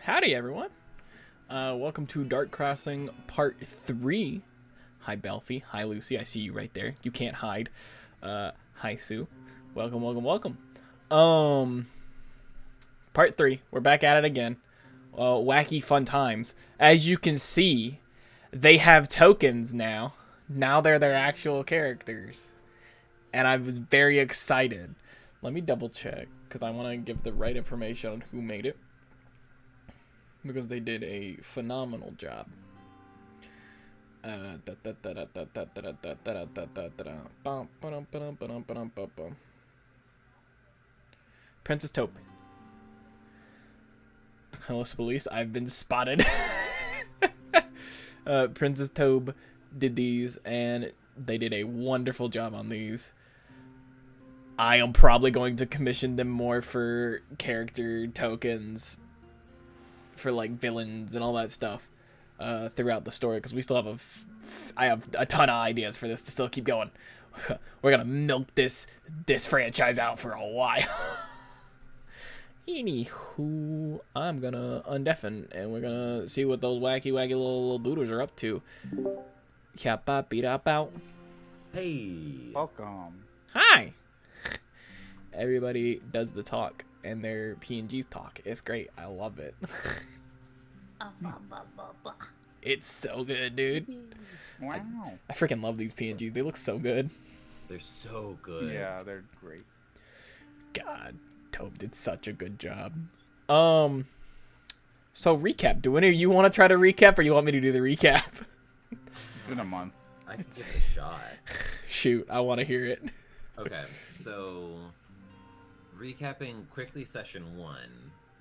Howdy, everyone. Welcome to Dark Crossing Part 3. Hi, Belfie. Hi, Lucy. I see you right there. You can't hide. Hi, Sue. Welcome, welcome, welcome. Part 3. We're back at it again. Wacky fun times. As you can see, they have tokens now. Now they're their actual characters. And I was very excited. Let me double check, because I want to give the right information on who made it. Because they did a phenomenal job. Princess Taupe. Hello, police. I've been spotted. Princess Taupe did these, and they did a wonderful job on these. I am probably going to commission them more for character tokens, for like villains and all that stuff throughout the story, because we still have I have a ton of ideas for this to still keep going. We're gonna milk this franchise out for a while. Anywho, I'm gonna undeafen, and we're gonna see what those wacky little doodles are up to. Out. Hey. Welcome. Hi. Everybody does the talk, and their PNGs talk. It's great. I love it. It's so good, dude. Wow. I freaking love these PNGs. They look so good. They're so good. Yeah, they're great. God, Taupe did such a good job. So recap. Do any of you want to try to recap, or you want me to do the recap? It's been a month. I can give it a shot. Shoot, I want to hear it. Okay, so recapping quickly session 1,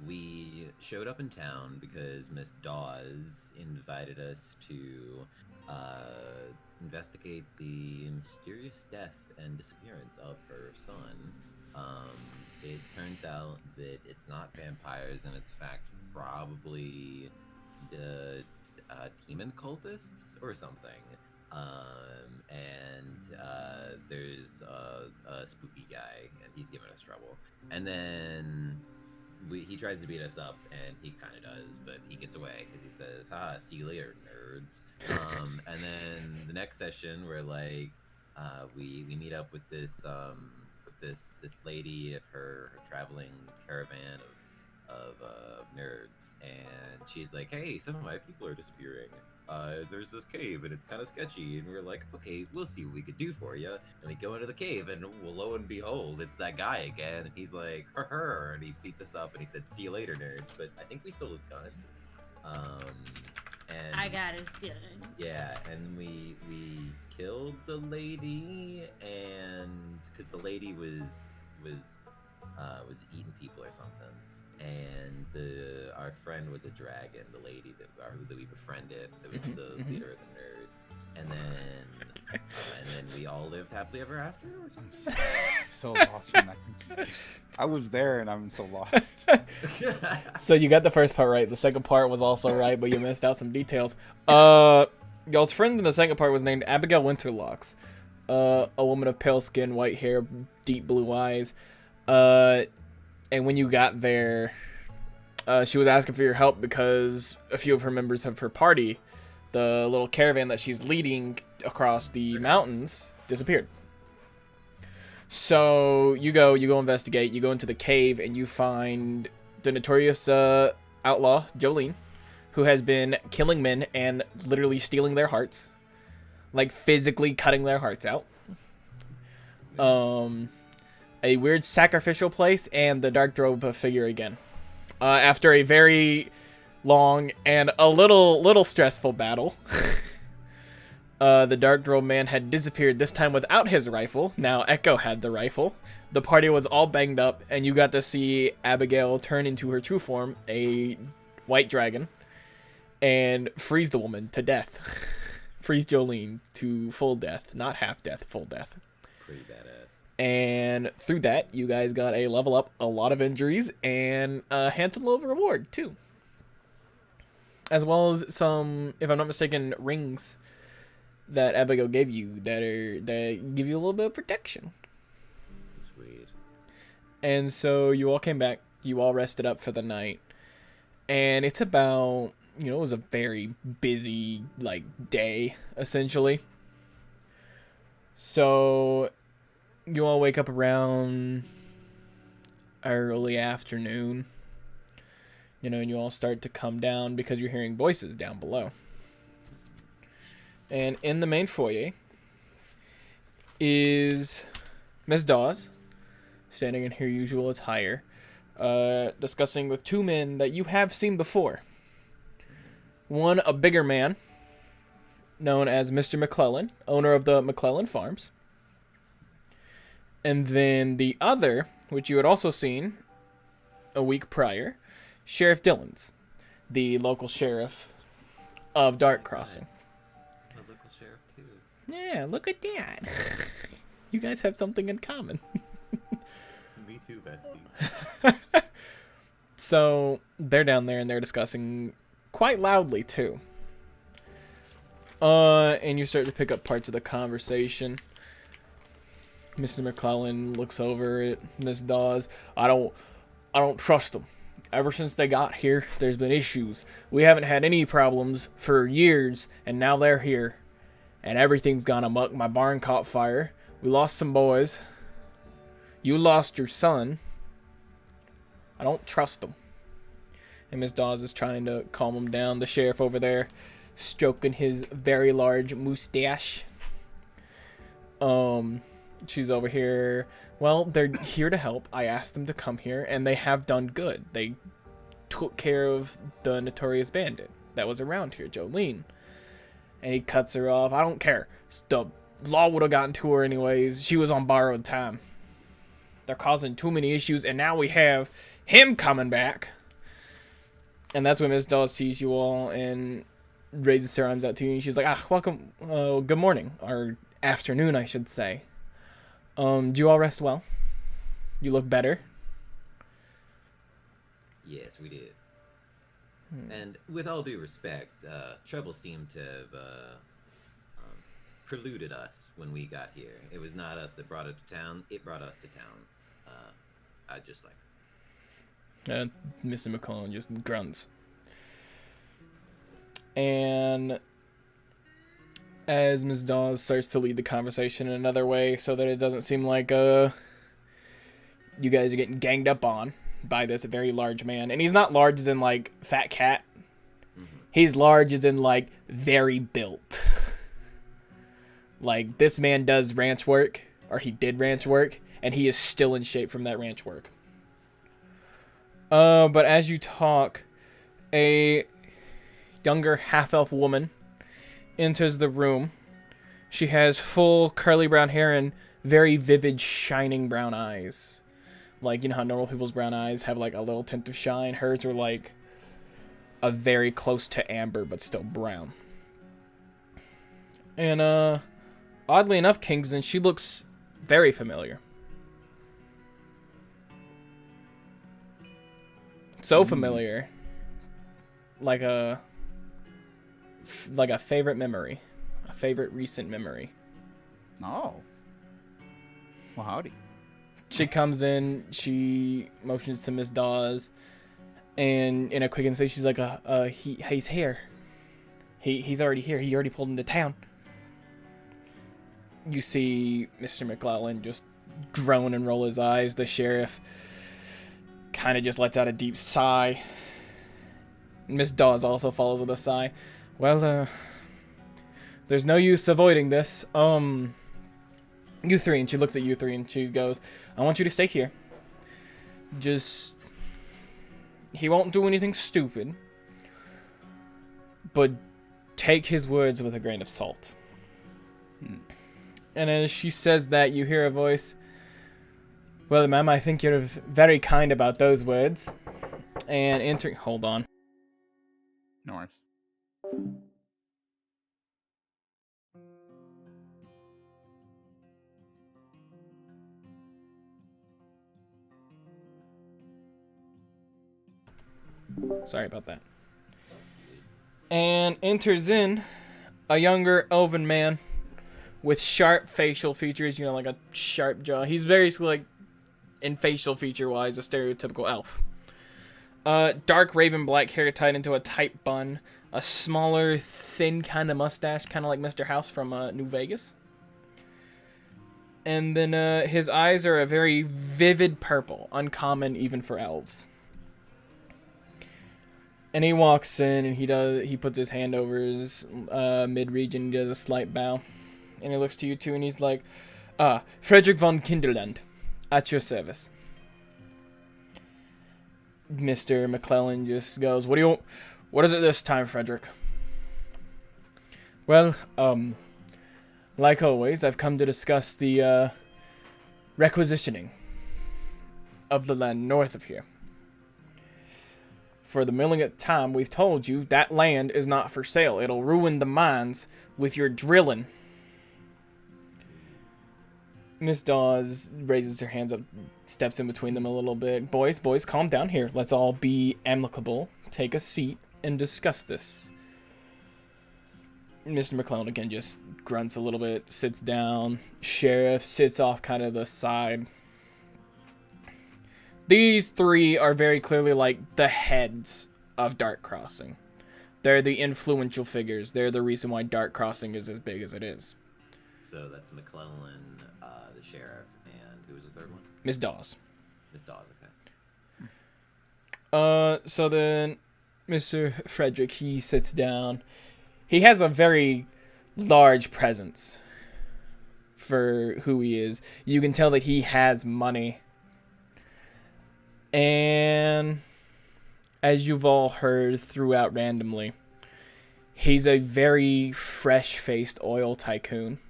we showed up in town because Miss Dawes invited us to investigate the mysterious death and disappearance of her son. It turns out that it's not vampires, and it's in fact probably the demon cultists or something. There's a spooky guy, and he's giving us trouble. And then he tries to beat us up, and he kind of does, but he gets away because he says, "Ha, see you later, nerds." And then the next session, we're like, we meet up with this lady at her traveling caravan of nerds, and she's like, "Hey, some of my people are disappearing. There's this cave, and it's kind of sketchy." And we're like, "Okay, we'll see what we could do for you." And we go into the cave, and well, lo and behold, it's that guy again. And he's like, "Her," and he beats us up, and he said, "See you later, nerds." But I think we stole his gun. And I got his gun. yeah, and we killed the lady, and because the lady was eating people or something. And our friend was a dragon, the lady that we befriended, that was the leader of the nerds. And then we all lived happily ever after, or something. So lost from that. I was there, and I'm so lost. So you got the first part right. The second part was also right, but you missed out some details. Y'all's friend in the second part was named Abigail Winterlocks. A woman of pale skin, white hair, deep blue eyes. And when you got there, she was asking for your help because a few of her members of her party, the little caravan that she's leading across the mountains, disappeared. So you go investigate, you go into the cave, and you find the notorious outlaw, Jolene, who has been killing men and literally stealing their hearts. Like, physically cutting their hearts out. A weird sacrificial place, and the Dark Drobe figure again. After a very long and a little stressful battle, the Dark Drobe man had disappeared, this time without his rifle. Now Echo had the rifle. The party was all banged up, and you got to see Abigail turn into her true form, a white dragon, and freeze the woman to death. Freeze Jolene to full death. Not half death, full death. Pretty badass. And through that, you guys got a level up, a lot of injuries, and a handsome little reward, too. As well as some, if I'm not mistaken, rings that Abigail gave you that give you a little bit of protection. Sweet. And so you all came back. You all rested up for the night. And it's about, it was a very busy, like, day, essentially. So, you all wake up around early afternoon, and you all start to come down because you're hearing voices down below. And in the main foyer is Miss Dawes, standing in her usual attire, discussing with two men that you have seen before. One, a bigger man, known as Mr. McClellan, owner of the McClellan Farms. And then the other, which you had also seen a week prior, Sheriff Dillons, the local sheriff of Dark Crossing. A local sheriff, too. Yeah, look at that. You guys have something in common. Me too, bestie. So, they're down there and they're discussing quite loudly, too. And you start to pick up parts of the conversation. Mr. McClellan looks over at Miss Dawes. I don't trust them. Ever since they got here, there's been issues. We haven't had any problems for years, and now they're here. And everything's gone amok. My barn caught fire. We lost some boys. You lost your son. I don't trust them. And Miss Dawes is trying to calm him down. The sheriff over there, stroking his very large mustache. She's over here. Well, they're here to help. I asked them to come here, and they have done good. They took care of the notorious bandit that was around here, Jolene. And he cuts her off. I don't care. The law would have gotten to her anyways. She was on borrowed time. They're causing too many issues, and now we have him coming back. And that's when Miss Dawes sees you all and raises her arms out to you, and she's like, welcome, good morning, or afternoon, I should say. Do you all rest well? You look better? Yes, we did. And with all due respect, trouble seemed to have preluded us when we got here. It was not us that brought it to town. It brought us to town. I just like Mr. McClellan just grunts. And as Ms. Dawes starts to lead the conversation in another way so that it doesn't seem like you guys are getting ganged up on by this very large man. And he's not large as in like fat cat. Mm-hmm. He's large as in like very built. Like this man does ranch work, or he did ranch work, and he is still in shape from that ranch work. But as you talk, a younger half-elf woman enters the room. She has full curly brown hair and very vivid shining brown eyes. Like, you know how normal people's brown eyes have like a little tint of shine? Hers are like a very close to amber but still brown. And oddly enough, Kingston, she looks very familiar. So familiar. Like a favorite memory. A favorite recent memory. Oh. Well, howdy. She comes in, she motions to Miss Dawes, and in a quick instant, she's like, he's here. He's already here. He already pulled into town. You see Mr. McClellan just groan and roll his eyes. The sheriff kind of just lets out a deep sigh. Miss Dawes also follows with a sigh. Well, there's no use avoiding this. You three, and she looks at you three, and she goes, I want you to stay here. He won't do anything stupid, but take his words with a grain of salt. And as she says that, you hear a voice, well, ma'am, I think you're very kind about those words. And entering, hold on. No worries. Sorry about that. And enters in a younger elven man with sharp facial features, like a sharp jaw. He's very, like, in facial feature-wise, a stereotypical elf. Dark raven black hair tied into a tight bun. A smaller, thin kind of mustache, kind of like Mr. House from New Vegas. And then his eyes are a very vivid purple, uncommon even for elves. And he walks in and he puts his hand over his mid-region, he does a slight bow. And he looks to you two and he's like, Frederick von Kinderland, at your service. Mr. McClellan just goes, what is it this time, Frederick? Well, like always, I've come to discuss the requisitioning of the land north of here. For the millionth time, we've told you that land is not for sale. It'll ruin the mines with your drilling. Miss Dawes raises her hands up, steps in between them a little bit. Boys, calm down here. Let's all be amicable. Take a seat and discuss this. Mr. McClellan again just grunts a little bit, sits down. Sheriff sits off kind of the side. These three are very clearly like the heads of Dark Crossing. They're the influential figures. They're the reason why Dark Crossing is as big as it is. So that's McClellan, the sheriff, and who was the third one? Miss Dawes. Miss Dawes, okay. So then Mr. Frederick, he sits down. He has a very large presence for who he is. You can tell that he has money. And as you've all heard throughout randomly, he's a very fresh-faced oil tycoon.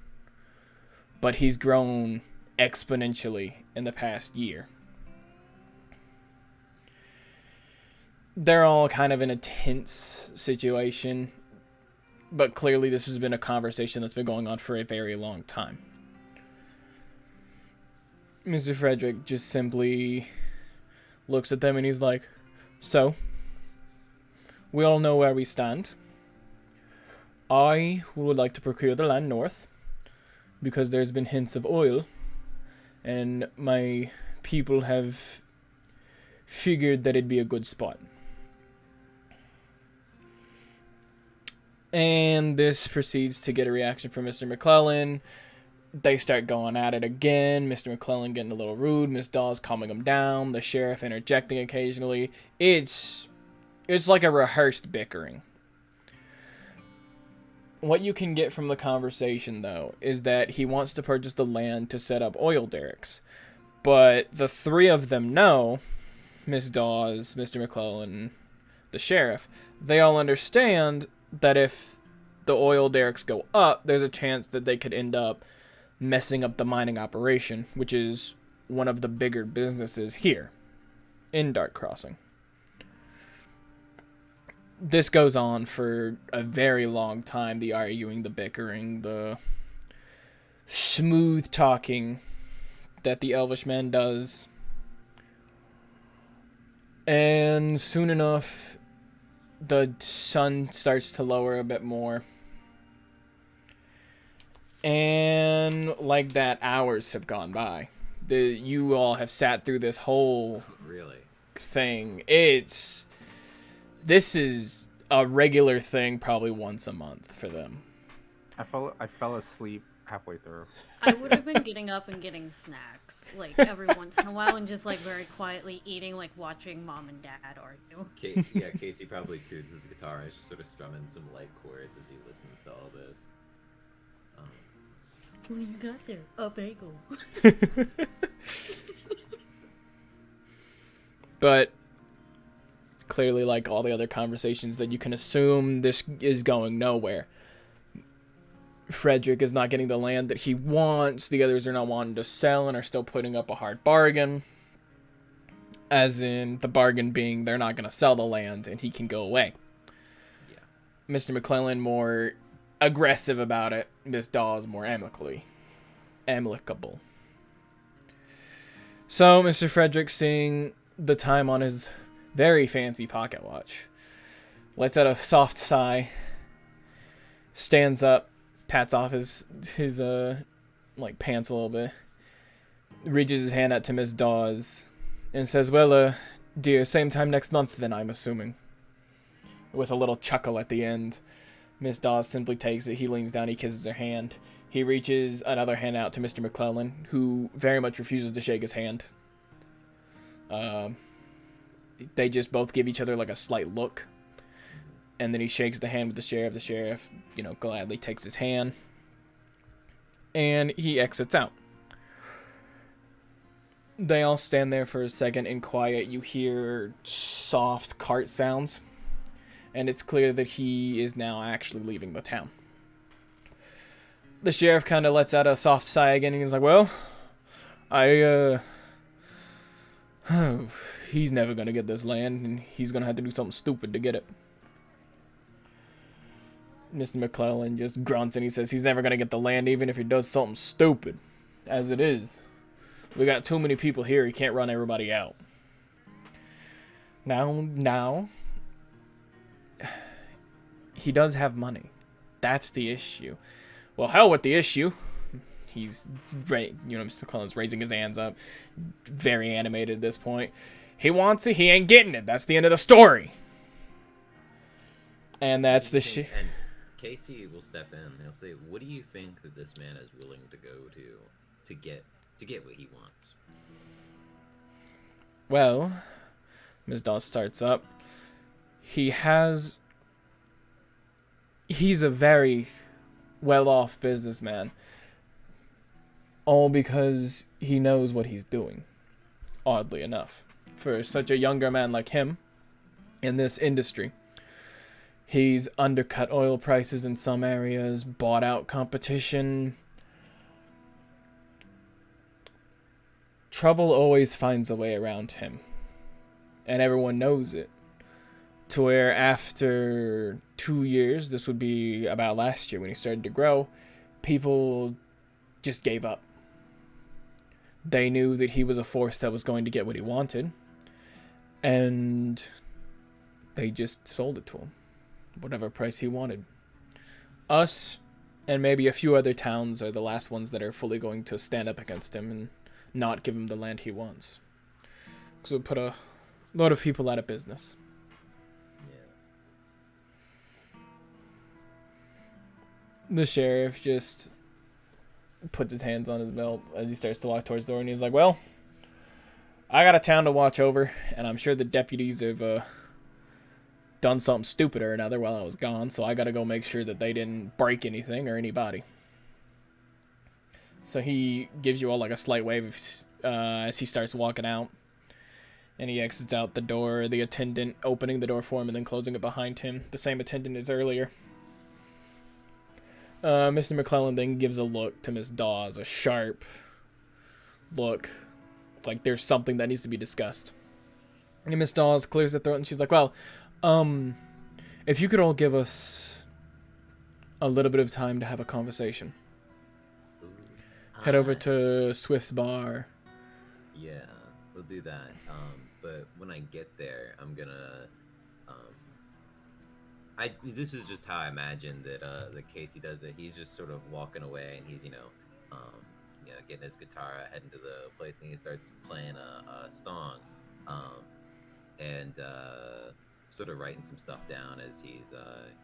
But he's grown exponentially in the past year. They're all kind of in a tense situation. But clearly this has been a conversation that's been going on for a very long time. Mr. Frederick just simply looks at them and he's like, so, we all know where we stand. I would like to procure the land north, because there's been hints of oil, and my people have figured that it'd be a good spot. And this proceeds to get a reaction from Mr. McClellan. They start going at it again. Mr. McClellan getting a little rude. Miss Dawes calming him down. The sheriff interjecting occasionally. It's like a rehearsed bickering. What you can get from the conversation, though, is that he wants to purchase the land to set up oil derricks. But the three of them know, Miss Dawes, Mr. McClellan, the sheriff, they all understand that if the oil derricks go up, there's a chance that they could end up messing up the mining operation, which is one of the bigger businesses here in Dark Crossing. This goes on for a very long time, the arguing, the bickering, the smooth talking that the Elvish man does. And soon enough, the sun starts to lower a bit more. And like that, hours have gone by. You all have sat through this whole thing. This is a regular thing probably once a month for them. I fell asleep halfway through. I would have been getting up and getting snacks, like, every once in a while, and just, like, very quietly eating, like, watching mom and dad argue. Casey probably tunes his guitar and is just sort of strumming some light chords as he listens to all this. What do you got there? A bagel. But clearly, like all the other conversations that you can assume, this is going nowhere. Frederick is not getting the land that he wants. The others are not wanting to sell and are still putting up a hard bargain. As in, the bargain being they're not going to sell the land and he can go away. Yeah. Mr. McClellan more aggressive about it. Miss Dawes more amicable. So, Mr. Frederick, seeing the time on his very fancy pocket watch, lets out a soft sigh, stands up, pats off his like pants a little bit, reaches his hand out to Miss Dawes, and says, well, Dear, same time next month then, I'm assuming. With a little chuckle at the end. Miss Dawes simply takes it. He leans down, he kisses her hand. He reaches another hand out to Mr. McClellan, who very much refuses to shake his hand. They just both give each other like a slight look. And then he shakes the hand with the sheriff. The sheriff, gladly takes his hand. And he exits out. They all stand there for a second in quiet. You hear soft cart sounds. And it's clear that he is now actually leaving the town. The sheriff kind of lets out a soft sigh again, and he's like, well, he's never going to get this land, and he's going to have to do something stupid to get it. Mr. McClellan just grunts, and he says he's never going to get the land, even if he does something stupid. As it is, we got too many people here, he can't run everybody out. Now, he does have money. That's the issue. Well, hell with the issue. He's, Mr. McClellan's raising his hands up. Very animated at this point. He wants it, he ain't getting it. That's the end of the story. And that's the shit. And Casey will step in. He'll say, what do you think that this man is willing to go to get what he wants? Well, Ms. Dawes starts up. He's a very well-off businessman. All because he knows what he's doing. Oddly enough. For such a younger man like him, in this industry, he's undercut oil prices in some areas, bought out competition. Trouble always finds a way around him. And everyone knows it. To where after 2 years, this would be about last year when he started to grow, people just gave up. They knew that he was a force that was going to get what he wanted, and they just sold it to him, whatever price he wanted. Us, and maybe a few other towns, are the last ones that are fully going to stand up against him and not give him the land he wants. Because it would put a lot of people out of business. The sheriff just puts his hands on his belt as he starts to walk towards the door, and he's like, well, I got a town to watch over, and I'm sure the deputies have done something stupid or another while I was gone, so I gotta go make sure that they didn't break anything or anybody. So he gives you all like a slight wave as he starts walking out, and he exits out the door, the attendant opening the door for him and then closing it behind him, the same attendant as earlier. Mr. McClellan then gives a look to Miss Dawes, a sharp look, like there's something that needs to be discussed. And Miss Dawes clears her throat and she's like, well, if you could all give us a little bit of time to have a conversation. Head over to Swift's bar. Yeah, we'll do that. But when I get there, I'm gonna this is just how I imagine that Casey does it. He's just sort of walking away, and he's getting his guitar, heading to the place, and he starts playing a song, and sort of writing some stuff down as he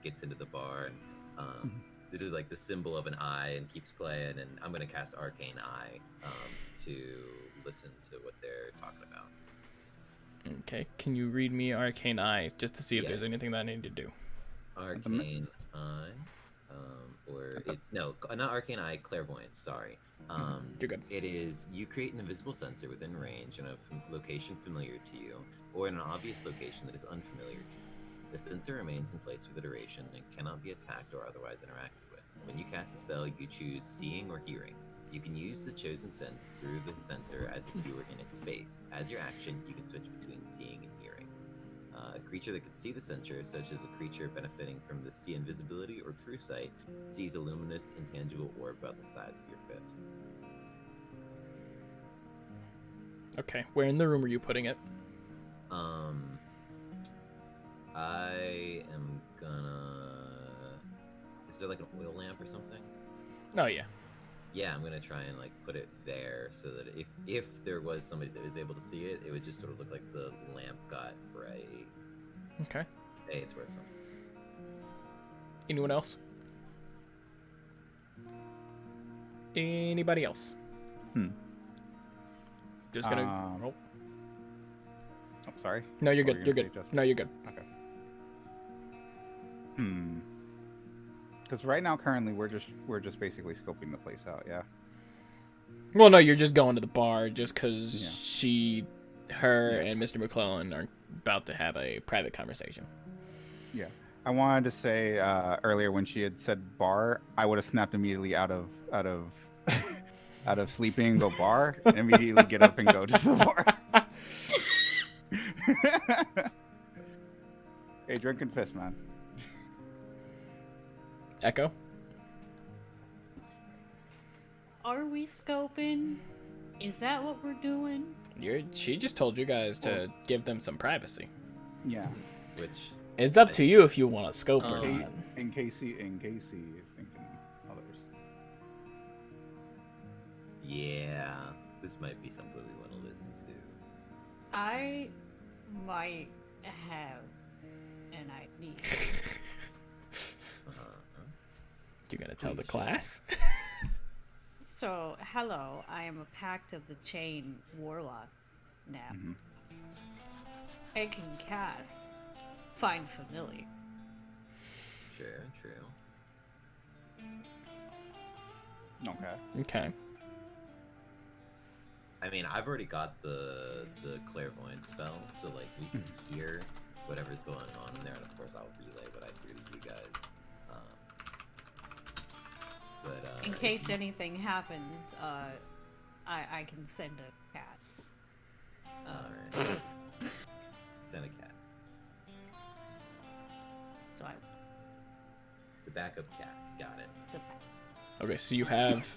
gets into the bar, and they do like the symbol of an eye and keeps playing, and I'm gonna cast Arcane Eye to listen to what they're talking about. Okay, can you read me Arcane Eye just to see if there's anything that I need to do? Arcane Eye, or it's not Arcane Eye, Clairvoyance. Sorry. You're good. It is you create an invisible sensor within range in a location familiar to you, or in an obvious location that is unfamiliar to you. The sensor remains in place for the duration and cannot be attacked or otherwise interacted with. When you cast a spell, you choose seeing or hearing. You can use the chosen sense through the sensor as if you were in its space. As your action, you can switch between seeing and hearing. A creature that can see the sensor, such as a creature benefiting from the see invisibility or true sight, sees a luminous, intangible orb about the size of your fist. Okay, where in the room are you putting it? I am gonna... Is there like an oil lamp or something? Oh, yeah. yeah, I'm gonna try and like put it there so that if there was somebody that was able to see it, it would just sort of look like the lamp got bright. Okay. Hey, it's worth something. Anyone else? Anybody else? Just gonna. Oh. I'm sorry. No, you're What good. were you You're gonna good. say, Justin? No, you're good. Okay. Because right now, currently, we're just basically scoping the place out. Yeah. Well, no, you're just going to the bar just because Yeah. her, and Mr. McClellan are about to have a private conversation. Yeah. I wanted to say earlier when she had said bar, I would have snapped immediately out of out of sleeping and go bar, and immediately get up and go to the bar. Hey, drink and fist, man. Echo? Are we scoping? Is that what we're doing? She just told you guys to give them some privacy. Yeah. Which It's up to you if you want to scope or Okay. not. In case he is thinking others. yeah, this might be something we want to listen to. I might have an idea. You gonna tell the class? So, hello, I am a Pact of the Chain warlock now. Mm-hmm. I can cast Find Familiar. Sure, true. Okay. Okay. I mean, I've already got the clairvoyant spell, so like we can hear whatever's going on in there, and of course I'll relay what I hear to you guys. In case anything happens, I can send a cat. Alright. Send a cat. So I. The backup cat. Got it. Okay, so you have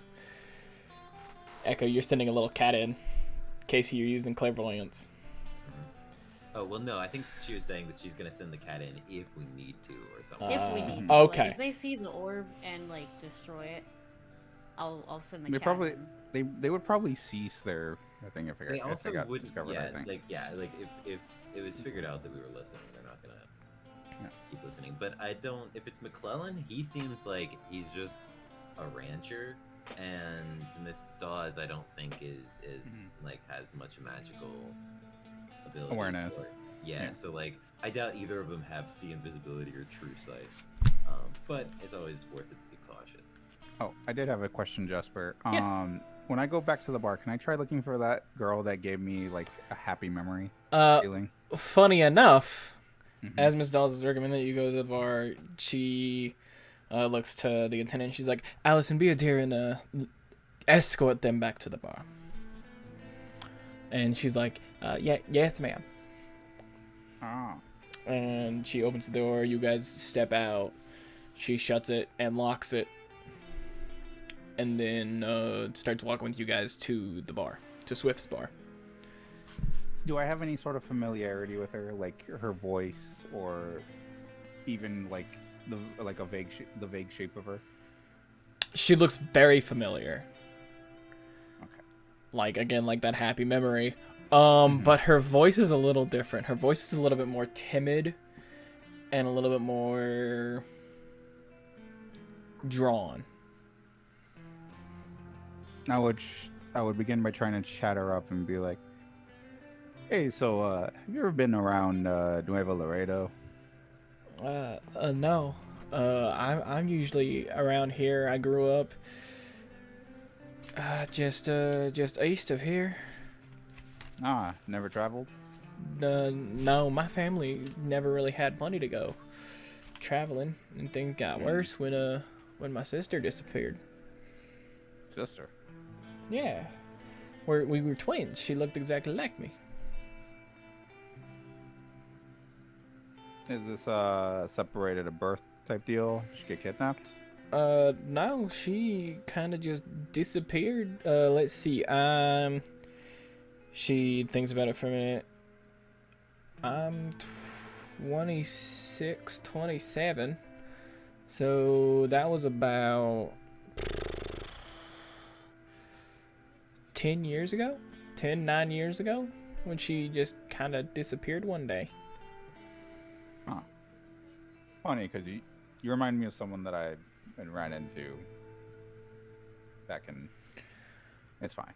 Echo. You're sending a little cat in. Casey, you're using clairvoyance. Oh well, no. I think she was saying that she's gonna send the cat in if we need to or something. If we need to. Okay. Like, if they see the orb and like destroy it, I'll send the They cat. probably in. they would probably cease their thing if They it also got would, discovered. yeah, I think. like if it was figured out that we were listening, they're not gonna keep listening. But I don't. If it's McClellan, he seems like he's just a rancher, and Miss Dawes, I don't think is like has much magical abilities. Awareness. Yeah, so like I doubt either of them have see invisibility or true sight. But it's always worth it to be cautious. Oh, I did have a question, Jasper. Yes. When I go back to the bar, can I try looking for that girl that gave me like a happy memory feeling? Funny enough, as Miss Dawes is recommending that you go to the bar, she looks to the attendant. She's like, Allison, be a dear and escort them back to the bar. And she's like, yes, ma'am. Ah. And she opens the door. You guys step out. She shuts it and locks it. And then starts walking with you guys to the bar, to Swift's bar. Do I have any sort of familiarity with her, like her voice, or even like the vague shape of her? She looks very familiar. Okay. Like, again, like that happy memory. But her voice is a little different. Her voice is a little bit more timid and a little bit more drawn. I would begin by trying to chat her up and be like, "Hey, so have you ever been around Nuevo Laredo?" No. I'm usually around here. I grew up just east of here. Ah, never traveled. No, my family never really had money to go traveling, and things got worse when my sister disappeared. Sister. Yeah, we were twins. She looked exactly like me. Is this separated at birth type deal? Did she get kidnapped? No, she kind of just disappeared. Let's see. She thinks about it for a minute. I'm 26, 27. So that was about 10 years ago? 9 years ago? When she just kind of disappeared one day. Huh. Funny, because you remind me of someone that I ran into back in... It's fine.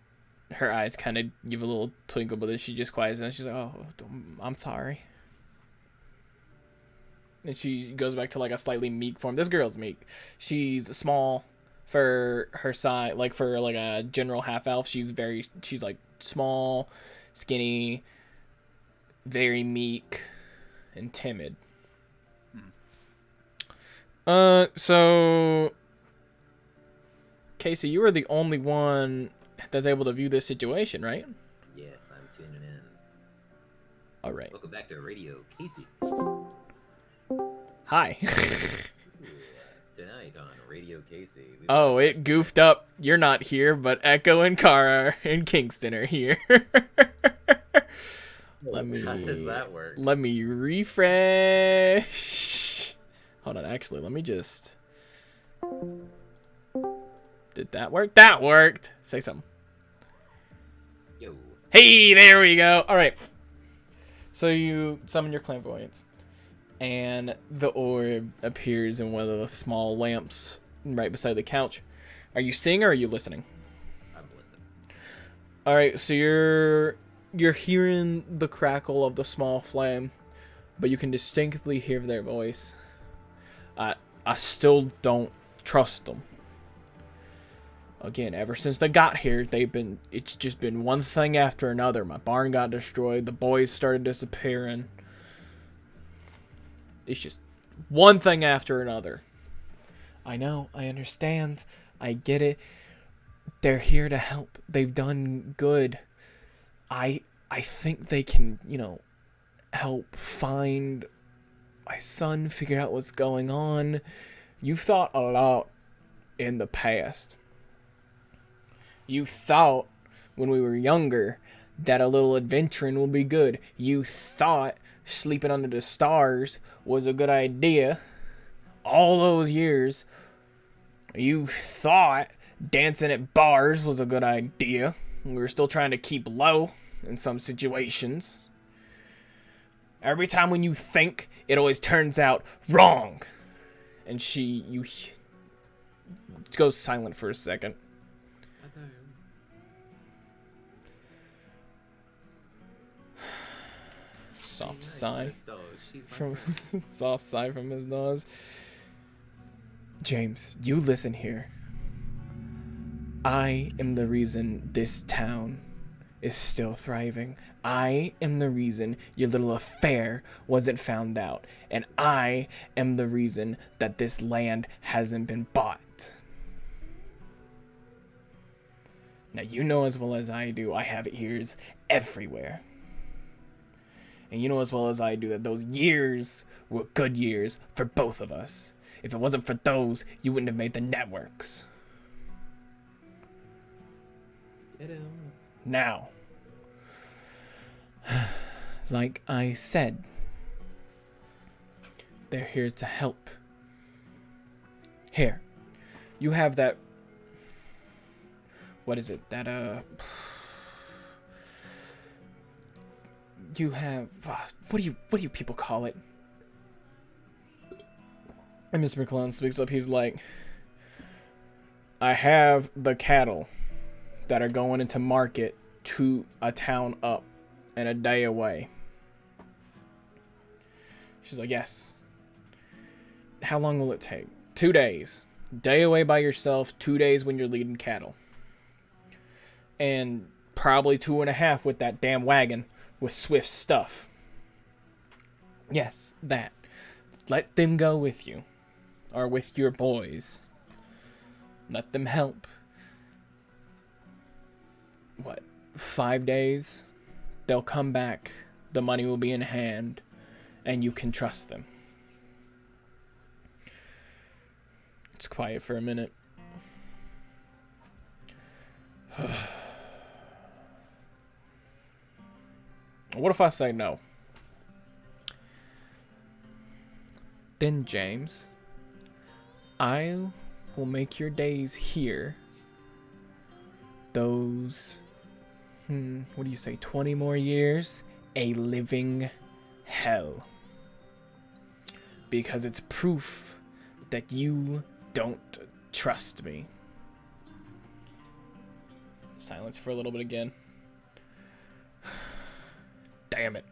Her eyes kind of give a little twinkle, but then she just quiets down. She's like, oh, I'm sorry. And she goes back to like a slightly meek form. This girl's meek. She's small for her size, like for like a general half elf. She's like small, skinny, very meek, and timid. So Casey, you are the only one that's able to view this situation, right? Yes, I'm tuning in. All right. Welcome back to Radio Casey. Hi. Tonight on Radio Casey. Oh, it goofed up. You're not here, but Echo and Kara and Kingston are here. How does that work? Let me refresh. Hold on, actually, let me just... Did that work? That worked! Say something. Yo. Hey, there we go. All right. So you summon your clairvoyance, and the orb appears in one of the small lamps right beside the couch. Are you seeing or are you listening? I'm listening. All right. So you're hearing the crackle of the small flame, but you can distinctly hear their voice. I still don't trust them. Again, ever since they got here, it's just been one thing after another. My barn got destroyed. The boys started disappearing. It's just one thing after another. I know, I understand. I get it. They're here to help. They've done good. I think they can, help find my son, figure out what's going on. You've thought a lot in the past. You thought when we were younger that a little adventuring would be good. You thought sleeping under the stars was a good idea. All those years. You thought dancing at bars was a good idea. We were still trying to keep low in some situations. Every time when you think, it always turns out wrong. And you goes silent for a second. Soft sigh from his nose. James, you listen here. I am the reason this town is still thriving. I am the reason your little affair wasn't found out. And I am the reason that this land hasn't been bought. Now, you know as well as I do, I have ears everywhere. And you know as well as I do that those years were good years for both of us. If it wasn't for those, you wouldn't have made the networks. Now, like I said, they're here to help. Here, you have that... What is it? You have... what do you people call it? And Mr. McClellan speaks up. He's like, I have the cattle that are going into market to a town up and a day away. She's like, yes. How long will it take? 2 days. Day away by yourself, 2 days when you're leading cattle. And probably 2.5 with that damn wagon with Swift's stuff. Yes, that. Let them go with you. Or with your boys. Let them help. What? 5 days? They'll come back. The money will be in hand. And you can trust them. It's quiet for a minute. What if I say no? Then, James, I will make your days here those what do you say, 20 more years? A living hell. Because it's proof that you don't trust me. Silence for a little bit again. Damn it.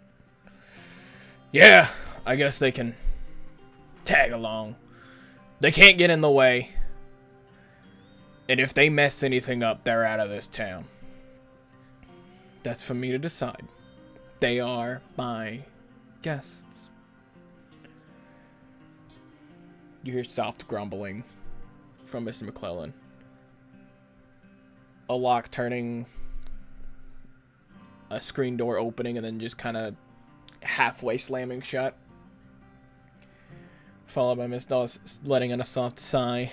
Yeah, I guess they can tag along. They can't get in the way. And if they mess anything up, they're out of this town. That's for me to decide. They are my guests. You hear soft grumbling from Mr. McClellan. A lock turning, a screen door opening, and then just kind of halfway slamming shut. Followed by Miss Dawes letting in a soft sigh.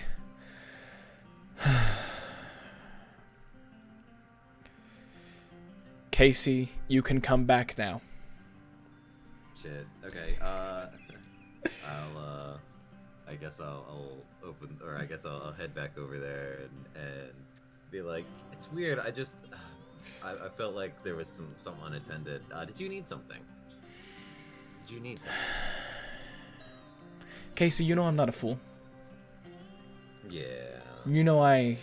Casey, you can come back now. Shit. Okay. I guess I'll open, or I guess I'll head back over there and be like, it's weird. I felt like there was some unattended. Did you need something? Did you need something? Casey, you know I'm not a fool. Yeah. You know I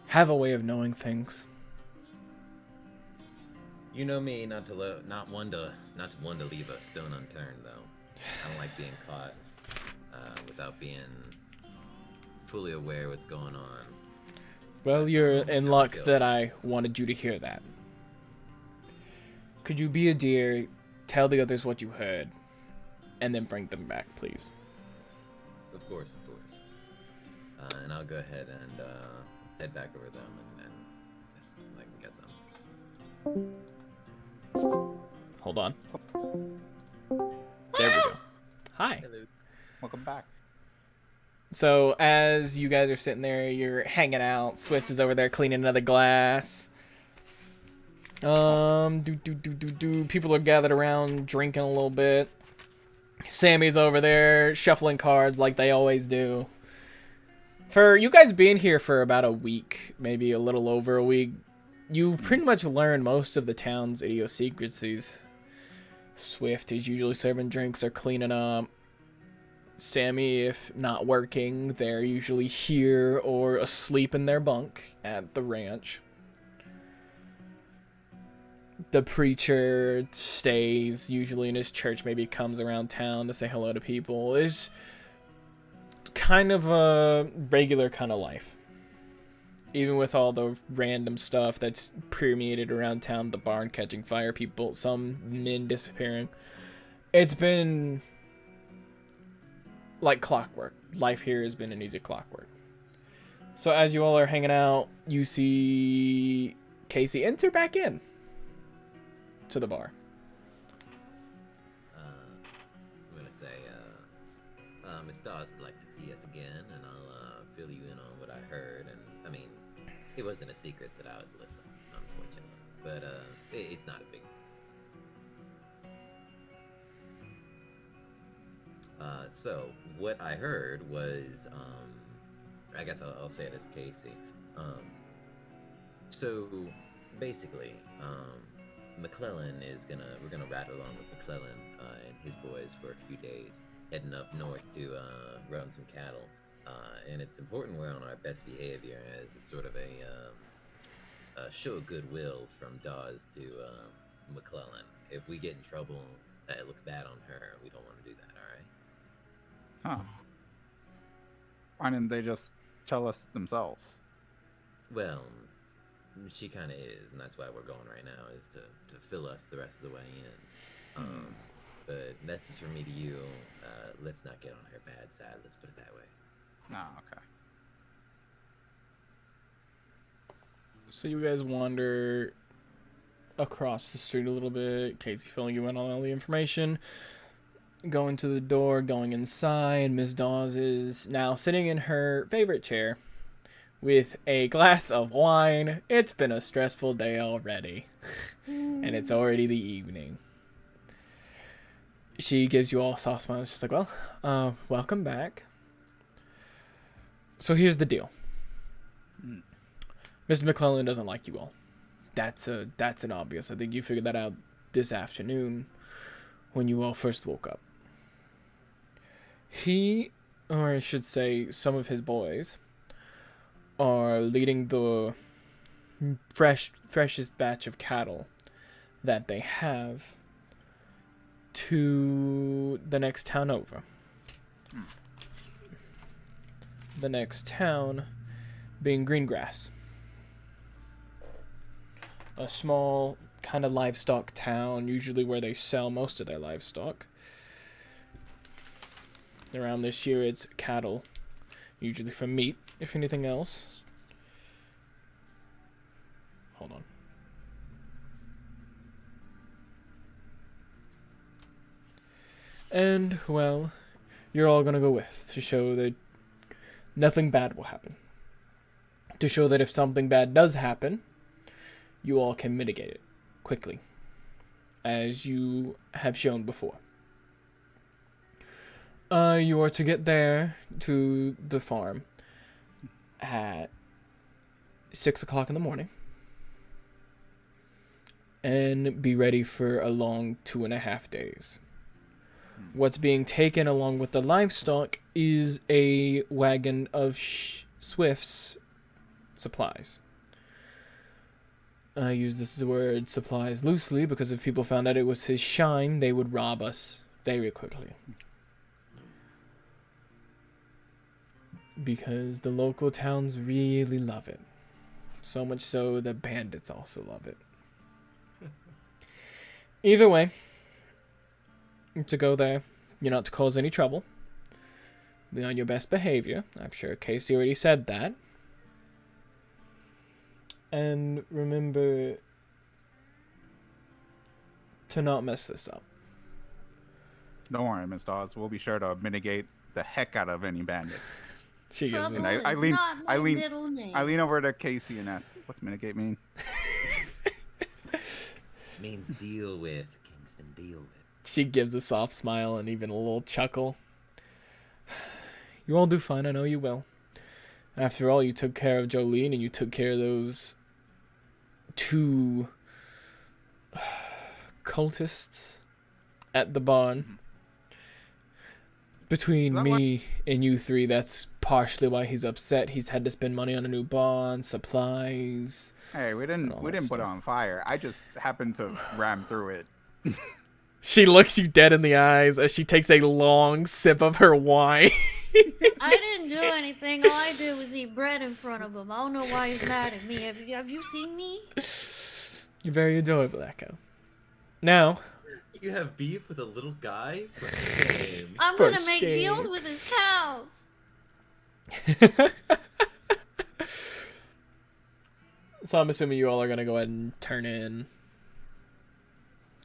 have a way of knowing things. You know me, not one to leave a stone unturned, though. I don't like being caught without being fully aware what's going on. Well, you're in luck that I wanted you to hear that. Could you be a dear, tell the others what you heard, and then bring them back, please? Of course. And I'll go ahead and head back over them and I can get them. Hold on. There we go. Hi. Hello. Welcome back. So, as you guys are sitting there, you're hanging out. Swift is over there cleaning another glass. People are gathered around, drinking a little bit. Sammy's over there, shuffling cards like they always do. For you guys being here for about a week, maybe a little over a week, you pretty much learn most of the town's idiosyncrasies. Swift is usually serving drinks or cleaning up. Sammy, if not working, they're usually here or asleep in their bunk at the ranch. The preacher stays usually in his church, maybe comes around town to say hello to people. It's kind of a regular kind of life. Even with all the random stuff that's permeated around town, the barn catching fire, people, some men disappearing. It's been like clockwork. Life here has been an easy clockwork. So as you all are hanging out, you see Casey enter back in to the bar. I'm gonna say, Miss Dawes would like to see us again, and I'll fill you in on what I heard. And I mean, it wasn't a secret that I was listening, unfortunately, but it's not a big. So what I heard was, I guess I'll say it as Casey. So basically, McClellan we're gonna ride along with McClellan and his boys for a few days, heading up north to run some cattle. And it's important we're on our best behavior, as it's sort of a show of goodwill from Dawes to McClellan. If we get in trouble, it looks bad on her. We don't want to do that, all right? Huh. Why didn't they just tell us themselves? Well, she kind of is, and that's why we're going right now, is to fill us the rest of the way in. But message from me to you, let's not get on her bad side, let's put it that way. No, okay. So you guys wander across the street a little bit. Casey filling you in on all the information. Going to the door, going inside. Miss Dawes is now sitting in her favorite chair with a glass of wine. It's been a stressful day already. And it's already the evening. She gives you all a soft smile. She's like, well, welcome back. So here's the deal. Mr. McClellan doesn't like you all. that's an obvious. I think you figured that out this afternoon when you all first woke up. He, or I should say, some of his boys, are leading the freshest batch of cattle that they have to the next town over. The next town being Greengrass. A small kind of livestock town, usually where they sell most of their livestock. Around this year, it's cattle, usually for meat, if anything else. Hold on. And, well, you're all gonna go with, to show that nothing bad will happen. To show that if something bad does happen, you all can mitigate it quickly, as you have shown before. You are to get there to the farm at 6 o'clock in the morning and be ready for a long 2.5 days. What's being taken along with the livestock is a wagon of Swift's supplies. I use this word supplies loosely because if people found out it was his shine, they would rob us very quickly. Because the local towns really love it. So much so the bandits also love it. Either way, to go there, you're not to cause any trouble. Be on your best behavior. I'm sure Casey already said that. And remember to not mess this up. Don't worry, Miss Dawes. We'll be sure to mitigate the heck out of any bandits. She gives Trouble it. is I lean- not my I lean- middle name. I lean over to Casey and ask, "What's mitigate mean?" Means deal with, Kingston, deal with. She gives a soft smile and even a little chuckle. You all do fine, I know you will. After all, you took care of Jolene and you took care of those 2 cultists at the barn. Between me and you 3, that's partially why he's upset. He's had to spend money on a new barn, supplies. Hey, we didn't put it on fire. I just happened to ram through it. She looks you dead in the eyes as she takes a long sip of her wine. I didn't do anything. All I did was eat bread in front of him. I don't know why he's mad at me. Have you seen me? You're very adorable, Echo. Now, You have beef with a little guy? For shame. I'm For gonna make shame. deals with his cows. so I'm assuming you all are gonna go ahead and turn in.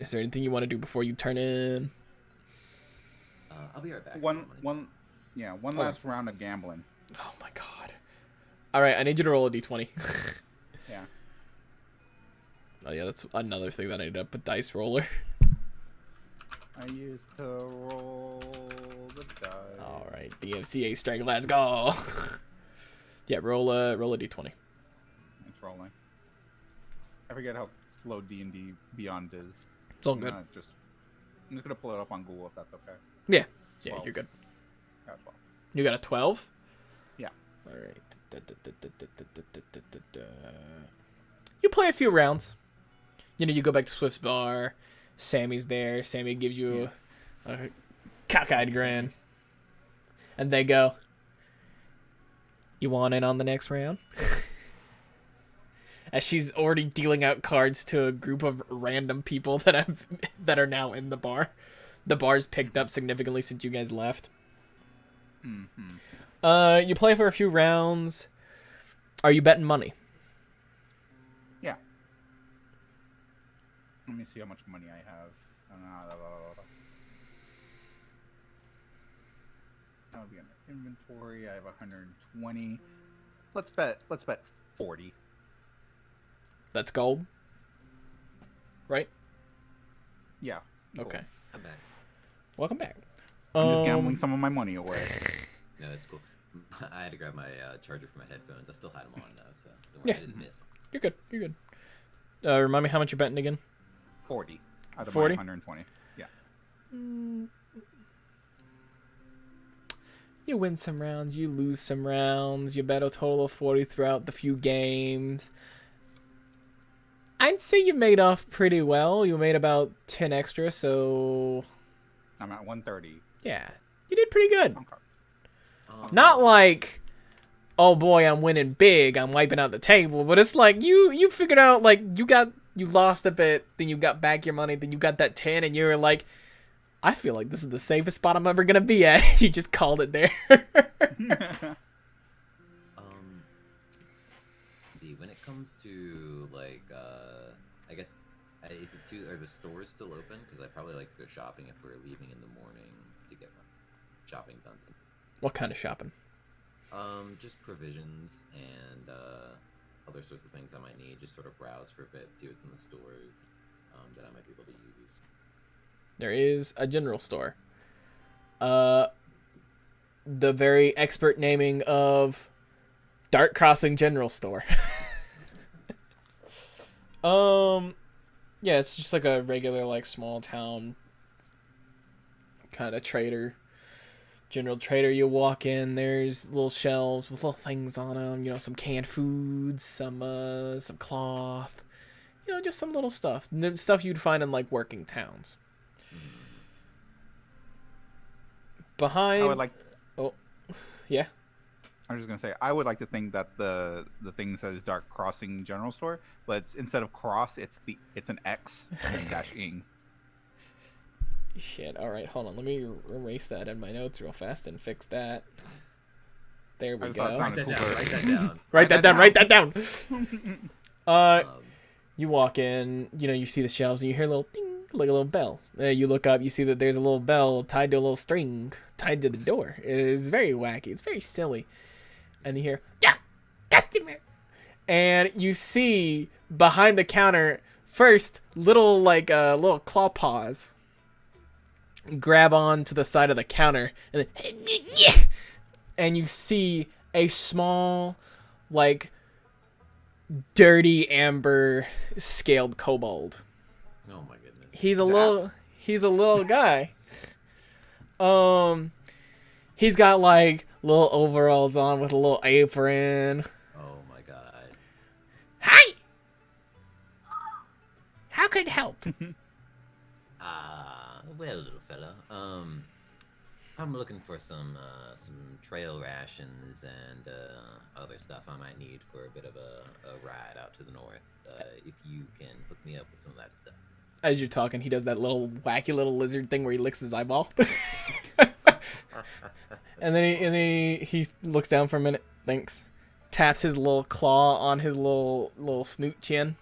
Is there anything you want to do before you turn in? I'll be right back. One last round of gambling. Oh my god. Alright, I need you to roll a d20. Yeah. Oh yeah, that's another thing that I need up a dice roller. I used to roll the dice. Alright, DMCA strength, let's go. Yeah, roll a d20. It's rolling. I forget how slow D&D Beyond is. It's all good. I'm just gonna pull it up on Google if that's okay. Yeah, 12. you're good. Got 12. You got a 12? Yeah. Alright. You play a few rounds. You know, you go back to Swift's bar. Sammy's there. Sammy gives you a cockeyed grin. And they go, you want in on the next round? As she's already dealing out cards to a group of random people that are now in the bar. The bar's picked up significantly since you guys left. Mm-hmm. You play for a few rounds. Are you betting money? Yeah. Let me see how much money I have. That would be under inventory. I have 120. Let's bet 40. That's gold. Right? Yeah. Okay. I'm back. Welcome back. I'm just gambling some of my money away. No, it's cool. I had to grab my charger for my headphones. I still had them on though, so don't worry, Yeah. I didn't miss. You're good. You're good. Remind me how much you're betting again. 40 out of 40? my 120. Yeah. You win some rounds, you lose some rounds. You bet a total of 40 throughout the few games. I'd say you made off pretty well. You made about 10 extra, so I'm at 130. yeah, you did pretty good. Okay. Not like, oh boy, I'm winning big, I'm wiping out the table, but it's like you figured out, like, you lost a bit, then you got back your money, then you got that 10, and you were like, I feel like this is the safest spot I'm ever gonna be at. You just called it there. See, when it comes to like, I guess, are the stores still open? Because I'd probably like to go shopping if we're leaving in the morning to get my shopping done. What kind of shopping? Just provisions and other sorts of things I might need. Just sort of browse for a bit, see what's in the stores that I might be able to use. There is a general store. The very expert naming of Dark Crossing General Store. Yeah, it's just like a regular, like, small town kind of trader. General trader. You walk in, there's little shelves with little things on them. You know, some canned foods, some cloth. You know, just some little stuff. Stuff you'd find in, like, working towns. Behind. I would like. Oh, yeah. I was just gonna say I would like to think that the thing says Dark Crossing General Store, but it's, instead of cross, it's an X and then dash ing. Shit. All right, hold on. Let me erase that in my notes real fast and fix that. There we go. Write that down. Write that down. Write that down. You walk in. You know, you see the shelves and you hear a little ding, like a little bell. You look up. You see that there's a little bell tied to a little string tied to the door. It's very wacky. It's very silly. And you hear, yeah, customer. And you see behind the counter first little little claw paws grab on to the side of the counter, and then and you see a small, like, dirty amber scaled kobold. Oh my goodness. He's a little guy. He's got like little overalls on with a little apron. Oh my god. Hi. How could I help? Well, little fella. I'm looking for some trail rations and other stuff I might need for a bit of a ride out to the north. If you can hook me up with some of that stuff. As you're talking, he does that little wacky little lizard thing where he licks his eyeball. and then he looks down for a minute, thinks, taps his little claw on his little snoot chin.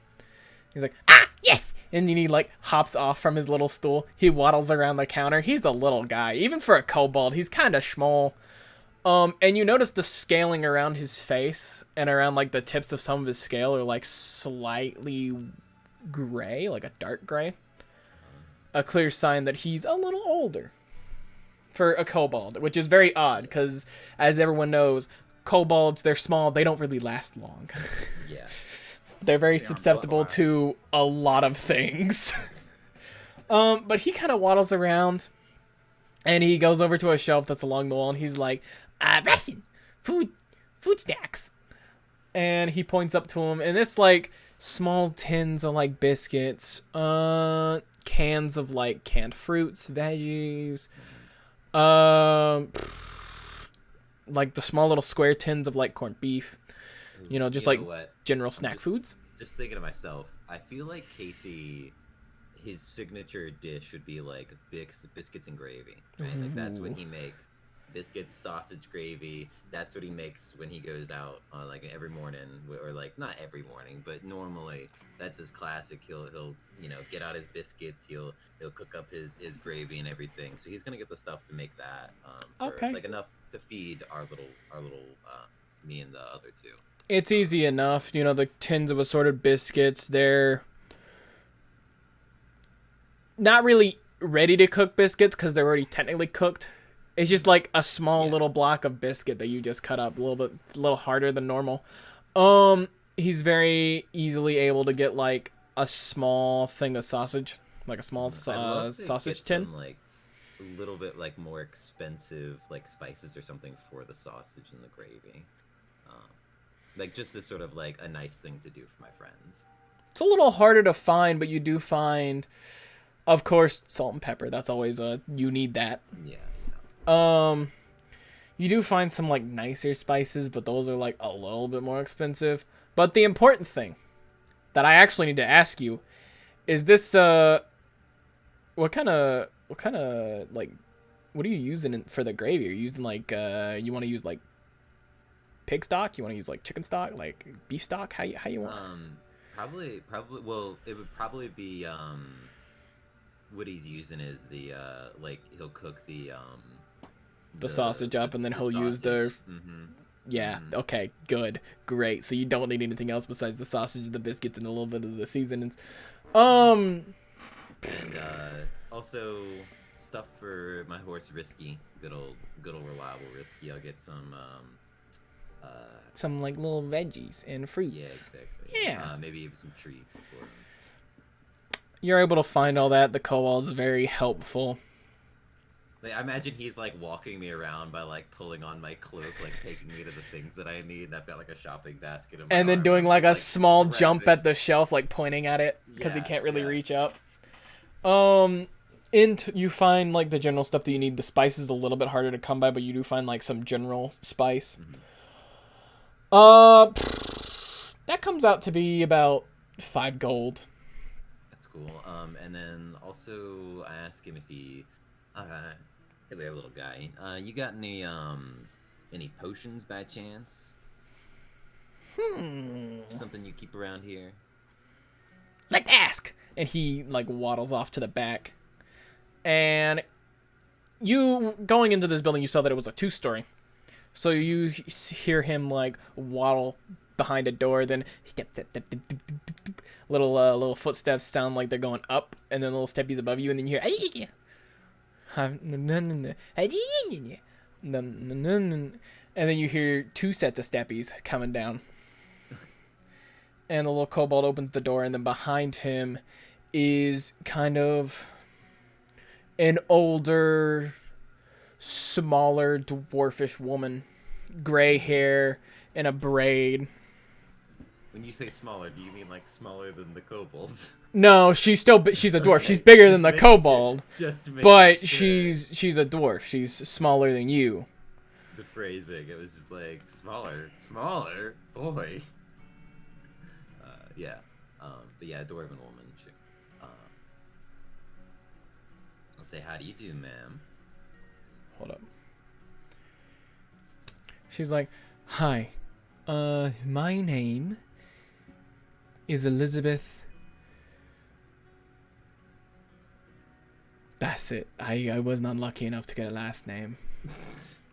He's like, ah, yes! And then he, like, hops off from his little stool. He waddles around the counter. He's a little guy. Even for a kobold, he's kind of small. And you notice the scaling around his face and around, like, the tips of some of his scale are, like, slightly gray, like a dark gray. A clear sign that he's a little older for a kobold, which is very odd because, as everyone knows, kobolds, they're small. They don't really last long. Yeah. They're very susceptible to a lot of things. But he kind of waddles around, and he goes over to a shelf that's along the wall, and he's like, ration, food stacks. And he points up to him, and it's like small tins of like biscuits, cans of like canned fruits, veggies, like the small little square tins of like corned beef. You know, just general snack foods. Just thinking to myself, I feel like Casey, his signature dish would be like biscuits and gravy. Right? Like that's what he makes. Biscuits, sausage, gravy. That's what he makes when he goes out on like every morning, or like not every morning, but normally that's his classic. He'll get out his biscuits. He'll cook up his gravy and everything. So he's gonna get the stuff to make that. Okay. Like enough to feed our little me and the other two. It's easy enough. You know, the tins of assorted biscuits, they're not really ready to cook biscuits because they're already technically cooked. It's just like a small little block of biscuit that you just cut up a little harder than normal. He's very easily able to get like a small thing of sausage, like a small I'd love to sausage get tin. some, like, a little bit like more expensive like spices or something for the sausage and the gravy. Like just as sort of like a nice thing to do for my friends. It's a little harder to find, but you do find, of course, salt and pepper. That's always you need that. Yeah, you know. You do find some like nicer spices, but those are like a little bit more expensive. But the important thing that I actually need to ask you is this what kind of like what are you using for the gravy? Are you using like you want to use like pig stock? You want to use like chicken stock, like beef stock? How you want? Probably. Well, it would probably be what he's using is the like he'll cook the sausage up, and then he'll use the. Mm-hmm. Yeah. Mm-hmm. Okay. Good. Great. So you don't need anything else besides the sausage, the biscuits, and a little bit of the seasonings. And also stuff for my horse Risky. Good old reliable Risky. I'll get some like little veggies and fruits. Yeah, exactly. Yeah. Maybe even some treats for him. You're able to find all that. The koal is very helpful. Like, I imagine he's like walking me around by like pulling on my cloak, like taking me to the things that I need. And I've got like a shopping basket in my And then arm, doing I'm like a just, small grabbing jump it. at the shelf, like pointing at it because he Yeah, can't really yeah. reach up. You find like the general stuff that you need. The spice is a little bit harder to come by, but you do find like some general spice. That comes out to be about 5 gold. That's cool. And then also I ask him if he, hey there, little guy. You got any potions by chance? Something you keep around here? Like ask. And he like waddles off to the back. And you going into this building, you saw that it was a 2-story. So you hear him like waddle behind a door, then step, little footsteps sound like they're going up, and then little steppies above you, and then you hear and then you hear 2 sets of steppies coming down. And the little kobold opens the door, and then behind him is kind of an older, smaller, dwarfish woman. Gray hair and a braid. When you say smaller, do you mean like smaller than the kobold? No, she's a dwarf. Okay, She's bigger than just the making kobold. Sure. Just to make But sure. she's a dwarf. She's smaller than you. The phrasing, it was just like smaller, boy. Yeah. But yeah, dwarven woman. She, I'll say, how do you do, ma'am? Hold up. She's like, hi. My name is Elizabeth. That's it. I was not lucky enough to get a last name.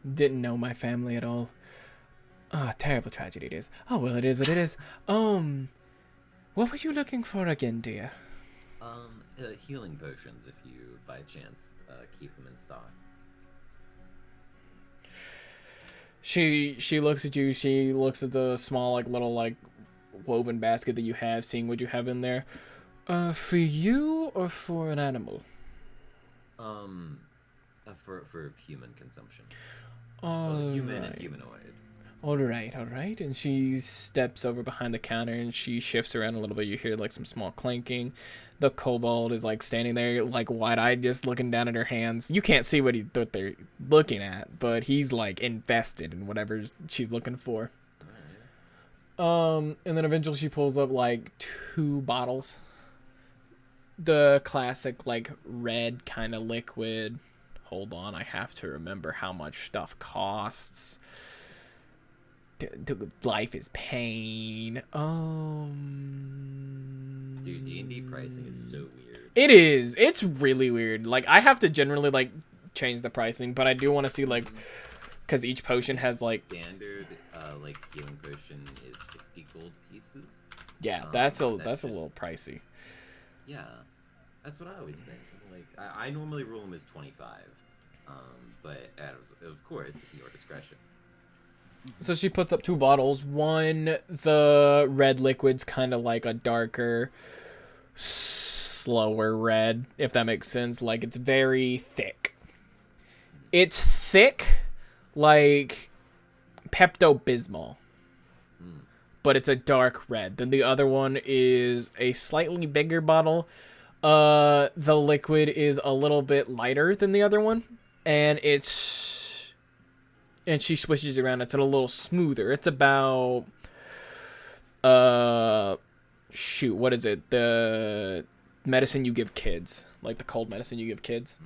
Didn't know my family at all. Ah, terrible tragedy it is. Oh, well, it is what it is. What were you looking for again, dear? Healing potions, if you, by chance, keep them in stock. She looks at you. She looks at the small, like, little, like, woven basket that you have, seeing what you have in there. For you or for an animal? For human consumption. Right. Human and humanoid. All right. And she steps over behind the counter and she shifts around a little bit. You hear like some small clanking. The kobold is like standing there, like wide-eyed, just looking down at her hands. You can't see what they're looking at, but he's like invested in whatever she's looking for. And then eventually she pulls up like 2 bottles. The classic like red kind of liquid. Hold on, I have to remember how much stuff costs. Life is pain. Dude, D&D pricing is so weird. It is. It's really weird. Like, I have to generally like change the pricing, but I do want to see like, because each potion has like Standard, like healing potion is 50 gold pieces. yeah, that's a just- little pricey. Yeah, that's what I always think. Like, I normally rule them as 25. But of course, at your discretion. So she puts up 2 bottles. One, the red liquid's kind of like a darker slower red, if that makes sense. Like, it's very thick. It's thick like Pepto-Bismol, but it's a dark red. Then the other one is a slightly bigger bottle. The liquid is a little bit lighter than the other one, and she swishes it around. It's a little smoother. It's about shoot, what is it? The medicine you give kids, like the cold medicine you give kids.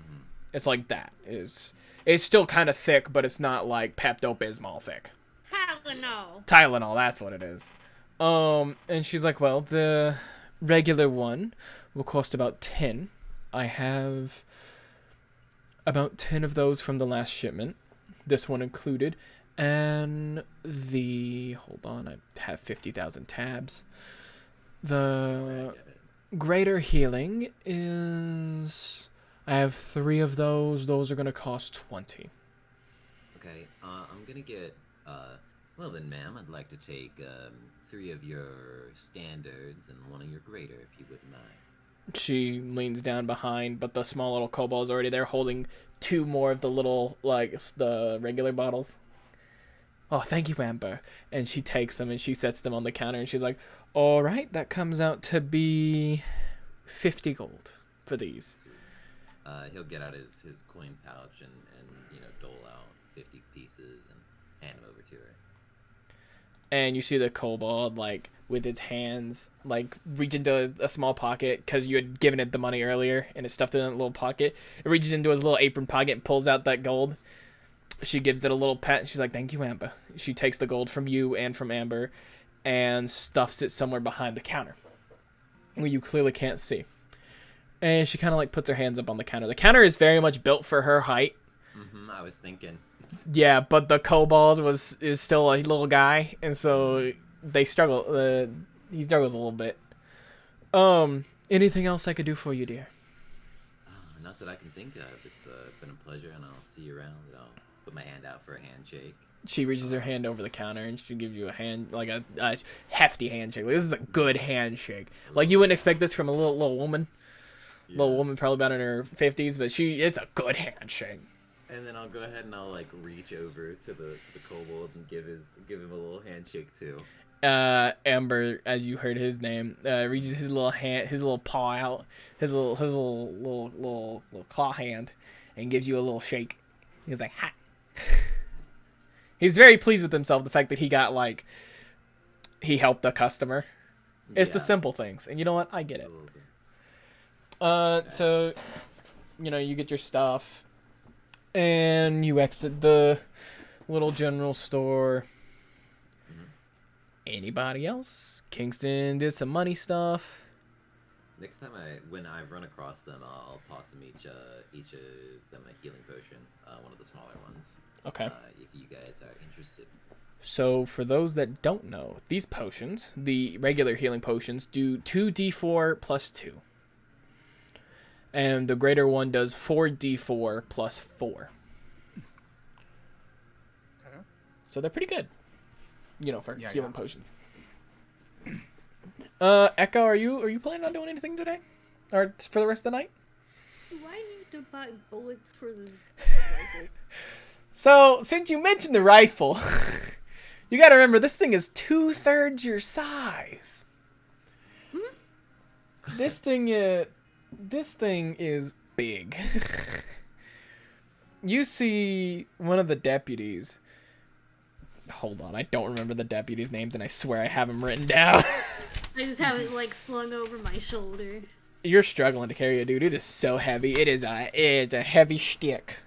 It's like that. It's still kind of thick, but it's not like Pepto-Bismol thick. Tylenol, that's what it is. And she's like, well, the regular one will cost about 10. I have about 10 of those from the last shipment, this one included. And hold on, I have 50,000 tabs. The greater healing is, I have 3 of those. Those are going to cost 20. Okay, I'm gonna get, well then, ma'am, I'd like to take 3 of your standards and 1 of your greater, if you wouldn't mind. She leans down behind, but the small little kobold's already there holding 2 more of the little, like, the regular bottles. Oh, thank you, Amber. And she takes them and she sets them on the counter and she's like, all right, that comes out to be 50 gold for these. He'll get out his coin pouch and dole out 50 pieces and hand them over to her. And you see the kobold, like, with its hands, like, reach into a small pocket because you had given it the money earlier and it stuffed it in a little pocket. It reaches into his little apron pocket and pulls out that gold. She gives it a little pat and she's like, thank you, Amber. She takes the gold from you and from Amber and stuffs it somewhere behind the counter where you clearly can't see. And she kind of, like, puts her hands up on the counter. The counter is very much built for her height. I was thinking. Yeah, but the kobold is still a little guy, and so they struggle. He struggles a little bit. Anything else I could do for you, dear? Not that I can think of. It's been a pleasure, and I'll see you around. I'll put my hand out for a handshake. She reaches her hand over the counter, and she gives you a hand, like a hefty handshake. Like, this is a good handshake. Like, you wouldn't expect this from a little woman. Yeah. Little woman, probably about in her 50s, but it's a good handshake. And then I'll go ahead and I'll, like, reach over to the kobold and give him a little handshake too. Amber, as you heard his name, reaches his little paw out, his little claw hand, and gives you a little shake. He's like, ha. He's very pleased with himself, the fact that he helped the customer. It's the simple things, and you know what? I get it. So, you get your stuff. And you exit the little general store. Anybody else? Kingston did some money stuff. Next time when I run across them, I'll toss them each of them a healing potion, one of the smaller ones. Okay. If you guys are interested. So for those that don't know, these potions, the regular healing potions, do 2d4 plus 2. And the greater one does 4d4 plus 4. Okay. So they're pretty good, for healing potions. Echo, are you planning on doing anything today, or for the rest of the night? Do I need to buy bullets for this rifle? So since you mentioned the rifle, you got to remember this thing is 2/3 your size. This thing is big. You see one of the deputies. Hold on, I don't remember the deputies' names, and I swear I have them written down. I just have it, like, slung over my shoulder. You're struggling to carry it, dude. It is so heavy. It's a heavy stick.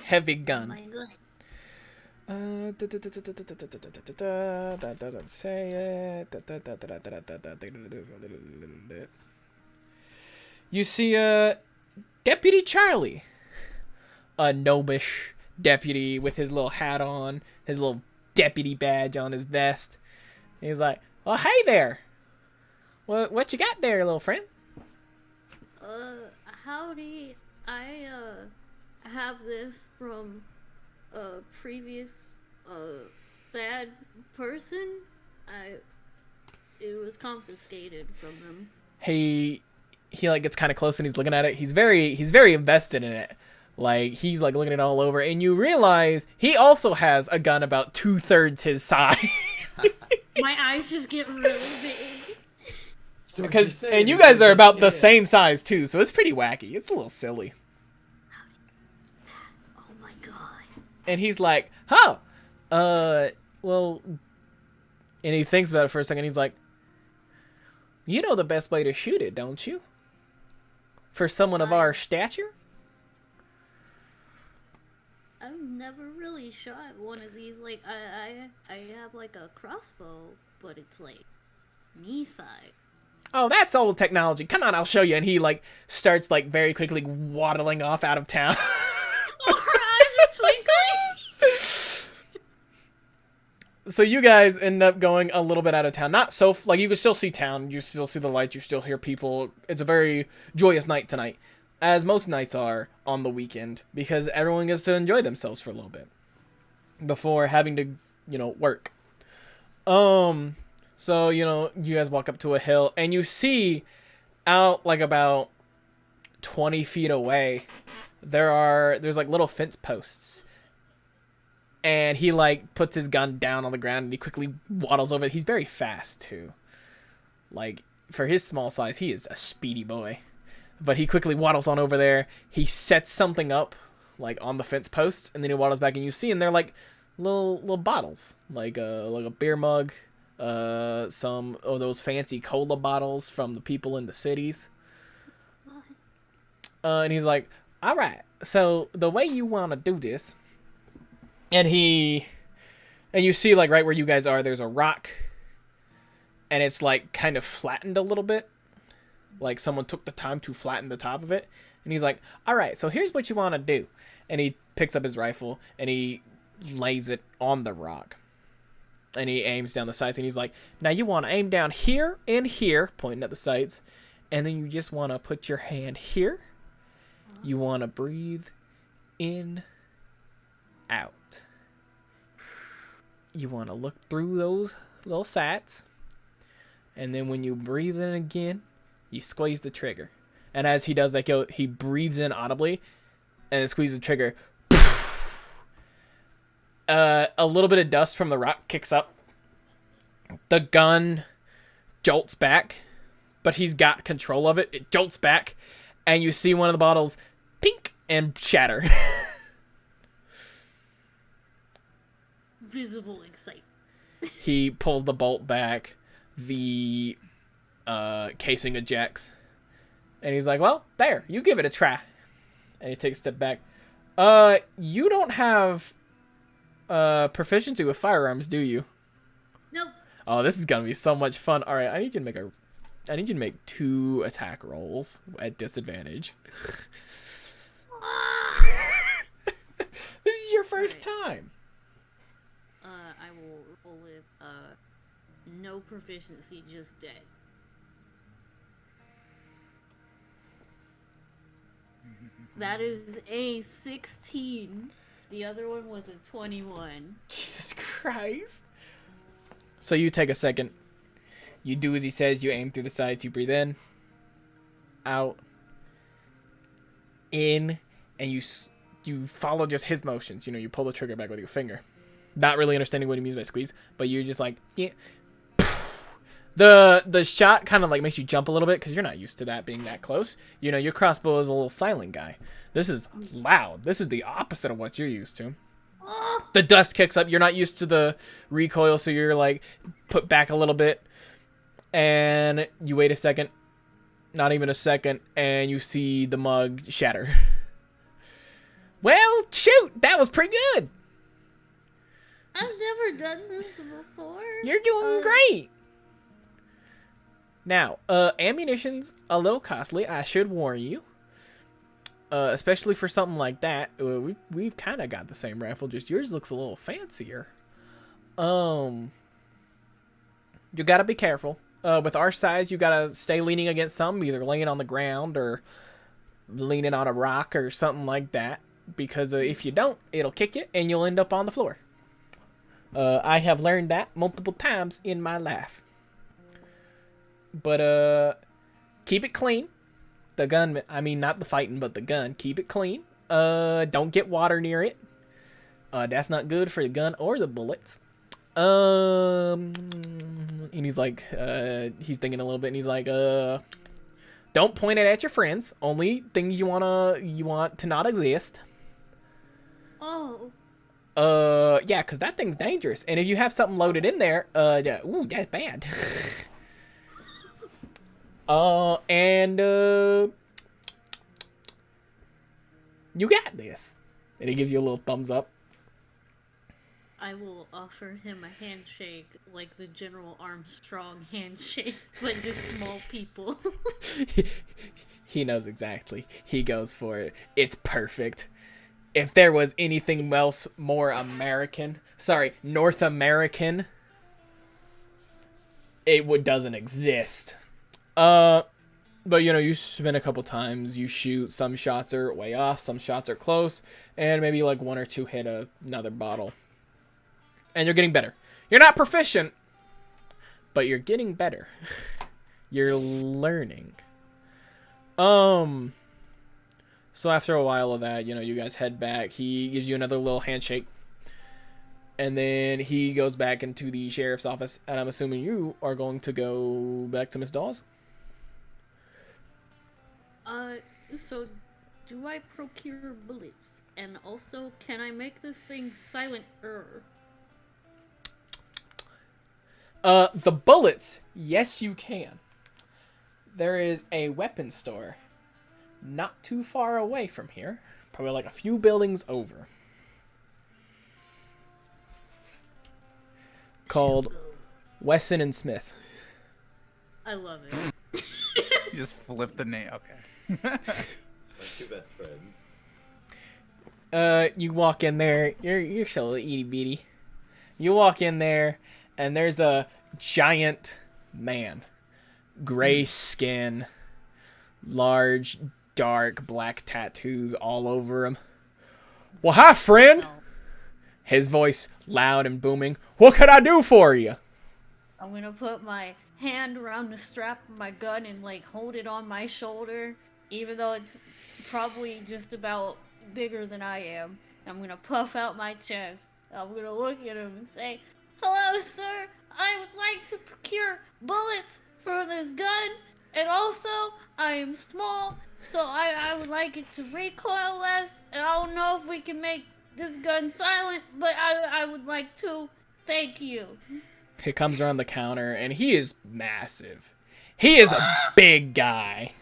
Heavy gun. Oh my God. That doesn't say it. You see Deputy Charlie, a gnomish deputy with his little hat on, his little deputy badge on his vest. He's like, "Oh, hey there. What you got there, little friend?" Howdy. I have this from a previous bad person. It was confiscated from them. He he like gets kind of close and he's looking at it. He's very invested in it. Like he's like looking it all over, and you realize he also has a gun about 2/3 his size. My eyes just get really big. So Because and you guys are about the same size too, so it's pretty wacky. It's a little silly. Oh my god. And he's like, "Huh, well," and he thinks about it for a second. He's like, "You know the best way to shoot it, don't you? For someone of our stature." I've never really shot one of these. Like I have like a crossbow, but it's like knee size. Oh, that's old technology. Come on, I'll show you. And he like starts like very quickly waddling off out of town. Oh, her eyes are twinkling. So you guys end up going a little bit out of town. Not so like you can still see town. You still see the lights. You still hear people. It's a very joyous night tonight, as most nights are on the weekend, because everyone gets to enjoy themselves for a little bit before having to, work. So, you guys walk up to a hill and you see out like about 20 feet away, there's like little fence posts. And he like puts his gun down on the ground and he quickly waddles over. He's very fast too. Like for his small size, he is a speedy boy. But he quickly waddles on over there. He sets something up like on the fence posts, and then he waddles back and you see, and they're like little bottles, like a beer mug, some of those fancy cola bottles from the people in the cities. And he's like, "All right, so the way you want to do this," and you see like right where you guys are, there's a rock, and it's like kind of flattened a little bit, like someone took the time to flatten the top of it. And he's like, "All right, so here's what you want to do," and he picks up his rifle and he lays it on the rock. And he aims down the sights, and he's like, "Now you want to aim down here and here," pointing at the sights. "And then you just want to put your hand here. You want to breathe in, out. You want to look through those little sights. And then when you breathe in again, you squeeze the trigger." And as he does that, he breathes in audibly and then squeezes the trigger. A little bit of dust from the rock kicks up. The gun jolts back, but he's got control of it. It jolts back, and you see one of the bottles pink and shatter. Visible excitement. He pulls the bolt back. The casing ejects. And he's like, "Well, there, you give it a try." And he takes a step back. You don't have proficiency with firearms, do you? Nope. Oh, this is gonna be so much fun. All right, I need you to make 2 attack rolls at disadvantage. This is your first time. I will roll it. No proficiency, just dead. That is a 16. The other one was a 21. Jesus Christ. So you take a second. You do as he says. You aim through the sides. You breathe in, out, in, and you follow just his motions. You pull the trigger back with your finger. Not really understanding what he means by squeeze, but you're just like, yeah. The shot kind of like makes you jump a little bit because you're not used to that being that close. Your crossbow is a little silent guy. This is loud. This is the opposite of what you're used to. The dust kicks up. You're not used to the recoil, so you're like put back a little bit. And you wait a second. Not even a second. And you see the mug shatter. Well, shoot. That was pretty good. I've never done this before. You're doing great. Now, ammunition's a little costly, I should warn you. Especially for something like that. We've kind of got the same rifle, just yours looks a little fancier. You gotta be careful. With our size, you gotta stay leaning against something, either laying on the ground or leaning on a rock or something like that. Because if you don't, it'll kick you and you'll end up on the floor. I have learned that multiple times in my life. But keep it clean. The gun, I mean, not the fighting, but the gun. Keep it clean. Don't get water near it. That's not good for the gun or the bullets. And he's like, he's thinking a little bit, and he's like, don't point it at your friends. Only things you want to not exist. Oh. Yeah, because that thing's dangerous. And if you have something loaded in there, yeah, ooh, that's bad. You got this. And he gives you a little thumbs up. I will offer him a handshake, like the General Armstrong handshake, but just small people. He knows exactly. He goes for it. It's perfect. If there was anything else more American, sorry, North American, it doesn't exist. But you know, you spin a couple times, you shoot, some shots are way off, some shots are close, and maybe like one or two hit another bottle. And you're getting better. You're not proficient, but you're getting better. You're learning. So after a while of that, you know, you guys head back. He gives you another little handshake. And then he goes back into the sheriff's office. And I'm assuming you are going to go back to Miss Dawes? So do I procure bullets? And also, can I make this thing silent-er? The bullets, yes you can. There is a weapon store not too far away from here. Probably like a few buildings over. Called Wesson and Smith. I love it. You just flip the name. Okay. My two best friends. You walk in there. You're so itty bitty. You walk in there, and there's a giant man, gray skin, large, dark, black tattoos all over him. Well, hi, friend. No. His voice loud and booming. What can I do for you? I'm gonna put my hand around the strap of my gun and like hold it on my shoulder, even though it's probably just about bigger than I am. I'm gonna puff out my chest. I'm gonna look at him and say, "Hello, sir. I would like to procure bullets for this gun, and also I am small, so I would like it to recoil less. And I don't know if we can make this gun silent, but I would like to. Thank you." He comes around the counter, and he is massive. He is a big guy.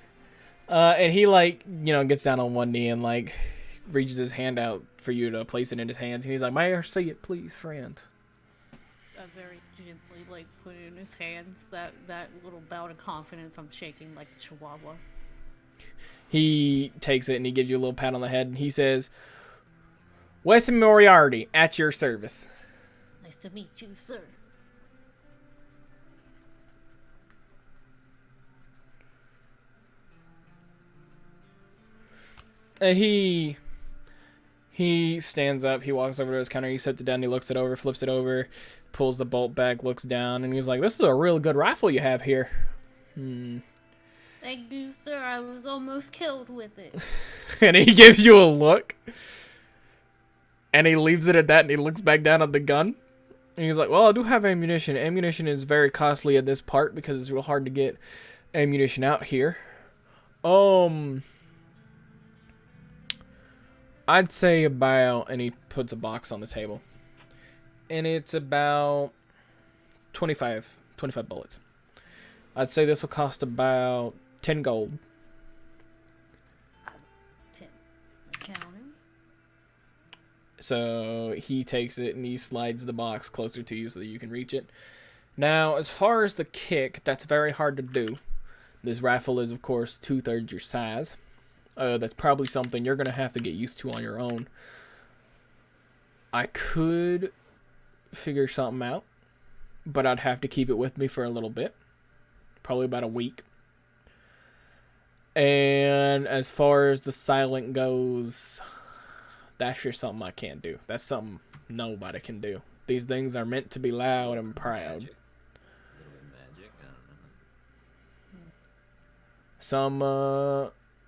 And he, like, you know, gets down on one knee and, like, reaches his hand out for you to place it in his hands. And he's like, "May I see it, please, friend?" I very gently, like, put it in his hands. That little bout of confidence I'm shaking like a chihuahua. He takes it, and he gives you a little pat on the head, and he says, "Wesson Moriarty, at your service." Nice to meet you, sir. And he stands up, he walks over to his counter, he sets it down, he looks it over, flips it over, pulls the bolt back, looks down, and he's like, "This is a real good rifle you have here." Thank you, sir. I was almost killed with it. And he gives you a look. And he leaves it at that, and he looks back down at the gun. And he's like, "Well, I do have ammunition. Ammunition is very costly at this part because it's real hard to get ammunition out here. I'd say about," and he puts a box on the table, and it's about 25 bullets. I'd say this will cost about 10 gold. 10. Counting. So he takes it and he slides the box closer to you so that you can reach it. Now, as far as the kick, that's very hard to do. This rifle is, of course, 2/3 your size. That's probably something you're going to have to get used to on your own. I could figure something out, but I'd have to keep it with me for a little bit. Probably about a week. And as far as the silent goes, that's just something I can't do. That's something nobody can do. These things are meant to be loud and proud. Magic. A little bit magic. I don't know. Some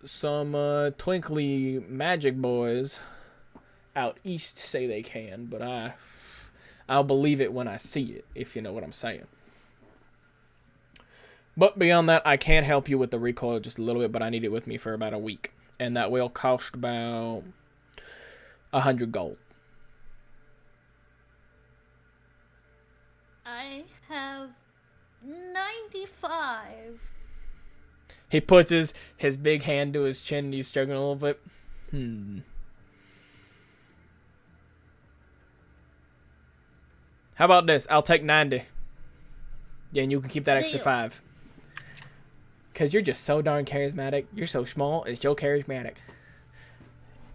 some twinkly magic boys out east say they can, but I'll believe it when I see it, if you know what I'm saying. But beyond that, I can help you with the recoil just a little bit, but I need it with me for about a week. And that will cost about 100 gold. I have 95. He puts his big hand to his chin and he's struggling a little bit. How about this? I'll take 90. Yeah, and you can keep that extra Deal. 5. Because you're just so darn charismatic. You're so small and so charismatic.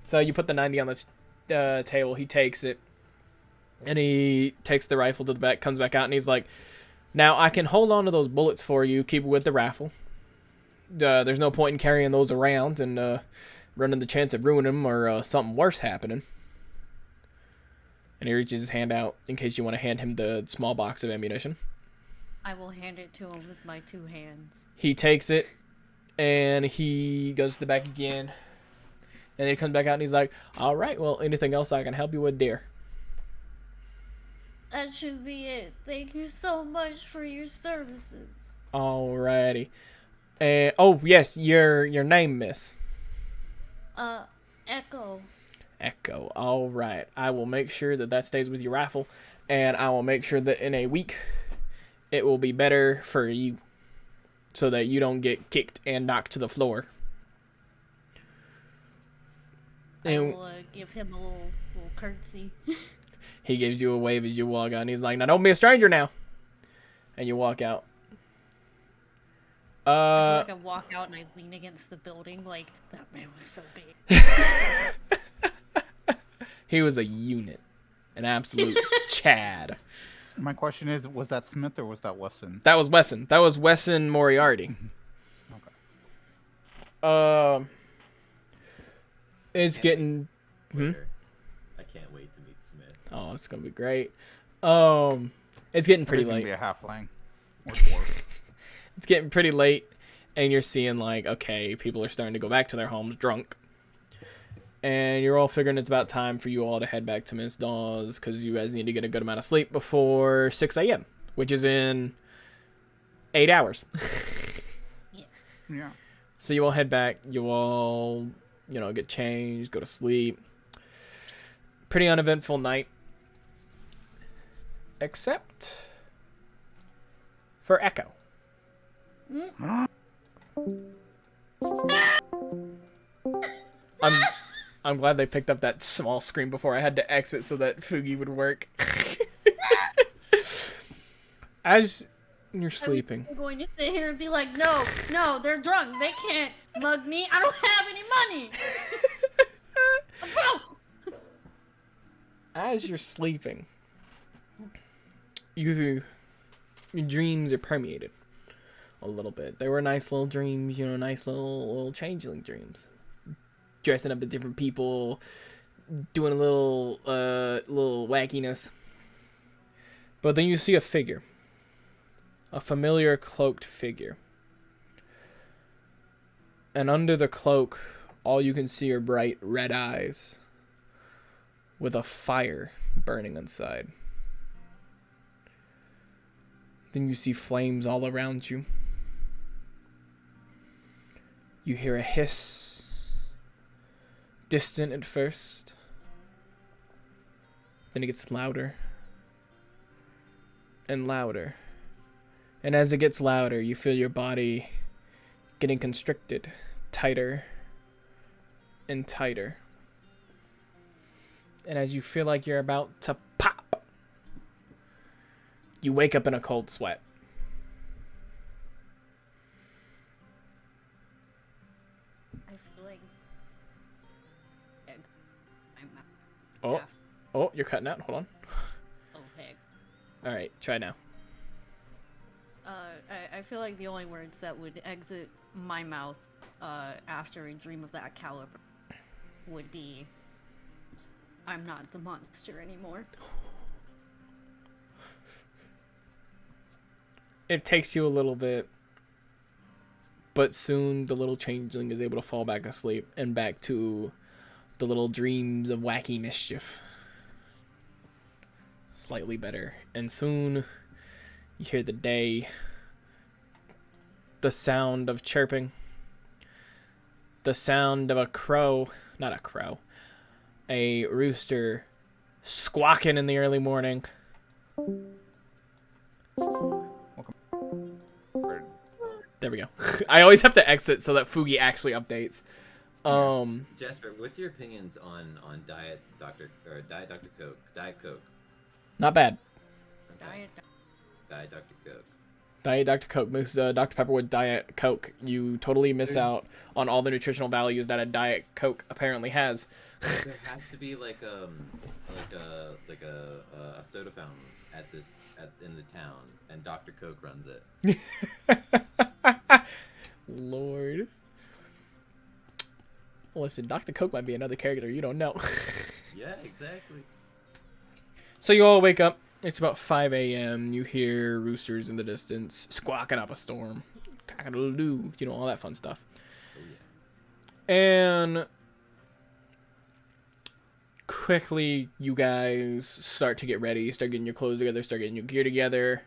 So you put the 90 on the table. He takes it. And he takes the rifle to the back, comes back out, and he's like, now, I can hold on to those bullets for you, keep it with the rifle. There's no point in carrying those around and running the chance of ruining them or something worse happening. And he reaches his hand out in case you want to hand him the small box of ammunition. I will hand it to him with my 2 hands. He takes it, and he goes to the back again. And then he comes back out, and he's like, all right, well, anything else I can help you with, dear? That should be it. Thank you so much for your services. Alrighty. And oh yes, your name, miss. Echo. Echo. All right. I will make sure that stays with your rifle, and I will make sure that in a week it will be better for you, so that you don't get kicked and knocked to the floor. I will give him a little curtsy. He gives you a wave as you walk out, and he's like, now don't be a stranger now. And you walk out. I feel like I walk out and I lean against the building like, that man was so big. He was a unit. An absolute Chad. My question is, was that Smith or was that Wesson? That was Wesson. That was Wesson Moriarty. Okay. It's getting... I can't wait to meet Smith. Oh, it's gonna be great. It's getting pretty late. Be a halfling. Or dwarf. It's getting pretty late, and you're seeing like, okay, people are starting to go back to their homes drunk, and you're all figuring it's about time for you all to head back to Miss Dawes because you guys need to get a good amount of sleep before 6 a.m., which is in 8 hours. Yes. Yeah. So you all head back. You all, get changed, go to sleep. Pretty uneventful night. Except for Echo. I'm glad they picked up that small screen before I had to exit so that Fugi would work. As you're sleeping. I'm going to sit here and be like, no, they're drunk. They can't mug me. I don't have any money. I'm broke. As you're sleeping, your dreams are permeated a little bit. There were nice little dreams, nice little changeling dreams. Dressing up as different people, doing a little wackiness. But then you see a figure. A familiar cloaked figure. And under the cloak, all you can see are bright red eyes with a fire burning inside. Then you see flames all around you. You hear a hiss, distant at first. Then it gets louder and louder. And as it gets louder, you feel your body getting constricted, tighter and tighter. And as you feel like you're about to pop, you wake up in a cold sweat. I feel like... Oh, you're cutting out. Hold on. Oh, heck. All right, try now. I feel like the only words that would exit my mouth after a dream of that caliber would be, I'm not the monster anymore. It takes you a little bit, But soon the little changeling is able to fall back asleep and back to the little dreams of wacky mischief. Slightly better. And soon you hear the day, the sound of chirping, the sound of a crow, not a crow, a rooster squawking in the early morning. There we go. I always have to exit so that Fugi actually updates. Jasper, what's your opinions on Diet Dr. Coke? Diet Coke. Not bad. Okay. Diet Dr. Coke. Diet Dr. Coke. Mix Dr. Pepper with Diet Coke. You totally miss out on all the nutritional values that a Diet Coke apparently has. There has to be like a soda fountain in the town, and Dr. Coke runs it. Lord. Listen, Dr. Coke might be another character you don't know. Yeah, exactly. So you all wake up. It's about 5 a.m. You hear roosters in the distance squawking up a storm. Cock-a-doodle-doo. You know, all that fun stuff. Oh, yeah. And quickly, you guys start to get ready. Start getting your clothes together. Start getting your gear together.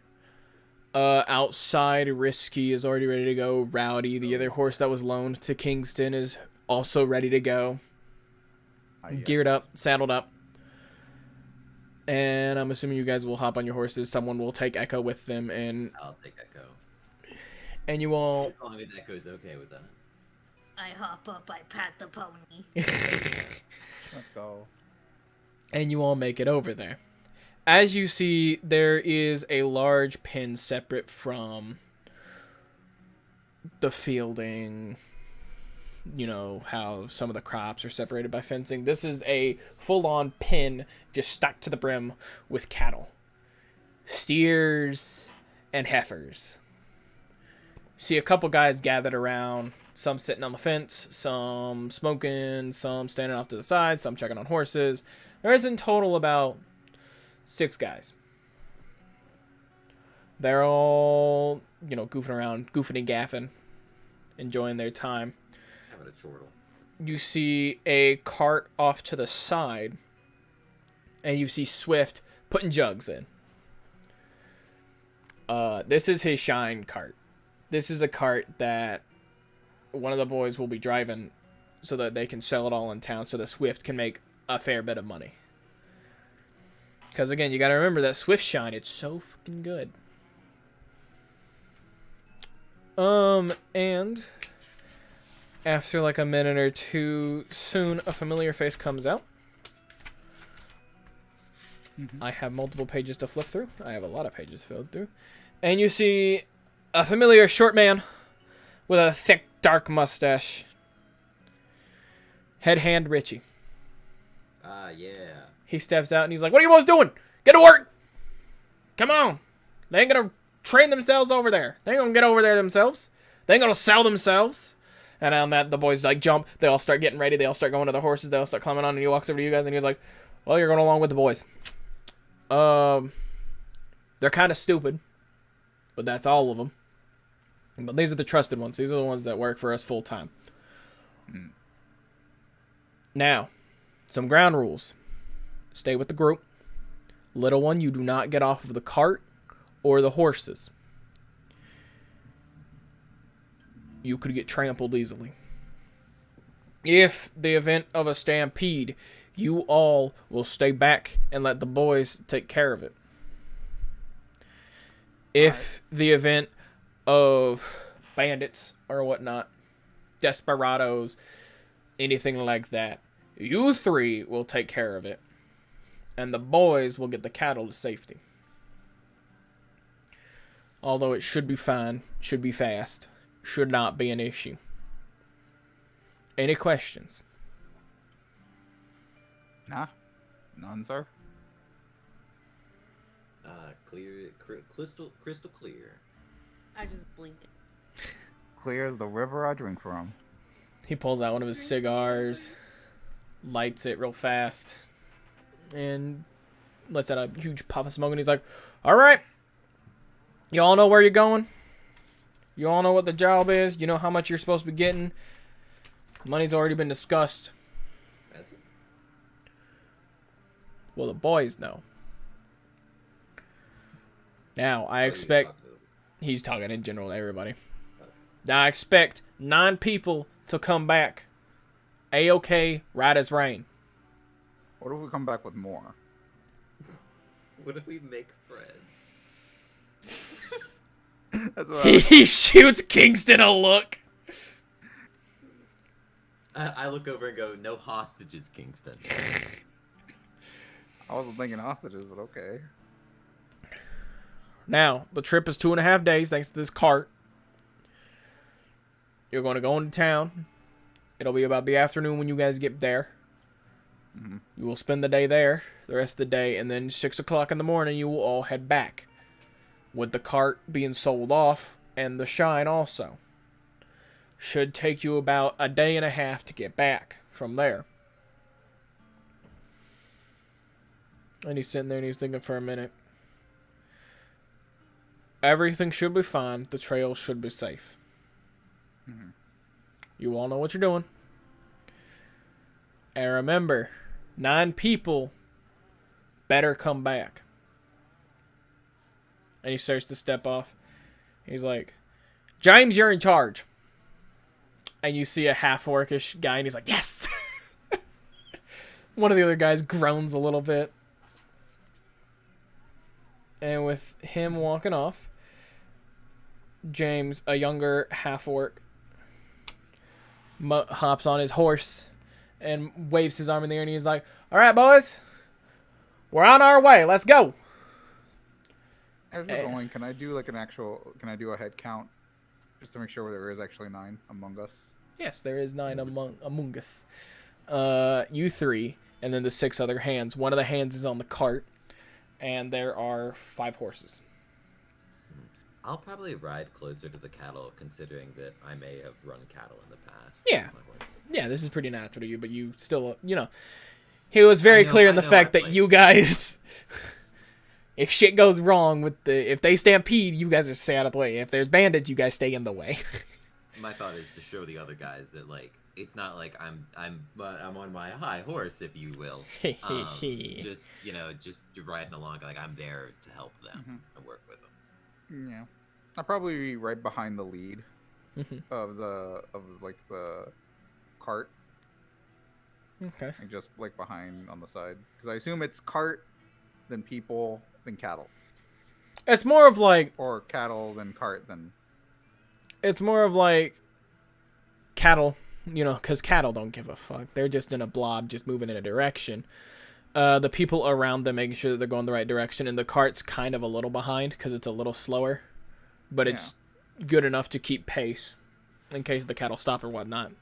Outside, Risky is already ready to go. Rowdy, the other horse that was loaned to Kingston, is also ready to go. Geared up, saddled up. And I'm assuming you guys will hop on your horses. Someone will take Echo with them, and I'll take Echo. And you all. As long as Echo's okay with that. I hop up, I pat the pony. Let's go. And you all make it over there. As you see, there is a large pen separate from the fielding. You know, how some of the crops are separated by fencing. This is a full-on pen just stuck to the brim with cattle. Steers and heifers. See a couple guys gathered around. Some sitting on the fence, some smoking, some standing off to the side, some checking on horses. There is in total about 6 guys. They're all, you know, goofing around, goofing and gaffing, enjoying their time. Having a chortle. You see a cart off to the side, and you see Swift putting jugs in. This is his shine cart. This is a cart that one of the boys will be driving so that they can sell it all in town so that Swift can make a fair bit of money. Because, again, you got to remember that Swift shine, it's so fucking good. And after like a minute or two, soon a familiar face comes out. I have multiple pages to flip through. I have a lot of pages to flip through. And you see a familiar short man with a thick, dark mustache. Head hand Richie. Yeah. He steps out and he's like, "What are you boys doing? Get to work! Come on! They ain't gonna train themselves over there. They ain't gonna get over there themselves. They ain't gonna sell themselves." And on that, the boys like jump. They all start getting ready. They all start going to their horses. They all start climbing on. And he walks over to you guys and he's like, "Well, you're going along with the boys. They're kind of stupid, but that's all of them. But these are the trusted ones. These are the ones that work for us full time." Now, some ground rules. Stay with the group. Little one, you do not get off of the cart or the horses. You could get trampled easily. If the event of a stampede, you all will stay back and let the boys take care of it. If the event of bandits or whatnot, desperados, anything like that, you 3 will take care of it. And the boys will get the cattle to safety. Although it should be fine, should be fast, should not be an issue. Any questions? Nah, none, sir. Crystal clear. I just blinked. Clear as the river I drink from. He pulls out one of his cigars, lights it real fast, and lets out a huge puff of smoke, and he's like, "All right, you all know where you're going? You all know what the job is. You know how much you're supposed to be getting. Money's already been discussed. That's it. Well, the boys know. Now, I Oh, you're expect... talking to them. He's talking in general to everybody. Now, I expect 9 people to come back. A-okay, right as rain. What if we come back with more? What if we make friends? That's what He shoots Kingston a look. I look over and go, no hostages, Kingston. I wasn't thinking hostages, but okay. Now, the trip is 2.5 days thanks to this cart. You're going to go into town. It'll be about the afternoon when you guys get there. Mm-hmm. You will spend the day there, the rest of the day, and then 6 o'clock in the morning you will all head back. With the cart being sold off, and the shine also. Should take you about a day and a half to get back from there. And he's sitting there and he's thinking for a minute. Everything should be fine. The trail should be safe. Mm-hmm. You all know what you're doing. And remember, 9 people better come back. And he starts to step off. He's like, James, you're in charge. And you see a half-orcish guy, and he's like, yes! One of the other guys groans a little bit. And with him walking off, James, a younger half-orc, hops on his horse and waves his arm in the air, and he's like, all right, boys, we're on our way. Let's go. As we're going, can I do a head count? Just to make sure there is actually 9 among us. Yes, there is 9 among us. You 3, and then the 6 other hands. One of the hands is on the cart, and there are 5 horses. I'll probably ride closer to the cattle, considering that I may have run cattle in the past. Yeah. with my horse. Yeah, this is pretty natural to you, but you still, he was very clear in the fact that you guys, if shit goes wrong if they stampede, you guys are stay out of the way. If there's bandits, you guys stay in the way. My thought is to show the other guys that it's not like I'm on my high horse, if you will. Just riding along like I'm there to help them and work with them. Yeah, I'll probably be right behind the lead of the cart. Okay. And just behind on the side, because I assume it's cart, then people, then cattle, It's more of like or cattle then cart then. It's more of like cattle, because cattle don't give a fuck. They're just in a blob, just moving in a direction. The people around them making sure that they're going the right direction, and the cart's kind of a little behind because it's a little slower, but it's good enough to keep pace in case the cattle stop or whatnot.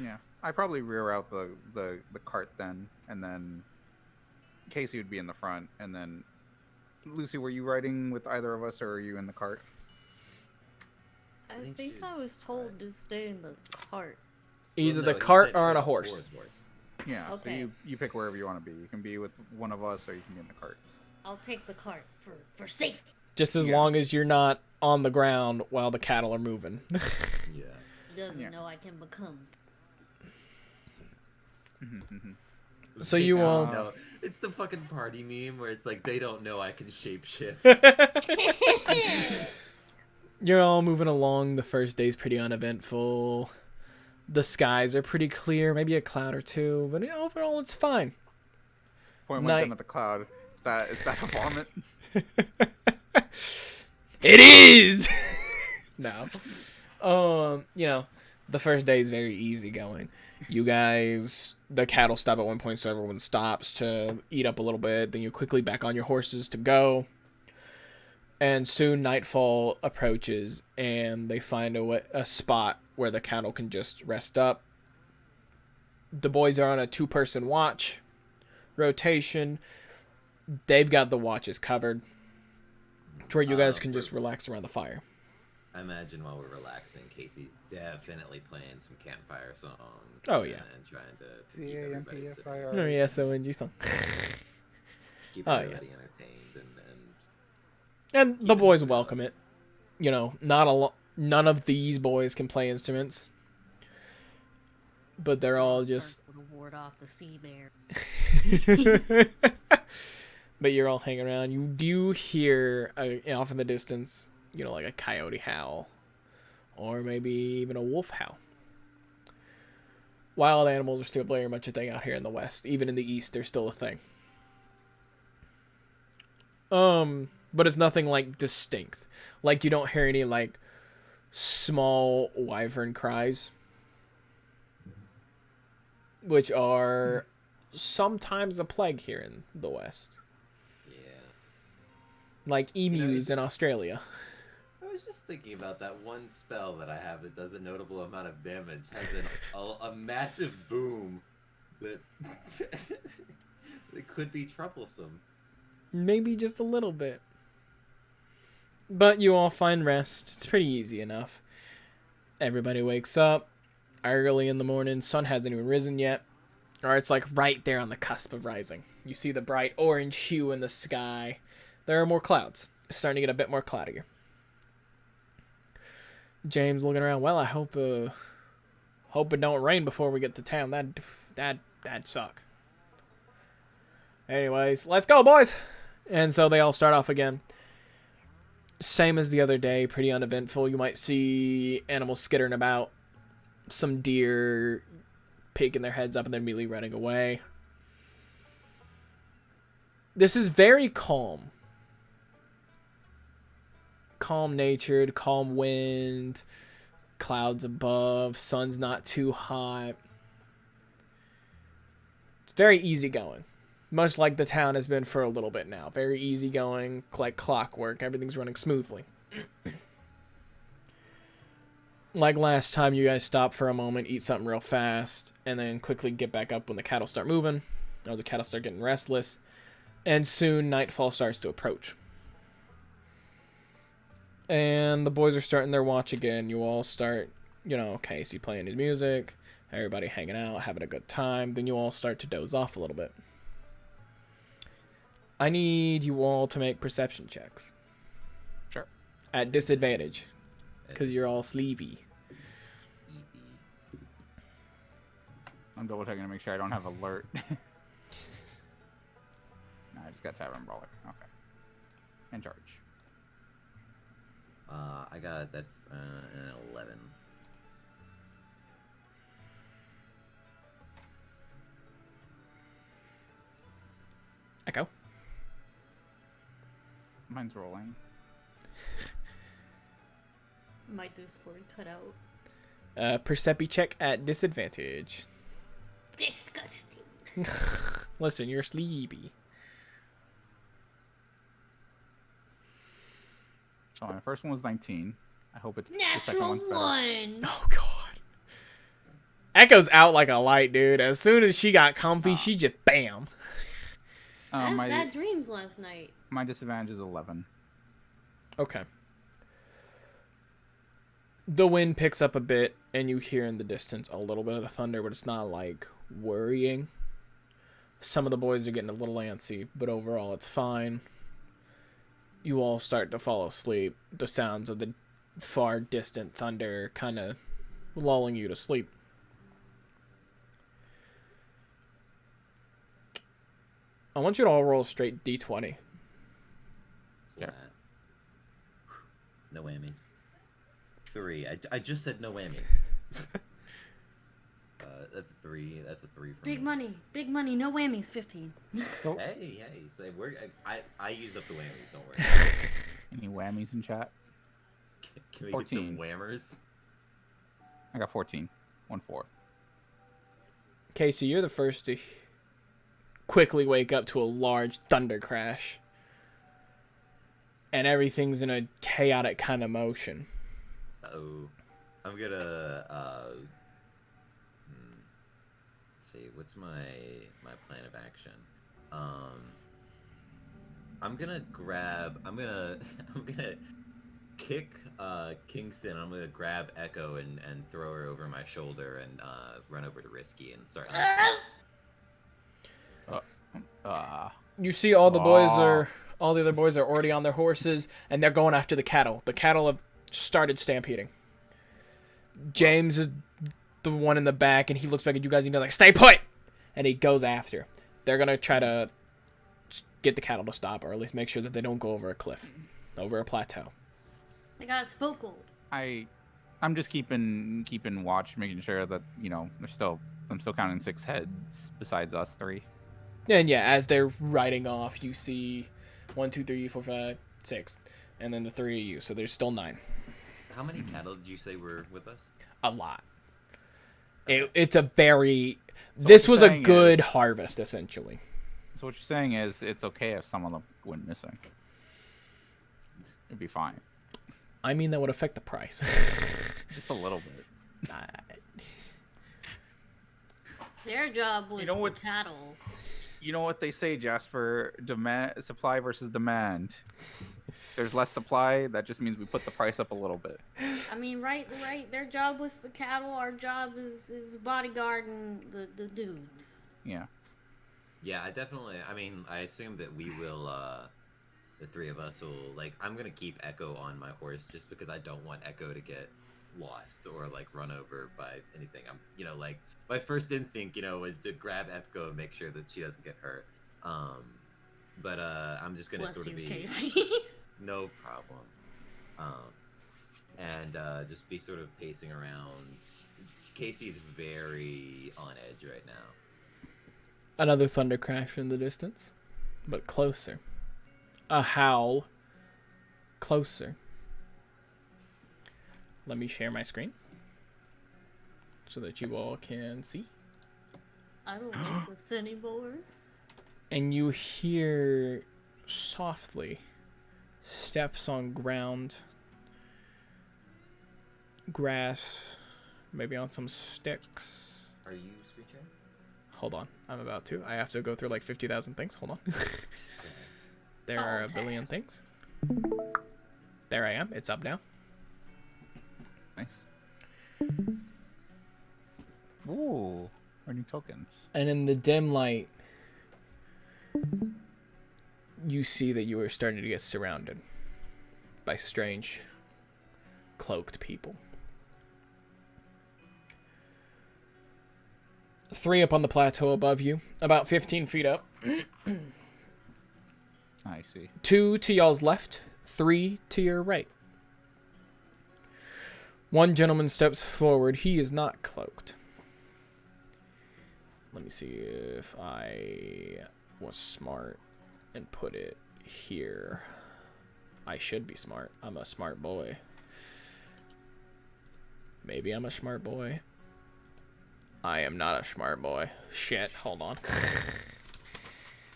Yeah, I probably rear out the cart then, and then Casey would be in the front, and then Lucy, were you riding with either of us, or are you in the cart? I think I was told to stay in the cart. Either the cart or on a horse. Yeah, Okay. so you pick wherever you want to be. You can be with one of us, or you can be in the cart. I'll take the cart for safety. Just as long as you're not on the ground while the cattle are moving. Yeah. Doesn't know I can become. So you all... No, it's the fucking party meme where it's like they don't know I can shapeshift. You're all moving along. The first day's pretty uneventful. The skies are pretty clear, maybe a cloud or two, but overall it's fine. Point one gun at the cloud. Is that a vomit? It is. No. The first day is very easy going. You guys, the cattle stop at one point, so everyone stops to eat up a little bit. Then you're quickly back on your horses to go. And soon nightfall approaches, and they find a spot where the cattle can just rest up. The boys are on a 2-person watch rotation. They've got the watches covered to where you guys can just relax around the fire. I imagine while we're relaxing, Casey's definitely playing some campfire songs. Oh, yeah. And trying to keep everybody C-A-M-P-F-I-R. Oh, yeah, so NG song. keep Oh, everybody entertained and And the boys welcome it. Not None of these boys can play instruments. But they're all just... Circle to ward off the sea bear. But you're all hanging around. You do hear, off in the distance, like a coyote howl. Or maybe even a wolf howl. Wild animals are still very much a thing out here in the West. Even in the East, they're still a thing. But it's nothing, like, distinct. Like, you don't hear any, like, small wyvern cries. Which are sometimes a plague here in the West. Like emus in Australia. I was just thinking about that one spell that I have that does a notable amount of damage. Has a massive boom that it could be troublesome. Maybe just a little bit. But you all find rest. It's pretty easy enough. Everybody wakes up early in the morning. Sun hasn't even risen yet. Or it's like right there on the cusp of rising. You see the bright orange hue in the sky. There are more clouds. It's starting to get a bit more cloudier. James looking around. Well, I hope it don't rain before we get to town. That'd suck. Anyways, let's go, boys. And so they all start off again. Same as the other day. Pretty uneventful. You might see animals skittering about. Some deer peeking their heads up and then immediately running away. This is very calm. Calm-natured, calm wind, clouds above, sun's not too hot. It's very easygoing. Much like the town has been for a little bit now. Very easygoing, like clockwork. Everything's running smoothly. Like last time, you guys stop for a moment, eat something real fast, and then quickly get back up when the cattle start moving, or the cattle start getting restless, and soon nightfall starts to approach. And the boys are starting their watch again. You all start, Casey playing his music, everybody hanging out, having a good time. Then you all start to doze off a little bit. I need you all to make perception checks. Sure. At disadvantage, because you're all sleepy. I'm double checking to make sure I don't have alert. No, I just got Tavern Brawler. Okay. In charge. That's an 11. Echo. Mine's rolling. My Discord cut out. Percepi check at disadvantage. Disgusting. Listen, you're sleepy. So my first one was 19. I hope it's the second Natural one's better. one. Oh, God. Echo's out like a light, dude. As soon as she got comfy, she just bam. I My had dreams last night. my disadvantage is 11. Okay. The wind picks up a bit, and you hear in the distance a little bit of the thunder, but it's not, like, worrying. Some of the boys are getting a little antsy, but overall it's fine. You all start to fall asleep. The sounds of the far distant thunder kind of lulling you to sleep. I want you to all roll a straight D20. Yeah. No whammies. 3. I just said no whammies. That's a 3. That's a 3 for Big me. money. Big money. No whammies. 15. Hey, so I used up the whammies. Don't worry. Any whammies in chat? Can we 14. get some whammers? I got 14. 1-4. Casey, you're the first to quickly wake up to a large thunder crash. And everything's in a chaotic kind of motion. Uh-oh. I'm gonna, let's see, what's my plan of action? I'm gonna kick, Kingston. I'm gonna grab Echo and throw her over my shoulder and, run over to Risky and start. You see all the other boys are already on their horses, and they're going after the cattle. The cattle have started stampeding. James is the one in the back, and he looks back at you guys and he's like, "Stay put!" And he goes after. They're gonna try to get the cattle to stop, or at least make sure that they don't go over a cliff, over a plateau. I got spoke gold. I'm just keeping watch, making sure that I'm still counting 6 heads besides us 3. And yeah, as they're riding off, you see 1, 2, 3, 4, 5, 6, and then the 3 of you. So there's still 9. How many cattle did you say were with us? A lot. It's a very. This was a good harvest, essentially. So what you're saying is it's okay if some of them went missing. It'd be fine. I mean, that would affect the price. Just a little bit. Their job was the cattle. You know what they say, Jasper? Supply versus demand. If there's less supply, that just means we put the price up a little bit. I mean, right. Their job was the cattle. Our job is bodyguard and the dudes. Yeah. Yeah, I assume that we will, the 3 of us will, I'm gonna keep Echo on my horse just because I don't want Echo to get lost or, run over by anything. My first instinct, is to grab Echo and make sure that she doesn't get hurt. But I'm just gonna Casey. No problem. And just be sort of pacing around. Casey's very on edge right now. Another thunder crash in the distance, but closer. A howl. Closer. Let me share my screen so that you all can see. I don't like this anymore. And you hear softly steps on ground, grass, maybe on some sticks. Are you screeching? Hold on, I'm about to. I have to go through 50,000 things. Hold on. There are a billion things. There I am. It's up now. Nice. Ooh, earning tokens. And in the dim light, you see that you are starting to get surrounded by strange, cloaked people. 3 up on the plateau above you, about 15 feet up. I see. 2 to y'all's left, 3 to your right. One gentleman steps forward. He is not cloaked. Let me see if I was smart and put it here. I should be smart. I'm a smart boy. Maybe I'm a smart boy. I am not a smart boy. Shit, hold on.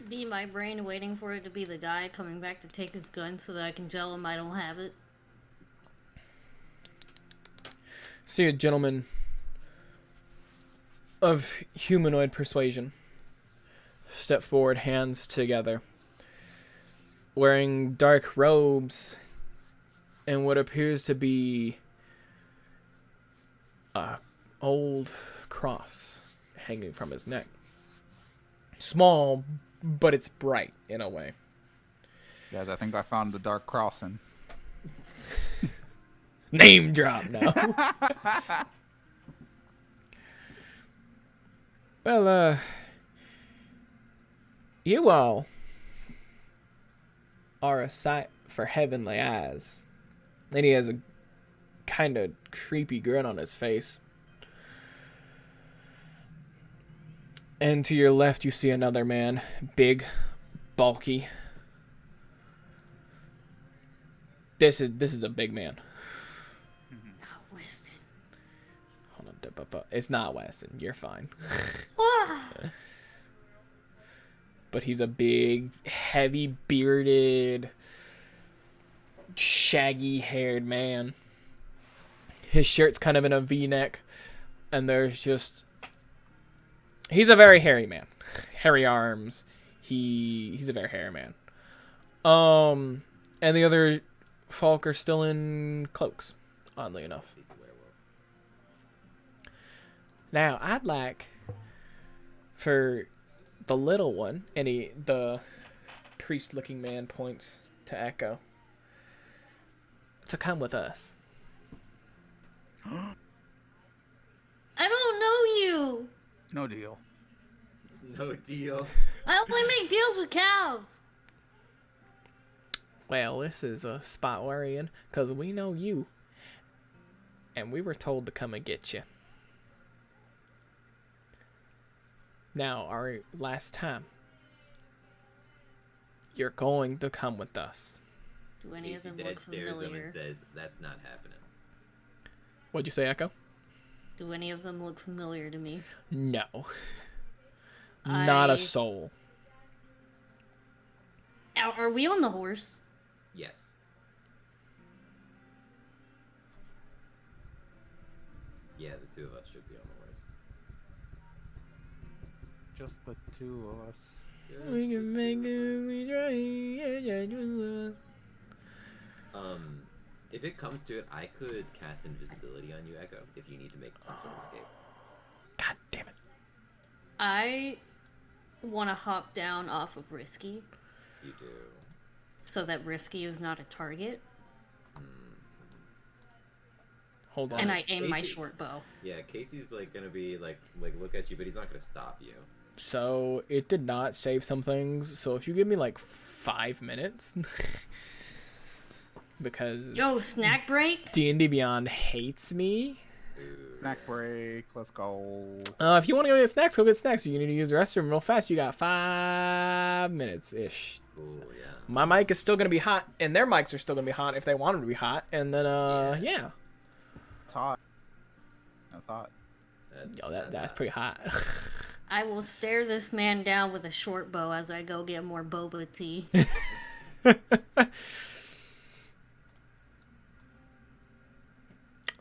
Be my brain waiting for it to be the guy coming back to take his gun so that I can tell him I don't have it. See a gentleman of humanoid persuasion step forward, hands together, wearing dark robes and what appears to be a old cross hanging from his neck. Small, but it's bright in a way. Guys, I think I found the dark crossing. Name drop now. Well, you all are a sight for heavenly eyes. And he has a kind of creepy grin on his face. And to your left, you see another man, big, bulky. This is a big man. Not Weston. Hold on, it's not Weston. You're fine. But he's a big, heavy bearded, shaggy haired man. His shirt's kind of in a V-neck, and there's just. He's a very hairy man. Hairy arms. He's a very hairy man. And the other folk are still in cloaks, oddly enough. Now, I'd like for the little one, and the priest-looking man points to Echo, to come with us. I don't know you. No deal. No deal. I only make deals with cows. Well, this is a spot we're in, because we know you. And we were told to come and get you. Now, our last time. You're going to come with us. Do any of Casey them Dad look stares him familiar? and says, "That's not happening." What'd you say, Echo? Do any of them look familiar to me? No. Not I- a soul. Are we on the horse? Yes. Yeah, the two of us should be on the horse. Just the two of us. We can make it, we try. If it comes to it, I could cast invisibility on you, Echo, if you need to make some sort of escape. God damn it. I want to hop down off of Risky You do. so that Risky is not a target, Hold on. and I aim my Casey- short bow. Yeah, Casey's like gonna be like look at you, but he's not gonna stop you. So, it did not save some things. So, if you give me like 5 minutes. Because Yo, snack break? D&D Beyond hates me. Snack break. Let's go. If you want to go get snacks, go get snacks. You need to use the restroom real fast. You got 5 minutes-ish. Cool, yeah. My mic is still going to be hot, and their mics are still going to be hot if they want them to be hot. And then, yeah. It's hot. That's hot. Yo, that's pretty hot. I will stare this man down with a short bow as I go get more boba tea.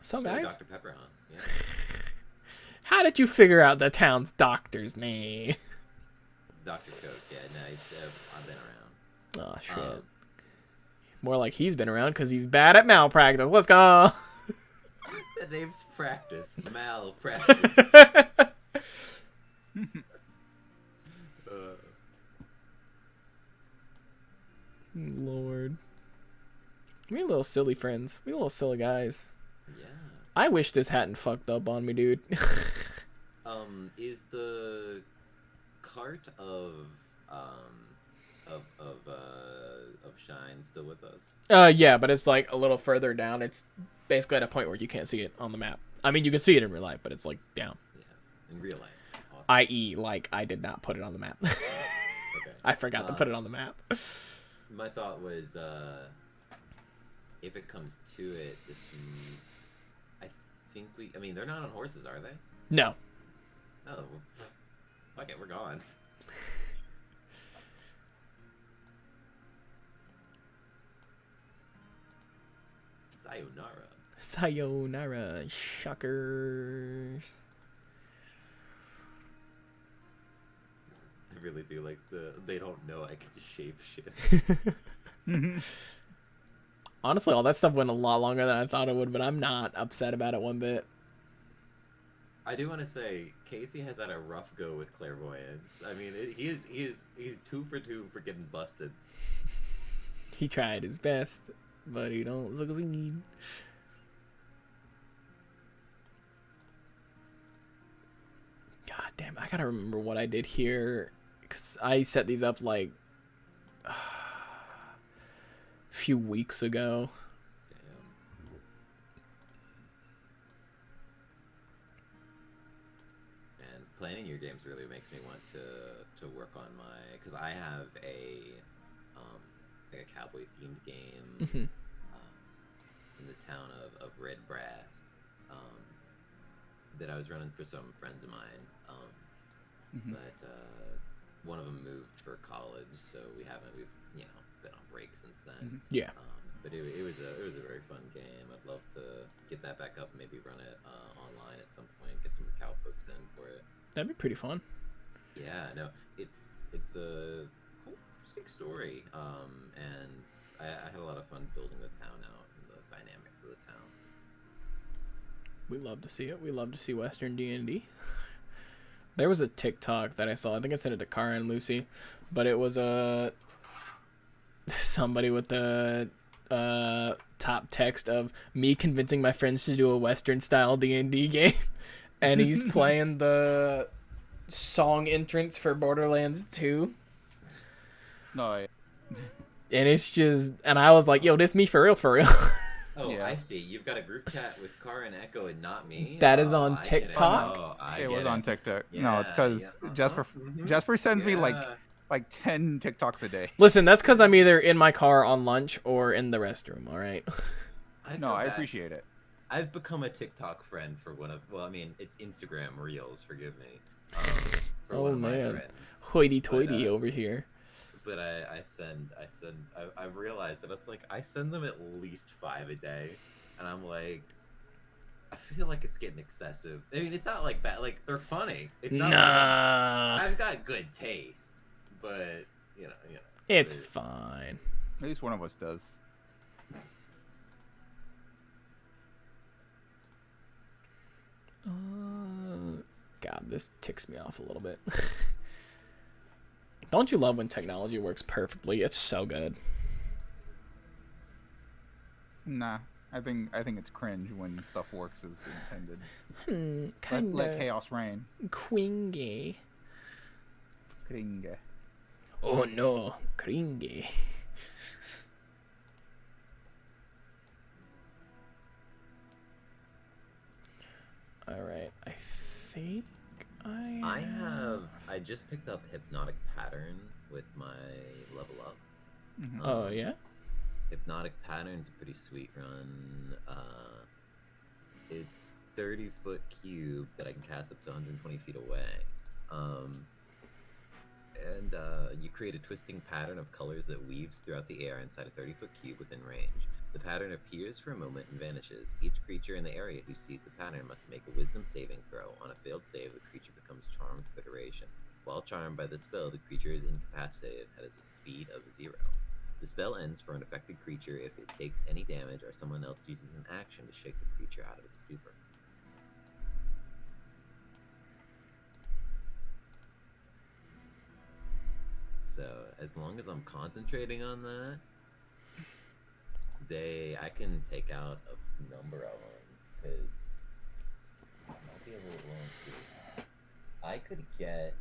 So, So guys, Dr. Pepper, huh? Yeah. how did you figure out the town's doctor's name? It's Dr. Coke. Yeah, no, I've been around. Oh, shit. Um, More like he's been around because he's bad at malpractice. Let's go. The name's practice. Malpractice. Lord. We little silly friends. We little silly guys. Yeah. I wish this hadn't fucked up on me, dude. Is the cart of Shine still with us? Yeah, but it's like a little further down. It's basically at a point where you can't see it on the map. I mean, you can see it in real life, but it's like down. Yeah. In real life. Awesome. I.e., like I did not put it on the map. Okay. I forgot to put it on the map. My thought was, if it comes to it, I think I mean, they're not on horses, are they? No. Oh, well, fuck it, we're gone. Sayonara. Sayonara, shockers. I really feel like they don't know I can shape shift. Honestly, all that stuff went a lot longer than I thought it would, but I'm not upset about it one bit. I do want to say Casey has had a rough go with clairvoyance. I mean, he's 2 for 2 for getting busted. He tried his best, but he don't succeed. God damn, I gotta remember what I did here, because I set these up like a few weeks ago. Damn. And planning your games really makes me want to work on my, because I have a like a cowboy themed game in the town of Red Brass that I was running for some friends of mine, but one of them moved for college, so we've been on break since then. Yeah. But it was a very fun game. I'd love to get that back up and maybe run it online at some point. Get some cow folks in for it. That'd be pretty fun. Yeah, no, it's a whole interesting story. And I had a lot of fun building the town out and the dynamics of the town. We love to see it. We love to see Western D&D. There was a TikTok that I saw. I think I sent it to Cara and Lucy, but it was somebody with the top text of me convincing my friends to do a Western style D&D game, and he's playing the song entrance for Borderlands 2. No, And it's just, and I was like, yo, this me for real, for real. Oh, Yeah. I see. You've got a group chat with Car and Echo and not me. That is on I get it. TikTok? Oh, I it get was on TikTok. No, it's Yeah, because yeah, Jasper sends me Yeah. like 10 TikToks a day. Listen, that's because I'm either in my car on lunch or in the restroom, all right? No, feel I bad. appreciate it. I've become a TikTok friend for one of, well, I mean, it's Instagram Reels, forgive me. For Oh, one of my man. friends. Hoity-toity But, over here. But I've realized that it's like, I send them at least 5 a day, and I'm like, I feel like it's getting excessive. I mean, it's not like bad, like, they're funny. It's not Nah. like I've got good taste, but, you know. It's fine. At least one of us does. God, this ticks me off a little bit. Don't you love when technology works perfectly? It's so good. Nah, I think it's cringe when stuff works as intended. Kinda Let chaos reign. cringy. Kringe. Oh no, cringy. Alright, I think I just picked up Hypnotic Pattern with my level up. Mhm. Oh yeah? Hypnotic Pattern's a pretty sweet run. It's 30-foot cube that I can cast up to 120 feet away. And you create a twisting pattern of colors that weaves throughout the air inside a 30-foot cube within range. The pattern appears for a moment and vanishes. Each creature in the area who sees the pattern must make a wisdom saving throw. On a failed save, the creature becomes charmed for the duration. While charmed by the spell, the creature is incapacitated and has a speed of 0. The spell ends for an affected creature if it takes any damage or someone else uses an action to shake the creature out of its stupor. So, as long as I'm concentrating on that, I can take out a number of them, because this might be a little long too. I could get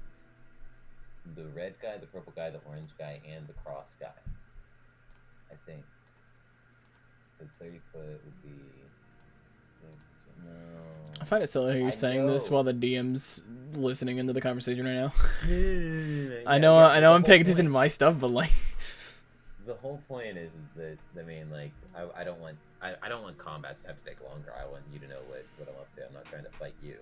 the red guy, the purple guy, the orange guy, and the cross guy. I think. Because 30 foot would be... No. I find it silly you're I saying this know. while the DM's listening into the conversation right now. Yeah, I know yeah, the I'm whole paying attention to point- my stuff, but like The whole point is that, I mean, like, I don't want combats to have to take longer. I want you to know what I'm up to. I'm not trying to fight you.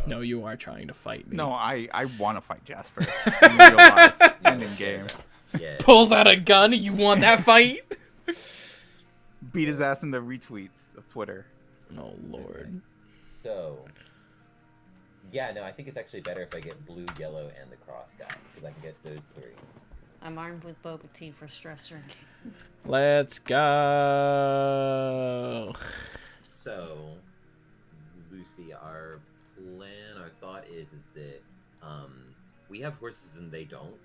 no, you are trying to fight me. No, I want to fight Jasper in real life and in game. Yeah. Pulls out a gun, you want that fight? Beat his ass in the retweets of Twitter. Oh lord. So, yeah, no, I think it's actually better if I get blue, yellow, and the cross guy, because I can get those 3. I'm armed with boba tea for stress drinking. Let's go. So, Lucy, our thought is that we have horses and they don't.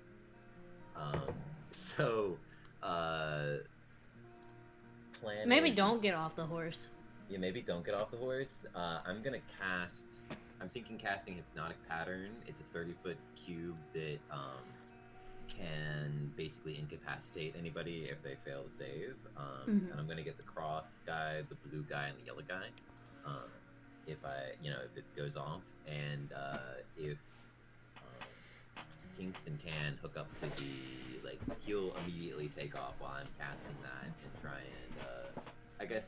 Plan Maybe is- don't get off the horse. Yeah, maybe don't get off the horse. I'm thinking casting Hypnotic Pattern. It's a 30-foot cube that can basically incapacitate anybody if they fail to save. And I'm gonna get the cross guy, the blue guy, and the yellow guy. If it goes off, and if Kingston can hook up to he'll immediately take off while I'm casting that and try and, I guess,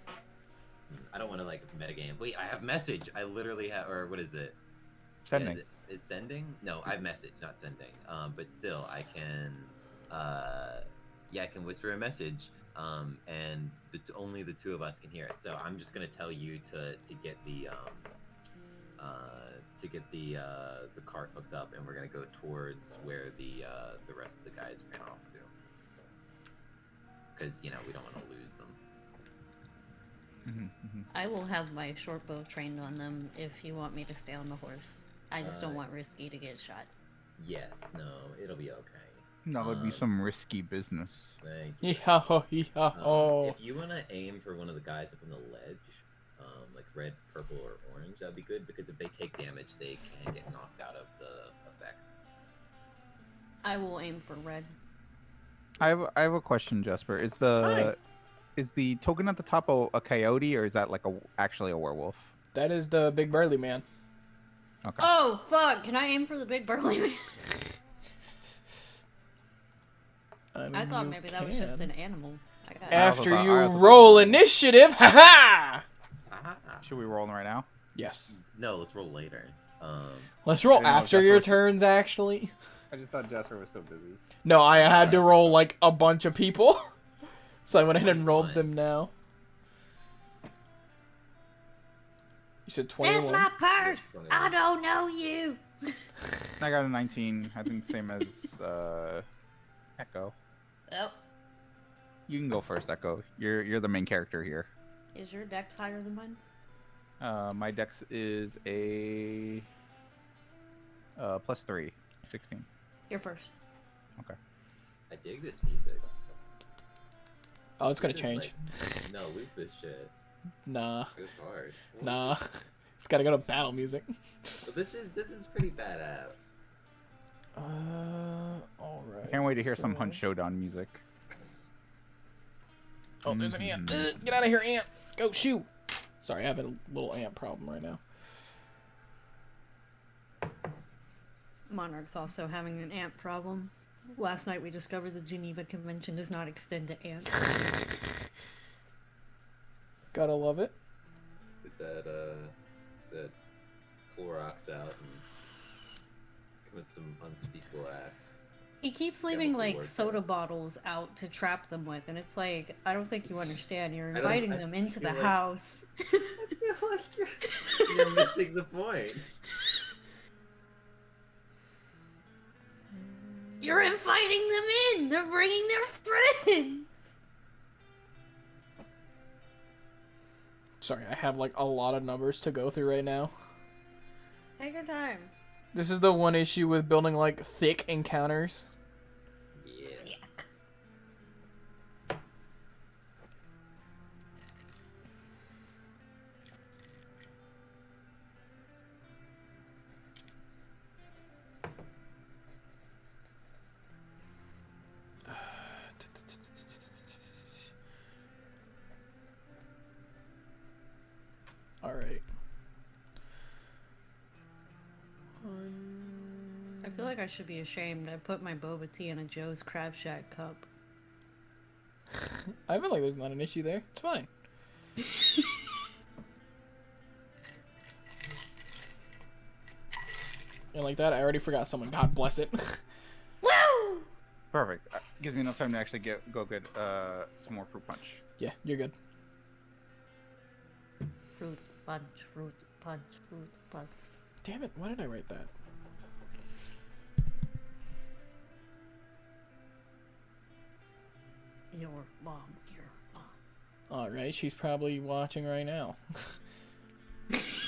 I don't want to metagame. Wait, I have message. I literally have, or what is it? Sending. Yeah, is sending? No, I have message, not sending. But still, I can, I can whisper a message, and only the 2 of us can hear it. So I'm just gonna tell you to get the cart hooked up, and we're gonna go towards where the rest of the guys ran off to, because we don't want to lose them. I will have my short bow trained on them if you want me to stay on the horse. I just don't want Risky to get shot. Yes, no, it'll be okay. That would be some risky business. Thank you. Yeehaw, yeehaw. If you want to aim for one of the guys up on the ledge, like red, purple, or orange, that'd be good, because if they take damage, they can get knocked out of the effect. I will aim for red. I have a question, Jesper. Is the token at the top a coyote, or is that like actually a werewolf? That is the big burly man. Okay. Oh, fuck. Can I aim for the big burly man? I thought maybe that was just an animal. After you roll initiative, haha! Should we roll right now? Yes. No, let's roll later. Let's roll after your turns, actually. I just thought Jasper was so busy. No, I had to roll like a bunch of people. So I went ahead and rolled them now. You said 21. There's my purse. I don't know you. I got a 19. I think same as Echo. Yep. You can go first, Echo. You're the main character here. Is your dex higher than mine? My dex is a +3, 16. You're first. Okay. I dig this music. Oh, it's gonna This is change. like- no, loop this shit. Nah. It's hard. Nah. It's gotta go to battle music. But this is pretty badass. Alright. I can't wait to hear some Hunt Showdown music. Oh, there's an ant. Get out of here, ant. Go, shoot. Sorry, I have a little ant problem right now. Monarch's also having an ant problem. Last night we discovered the Geneva Convention does not extend to ants. Gotta love it. Get that Clorox out and commit some unspeakable acts. He keeps leaving Chemical like warfare. soda bottles out to trap them with, and it's like, I don't think you understand. You're inviting them into the feel like- house. I feel like you're missing the point. You're inviting them in. They're bringing their friends. Sorry, I have like a lot of numbers to go through right now. Take your time. This is the one issue with building like thick encounters. Yeah. Yuck. All right. I feel like I should be ashamed. I put my boba tea in a Joe's Crab Shack cup. I feel like there's not an issue there. It's fine. And like that, I already forgot someone. God bless it. Woo! Perfect. Gives me enough time to actually go get some more fruit punch. Yeah, you're good. Fruit punch, fruit punch, fruit punch. Damn it, why did I write that? Your mom, your mom. Alright, she's probably watching right now.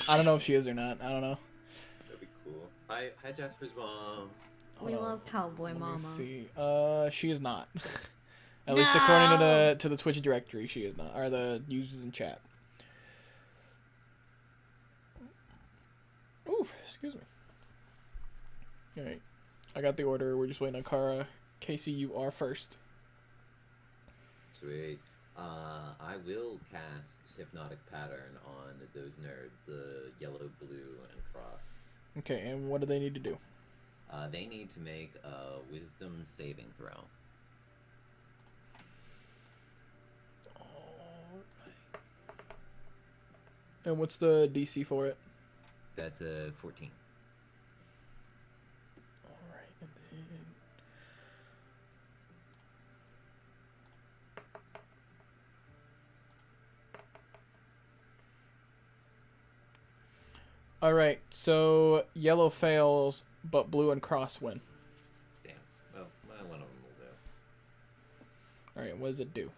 I don't know if she is or not. I don't know. That'd be cool. Hi Jasper's mom. We Hold on. love Cowboy Let Mama. me see. She is not. At least according to the Twitch directory, she is not. Or the users in chat. Ooh, excuse me. Alright. I got the order. We're just waiting on Kara. Casey, you are first. Sweet. I will cast Hypnotic Pattern on those nerds, the yellow, blue, and cross. Okay, and what do they need to do? They need to make a Wisdom saving throw. And what's the DC for it? That's a 14. Alright, and then... Alright, so yellow fails, but blue and cross win. Damn. Well, one of them will do. Alright, what does it do?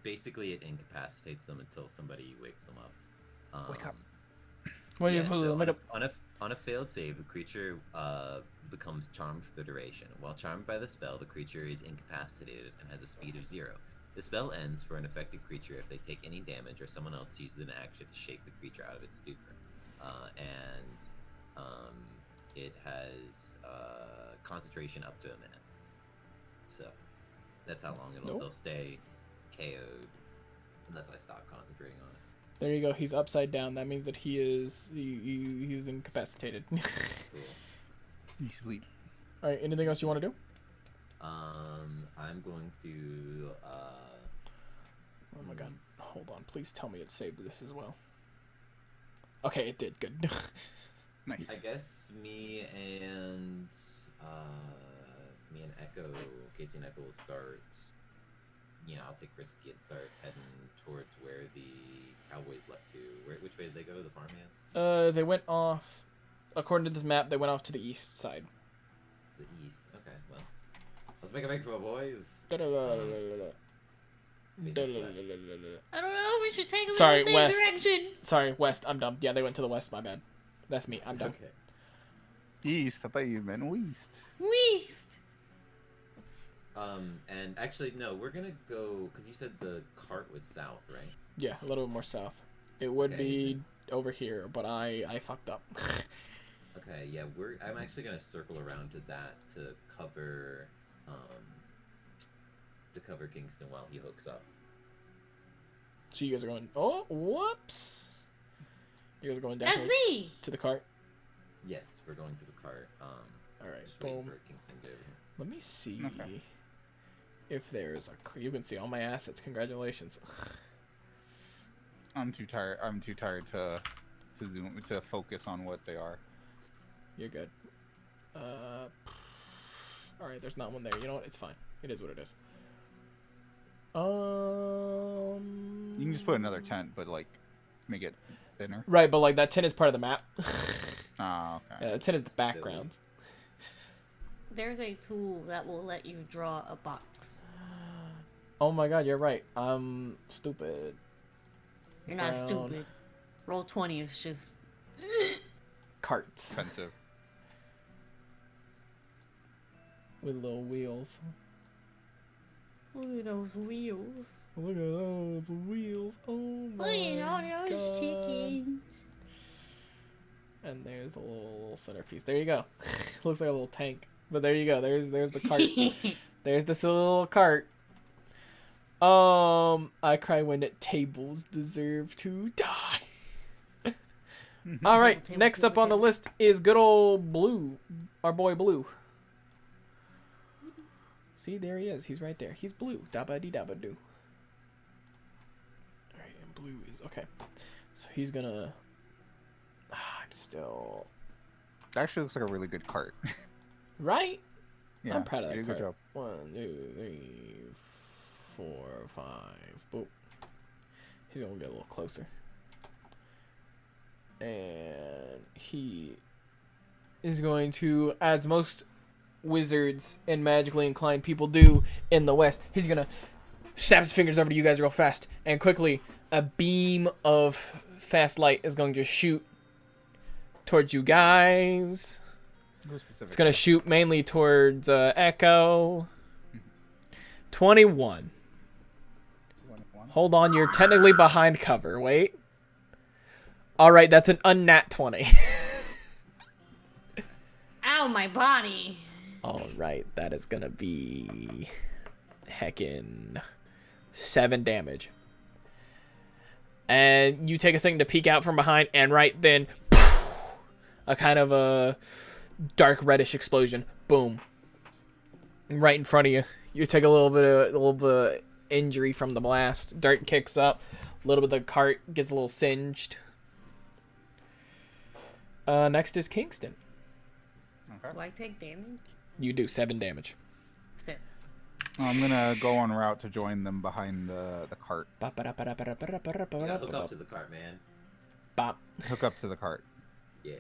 Basically it incapacitates them until somebody wakes them up. What are you Yeah, supposed to so make up? On a failed save, the creature becomes charmed for the duration. While charmed by the spell, the creature is incapacitated and has a speed of 0. The spell ends for an affected creature if they take any damage or someone else uses an action to shake the creature out of its stupor. It has concentration up to a minute. So that's how long they'll stay KO'd unless I stop concentrating on it. There you go. He's upside down. That means that he's incapacitated. Cool. You sleep. All right. Anything else you want to do? I'm going to. Oh my god. Hold on. Please tell me it saved this as well. Okay, it did. Good. Nice. I guess me and Echo, Casey and Echo will start. I'll take risky and start heading towards where the cowboys left to. Which way did they go? The farmhands? They went off. According to this map, they went off to the east side. The east. Okay, well, let's make a break for it, boys. Da-da-da-da-da-da. Maybe it's west. I don't know. We should take them Sorry, in the same west. direction. Sorry, west. I'm dumb. Yeah, they went to the west. My bad. That's me. I'm dumb. Okay. East. I thought you meant west. West. And actually, no, we're gonna go because you said the cart was south, right? Yeah, a little bit more south. It would Okay. be over here, but I fucked up. Okay, yeah, I'm actually gonna circle around to that to cover Kingston while he hooks up. So you guys are going. Oh, whoops! You guys are going down That's here me. to the cart. Yes, we're going to the cart. All right, Just waiting boom. for Kingston to get over here. Let me see Okay. if there's a. You can see all my assets. Congratulations. I'm too tired. I'm too tired to focus on what they are. You're good. All right, there's not one there. You know what? It's fine. It is what it is. You can just put another tent, but like make it thinner. Right, but like that tent is part of the map. Oh, okay. Yeah, the tent is the background. There's a tool that will let you draw a box. Oh my god, you're right. I'm stupid. You're not Brown. stupid. Roll 20 is just. Carts Expensive. with little wheels. Look at those wheels. Look at those wheels. Oh my Look at all those god. chickens. And there's a little centerpiece. There you go. Looks like a little tank. But there you go. There's the cart. There's this little cart. I cry when tables deserve to die. All right, Table, next table, up on the table. list is good old Blue, our boy Blue. See, there he is. He's right there. He's Blue. Dabba dee dabba doo. All right, and Blue is okay. So he's gonna. I'm still That actually looks like a really good cart. right. Yeah, I'm proud of you that did a card. good 1, 2, 3, 4, 5. Boop. He's gonna get a little closer. And he is going to, as most wizards and magically inclined people do in the West, he's gonna snap his fingers over to you guys real fast. And quickly, a beam of fast light is going to shoot towards you guys. Go specific. It's going to shoot mainly towards Echo. 21. Hold on, you're technically behind cover. Wait. All right, that's an unnat 20. Ow, my body. All right, that is going to be heckin' 7 damage. And you take a second to peek out from behind, and right then, a kind of a dark reddish explosion. Boom. Right in front of you. You take a little bit of injury from the blast. Dirt kicks up. A little bit of the cart gets a little singed. Next is Kingston. Okay. Do I take damage? You do 7 damage. Sit. I'm gonna go en route to join them behind the cart. You gotta hook up to the cart, man. Bop. Hook up to the cart. Yeah.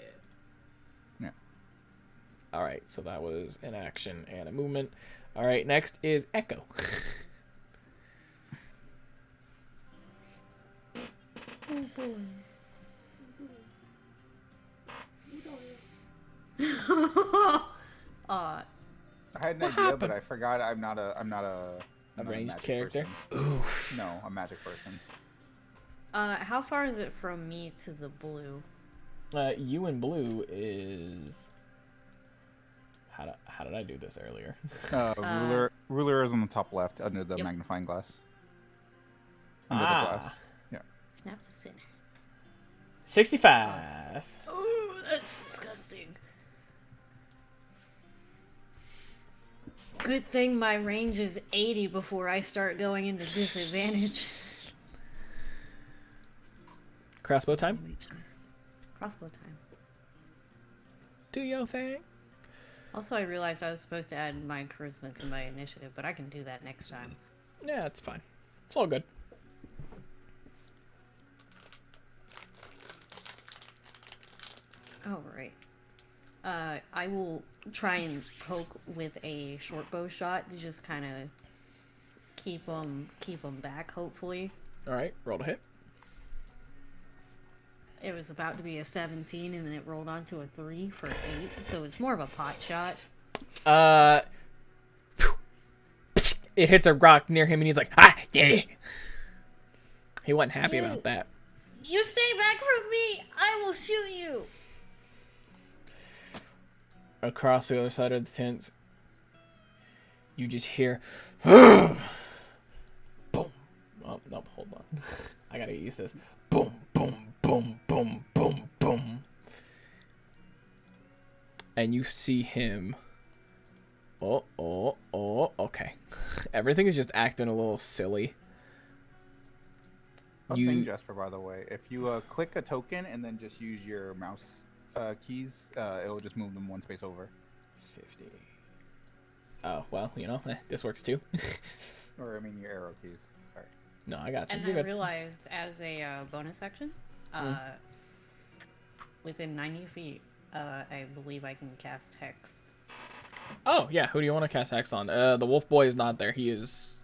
Yeah. All right, so that was an action and a movement. All right, next is Echo. Oh boy. Uh, I had an What idea, happened? but I forgot. I'm not a ranged magic character? person. Oof. No, a magic person. how far is it from me to the blue? You and blue is... How did I do this earlier? Ruler is on the top left under the Yep. magnifying glass. Under the glass. Yeah. Snap to center. 65. Oh, that's disgusting. Good thing my range is 80 before I start going into disadvantage. Crossbow time? Crossbow time. Do your thing. Also, I realized I was supposed to add my charisma to my initiative, but I can do that next time. Yeah, it's fine. It's all good. Alright. I will try and poke with a short bow shot to just kind of keep them back, hopefully. Alright, roll to hit. It was about to be a 17, and then it rolled onto a 3 for 8, so it's more of a pot shot. It hits a rock near him and he's like, ah, yeah. He wasn't happy about that. You stay back from me! I will shoot you! Across the other side of the tent, you just hear, boom. Oh, no, hold on. I gotta use this. Boom, boom, boom, boom, boom, boom. And you see him. Okay. Everything is just acting a little silly. Thing, Jasper, by the way, if you click a token and then just use your mouse keys, it'll just move them one space over. 50. Oh, well, this works too. Or, I mean, your arrow keys. Sorry. No, I got you. And You're I good. realized as a bonus action, within 90 feet, I believe I can cast Hex. Oh, yeah. Who do you want to cast Hex on? The Wolf Boy is not there. He is...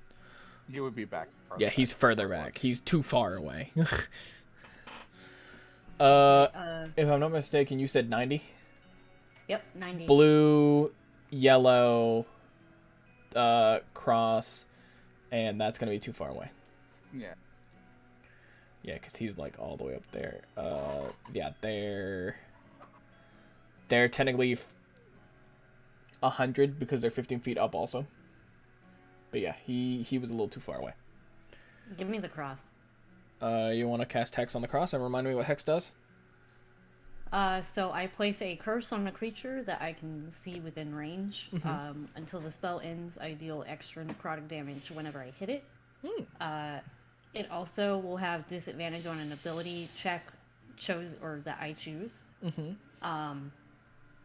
He would be back. Yeah, he's further back. He's too far away. If I'm not mistaken, you said 90? Yep, 90. Blue, yellow, cross, and that's going to be too far away. Yeah. Yeah, because he's like all the way up there. Yeah, they're technically 100 because they're 15 feet up also. But yeah, he was a little too far away. Give me the cross. You want to cast Hex on the cross and remind me what Hex does? So I place a curse on a creature that I can see within range. Until the spell ends, I deal extra necrotic damage whenever I hit it. It also will have disadvantage on an ability check that I choose. And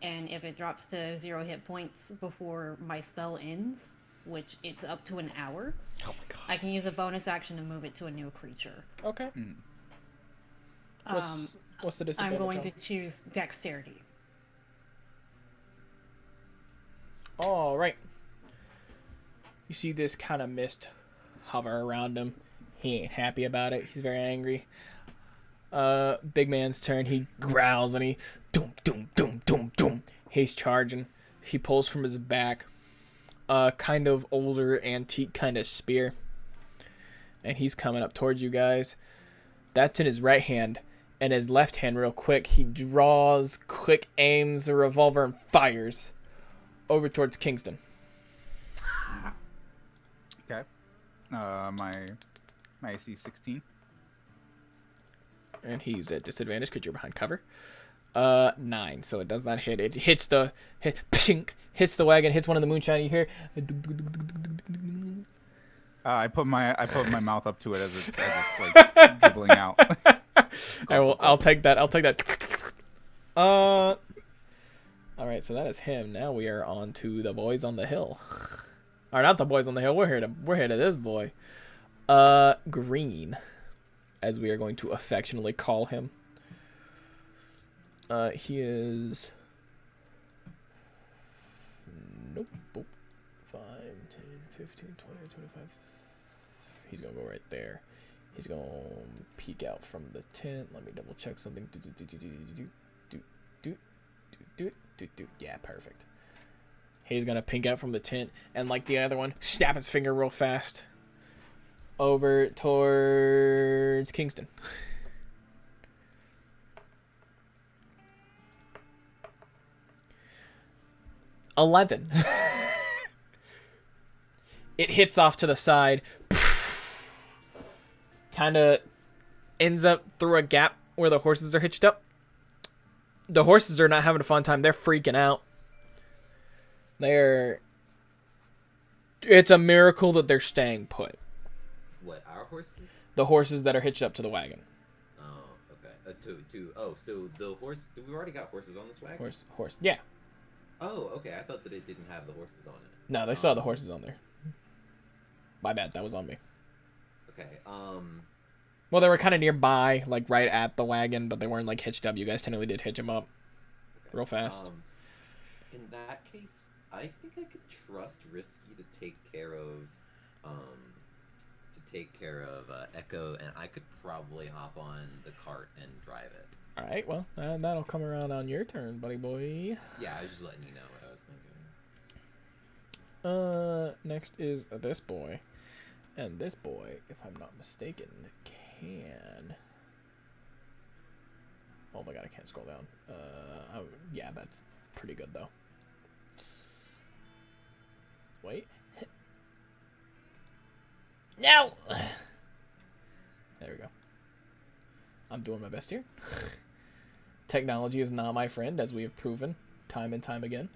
if it drops to 0 hit points before my spell ends, which it's up to an hour, Oh my god. I can use a bonus action to move it to a new creature. Okay. What's the disadvantage? I'm going to choose dexterity. All right. You see this kind of mist hover around him. He ain't happy about it. He's very angry. Big man's turn. He growls and he doom doom doom doom doom. He's charging. He pulls from his back kind of older antique kind of spear, and he's coming up towards you guys. That's in his right hand, and his left hand, real quick, he draws, quick aims a revolver and fires over towards Kingston. Okay. My AC 16. And he's at disadvantage because you're behind cover. 9, so it does not hit. It hits the wagon, hits one of the moonshine. You hear. I put my mouth up to it as it's like dribbling out. I'll take that. All right, so that is him. Now we are on to the boys on the hill. Or not the boys on the hill. We're here to this boy. Green, as we are going to affectionately call him. He is... Nope. 5, 10, 15, 20, 25... He's going to go right there. He's going to peek out from the tent. Let me double check something. Yeah, perfect. He's gonna pink out from the tent and, like the other one, snap his finger real fast over towards Kingston. $11. It hits off to the side. Kind of ends up through a gap where the horses are hitched up. The horses are not having a fun time. They're freaking out. It's a miracle that they're staying put. What, our horses? The horses that are hitched up to the wagon. Oh, okay. So the horse, we've already got horses on this wagon? Horse. Yeah. Oh, okay. I thought that it didn't have the horses on it. No, they still have the horses on there. My bad. That was on me. Okay. Well, they were kind of nearby, like right at the wagon, but they weren't like hitched up. You guys technically did hitch them up real fast. In that case, I think I could trust Risky to take care of Echo, and I could probably hop on the cart and drive it. All right, well, that'll come around on your turn, buddy boy. Yeah, I was just letting you know what I was thinking. Next is this boy. And this boy, if I'm not mistaken, can... Oh my god, I can't scroll down. Yeah, that's pretty good, though. Wait. No! There we go. I'm doing my best here. Technology is not my friend, as we have proven time and time again.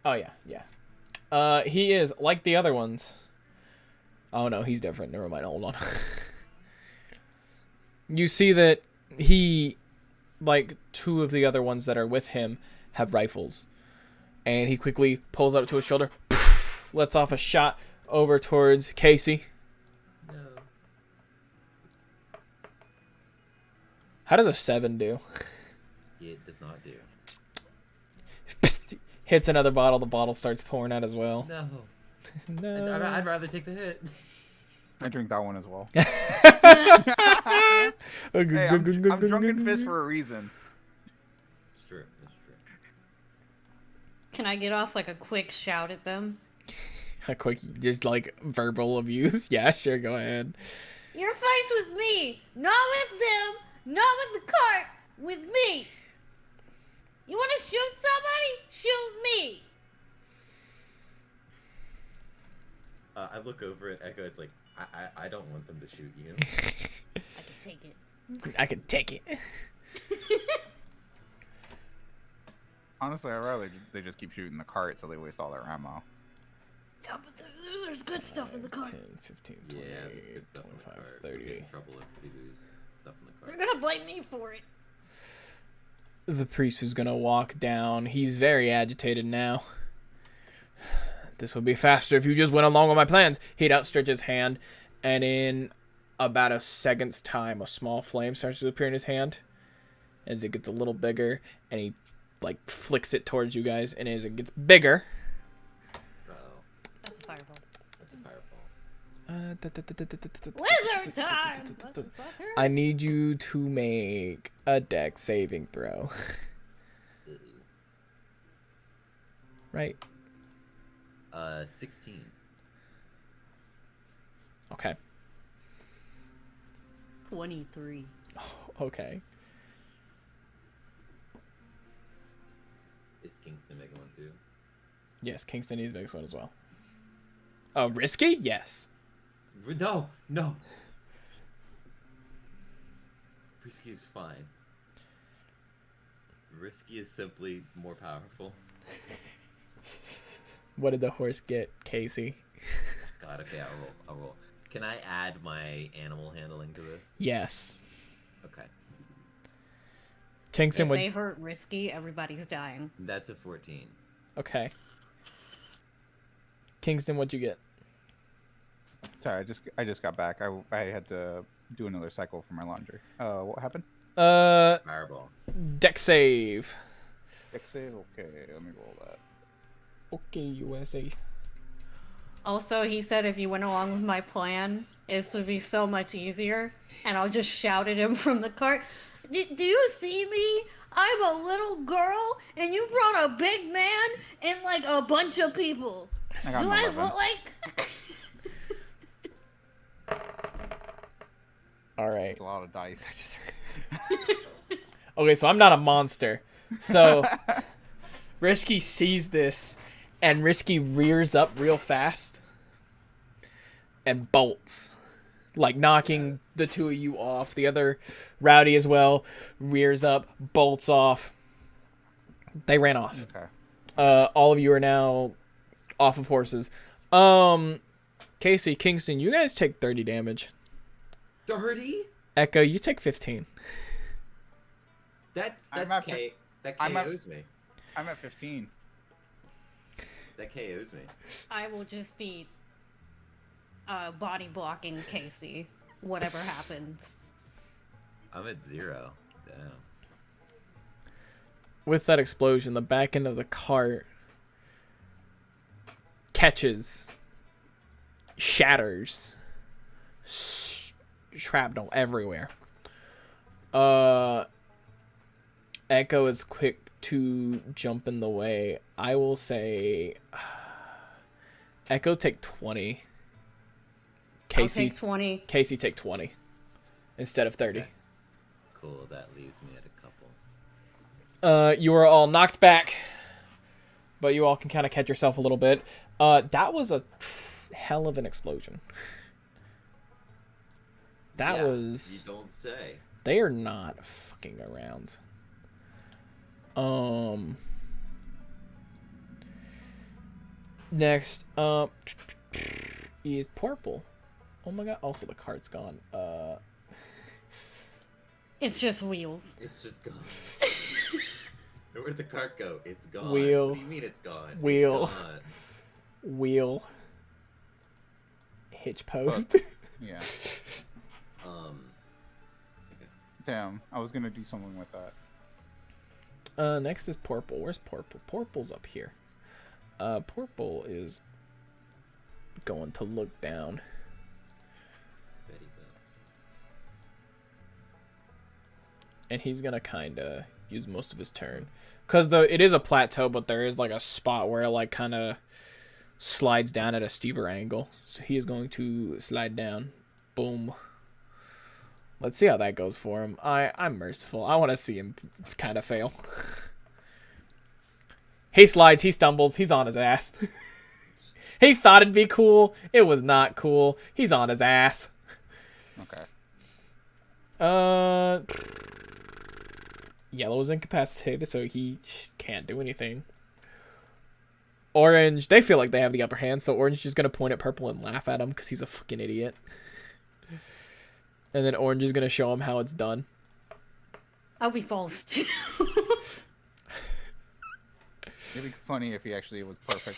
Oh, yeah. He is like the other ones. Oh, no, he's different. Never mind. Hold on. You see that he, like two of the other ones that are with him, have rifles. And he quickly pulls up to his shoulder, lets off a shot over towards Casey. No. How does a 7 do? It does not do. Hits another bottle. The bottle starts pouring out as well. No. No. I'd rather take the hit. I drink that one as well. Hey, I'm drunken fist for a reason. It's true. It's true. Can I get off like a quick shout at them? A quick, just like verbal abuse. Yeah, sure. Go ahead. Your fight's with me, not with them, not with the cart, with me. You want to shoot somebody? Shoot me. I look over at Echo. It's like I don't want them to shoot you. I can take it. I can take it. Honestly, I'd rather they just keep shooting the cart so they waste all their ammo. Yeah, but there's good stuff in the cart. 10, 15, Yeah, 20, there's good stuff in the 25, cart. We'll get 30. in trouble if we lose stuff in the They're cart. gonna blame me for it. The priest is gonna walk down. He's very agitated now. This would be faster if you just went along with my plans. He'd outstretch his hand, and in about a second's time, a small flame starts to appear in his hand. As it gets a little bigger, and he like flicks it towards you guys, and as it gets bigger, Uh-oh. That's a fireball. That's a fireball. Wizard time! I need you to make a dex saving throw. Ooh. Right. 16. Okay. 23. Okay. Is Kingston making one too? Yes, Kingston needs makes one as well. Oh, risky? Yes. No. Risky is fine. Risky is simply more powerful. What did the horse get, Casey? God, okay, I'll roll. Can I add my animal handling to this? Yes. Okay. Kingston If would... they hurt Risky, everybody's dying. That's a 14. Okay. Kingston, what'd you get? Sorry, I just got back. I had to do another cycle for my laundry. What happened? Fireball. Dex save. Dex save? Okay, let me roll that. Okay, USA. Also, he said if you went along with my plan, this would be so much easier. And I'll just shout at him from the cart. Do you see me? I'm a little girl, and you brought a big man and like a bunch of people. I got Do an I 11. look like? All right. It's a lot of dice. I just Okay, so I'm not a monster. So Risky sees this, and Risky rears up real fast and bolts, like knocking the two of you off. The other Rowdy as well rears up, bolts off. They ran off. okay. All of you are now off of horses. Casey, Kingston, you guys take 30 damage. 30? Echo, you take 15. That I'm at- KOs me. I'm at 15. That KOs me. I will just be body blocking Casey, whatever happens. I'm at 0. Damn. With that explosion, the back end of the cart catches, shatters, shrapnel everywhere. Echo is quick to jump in the way. I will say Echo take 20. Casey I'll take 20. Casey take 20 instead of 30. Okay. Cool, that leaves me at a couple. You are all knocked back, but you all can kind of catch yourself a little bit. That was a hell of an explosion. That Yeah, was... You don't say. They are not fucking around. Next up is Purple. Oh my god, also the card's gone. It's just wheels. It's just gone. Where'd the cart go? It's gone. Wheel. What do you mean it's gone? It's Wheel. gone. Wheel. Hitch post. Yeah. Okay. Damn. I was gonna do something with that. Next is Purple. Where's Purple? Purple's up here. Purple is going to look down. Betty Bell. And he's gonna kind of use most of his turn. Because it is a plateau, but there is like a spot where it like kind of slides down at a steeper angle. So he is going to slide down. Boom. Let's see how that goes for him. I'm merciful. I want to see him kind of fail. He slides. He stumbles. He's on his ass. He thought it'd be cool. It was not cool. He's on his ass. Okay. Yellow is incapacitated, so he just can't do anything. Orange, they feel like they have the upper hand, so Orange is just going to point at Purple and laugh at him because he's a fucking idiot. And then Orange is going to show him how it's done. I'll be false too. It'd be funny if he actually was perfect.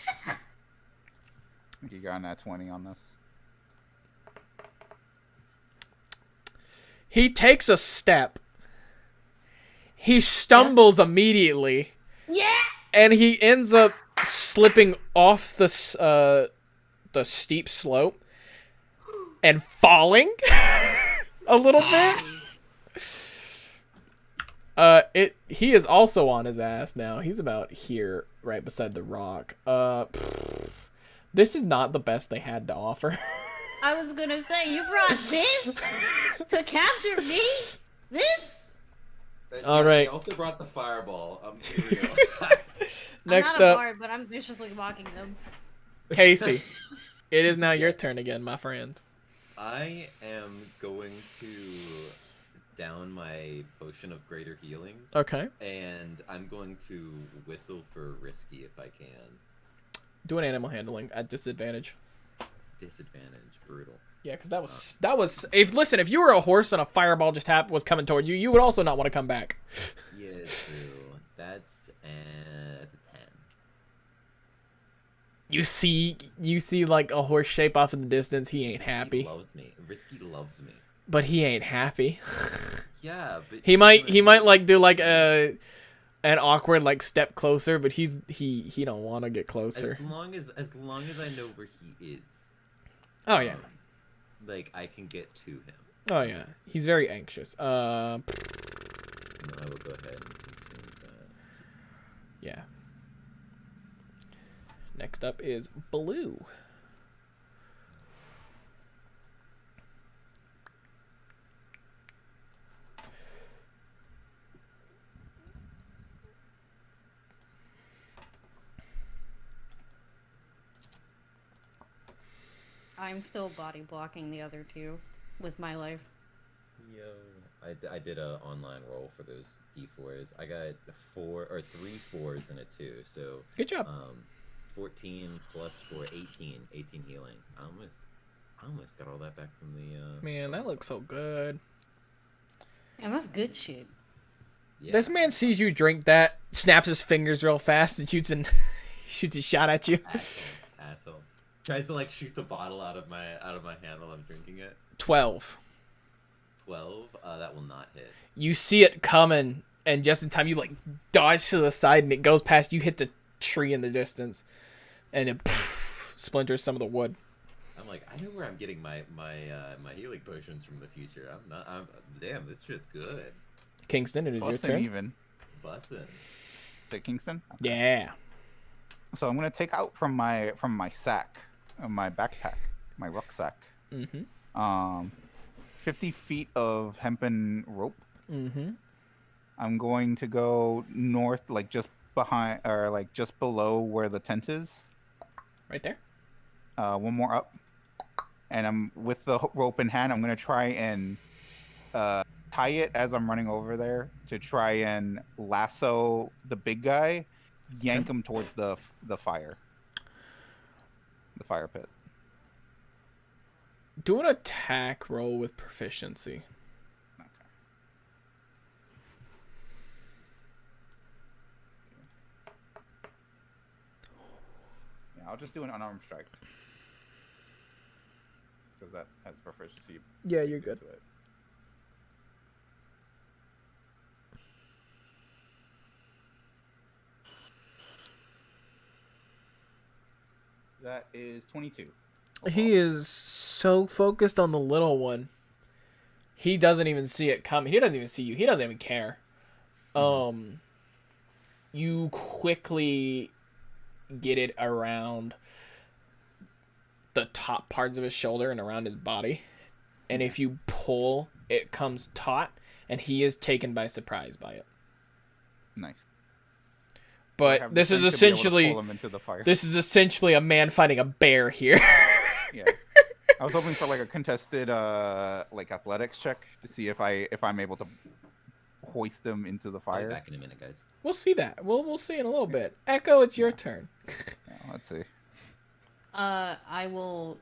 If you got that 20 on this. He takes a step. He stumbles immediately. Yeah. And he ends up slipping off the steep slope and falling a little bit. He is also on his ass now. He's about here, right beside the rock. This is not the best they had to offer. I was gonna say, you brought this to capture me? This? All right. They also brought the fireball. I'm real. Next I'm not a up, bard, but I'm viciously mocking them. Casey. It is now your turn again, my friend. I am going to down my potion of greater healing, Okay. and I'm going to whistle for Risky if I can. Do an animal handling at disadvantage. Disadvantage, brutal. Yeah, because that was if you were a horse and a fireball just was coming towards you, you would also not want to come back. Yeah, true. That's a 10. You see like a horse shape off in the distance. He ain't Risky happy, loves me. Risky loves me. but he ain't happy. Yeah, but He might like do like an awkward like step closer, but he don't want to get closer. as long as I know where he is. Oh yeah. Like I can get to him. Oh yeah. He's very anxious. And then I will go ahead and consume Yeah. Next up is Blue. I'm still body blocking the other two with my life. Yo, I did a online roll for those D4s. I got 3 4s and a 2. So Good job. 14 plus 4, 18. 18 healing. I almost got all that back from the. Man, that looks so good. And that's good shit. Yeah. This man sees you drink that, snaps his fingers real fast, and shoots a shot at you. Asshole. Tries to like shoot the bottle out of my hand while I'm drinking it. 12. 12. That will not hit. You see it coming, and just in time, you like dodge to the side, and it goes past you, hits a tree in the distance, and it splinters some of the wood. I'm like, I know where I'm getting my healing potions from the future. Damn, this shit's good. Kingston, it is your turn. Even. Bussin'. Say Kingston. Okay. Yeah. So I'm gonna take out from my sack, my backpack, my rucksack. 50 feet of hempen rope. I'm going to go north, like just behind, or like just below where the tent is. Right there. One more up, and I'm with the rope in hand. I'm gonna try and tie it as I'm running over there to try and lasso the big guy, yank him towards the fire pit. Do an attack roll with proficiency. Okay. Yeah, I'll just do an unarmed strike. Because that has proficiency. Yeah, you're good. To it. That is 22. He is so focused on the little one. He doesn't even see it coming. He doesn't even see you. He doesn't even care. You quickly get it around the top parts of his shoulder and around his body. And if you pull, it comes taut, and he is taken by surprise by it. Nice. But this is essentially a man fighting a bear here. Yeah. I was hoping for like a contested like athletics check to see if I'm able to hoist him into the fire. I'll be back in a minute, guys. We'll see that. We'll see in a little bit. Echo, it's your turn. Yeah, let's see. I will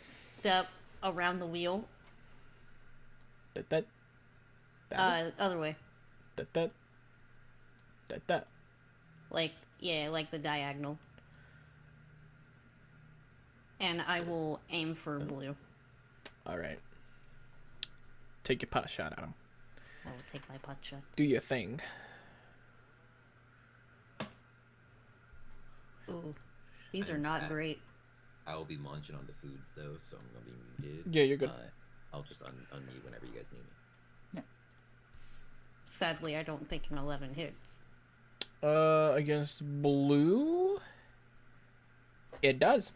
step around the wheel. That. Other way. That. Like the diagonal. And I will aim for blue. All right. Take your pot shot at him. I will take my pot shot. Do your thing. Ooh, these are not great. I will be munching on the foods though, so I'm gonna be muted. Yeah, you're good. I'll just unmute whenever you guys need me. Yeah. Sadly, I don't think an 11 hits. Against blue, it does.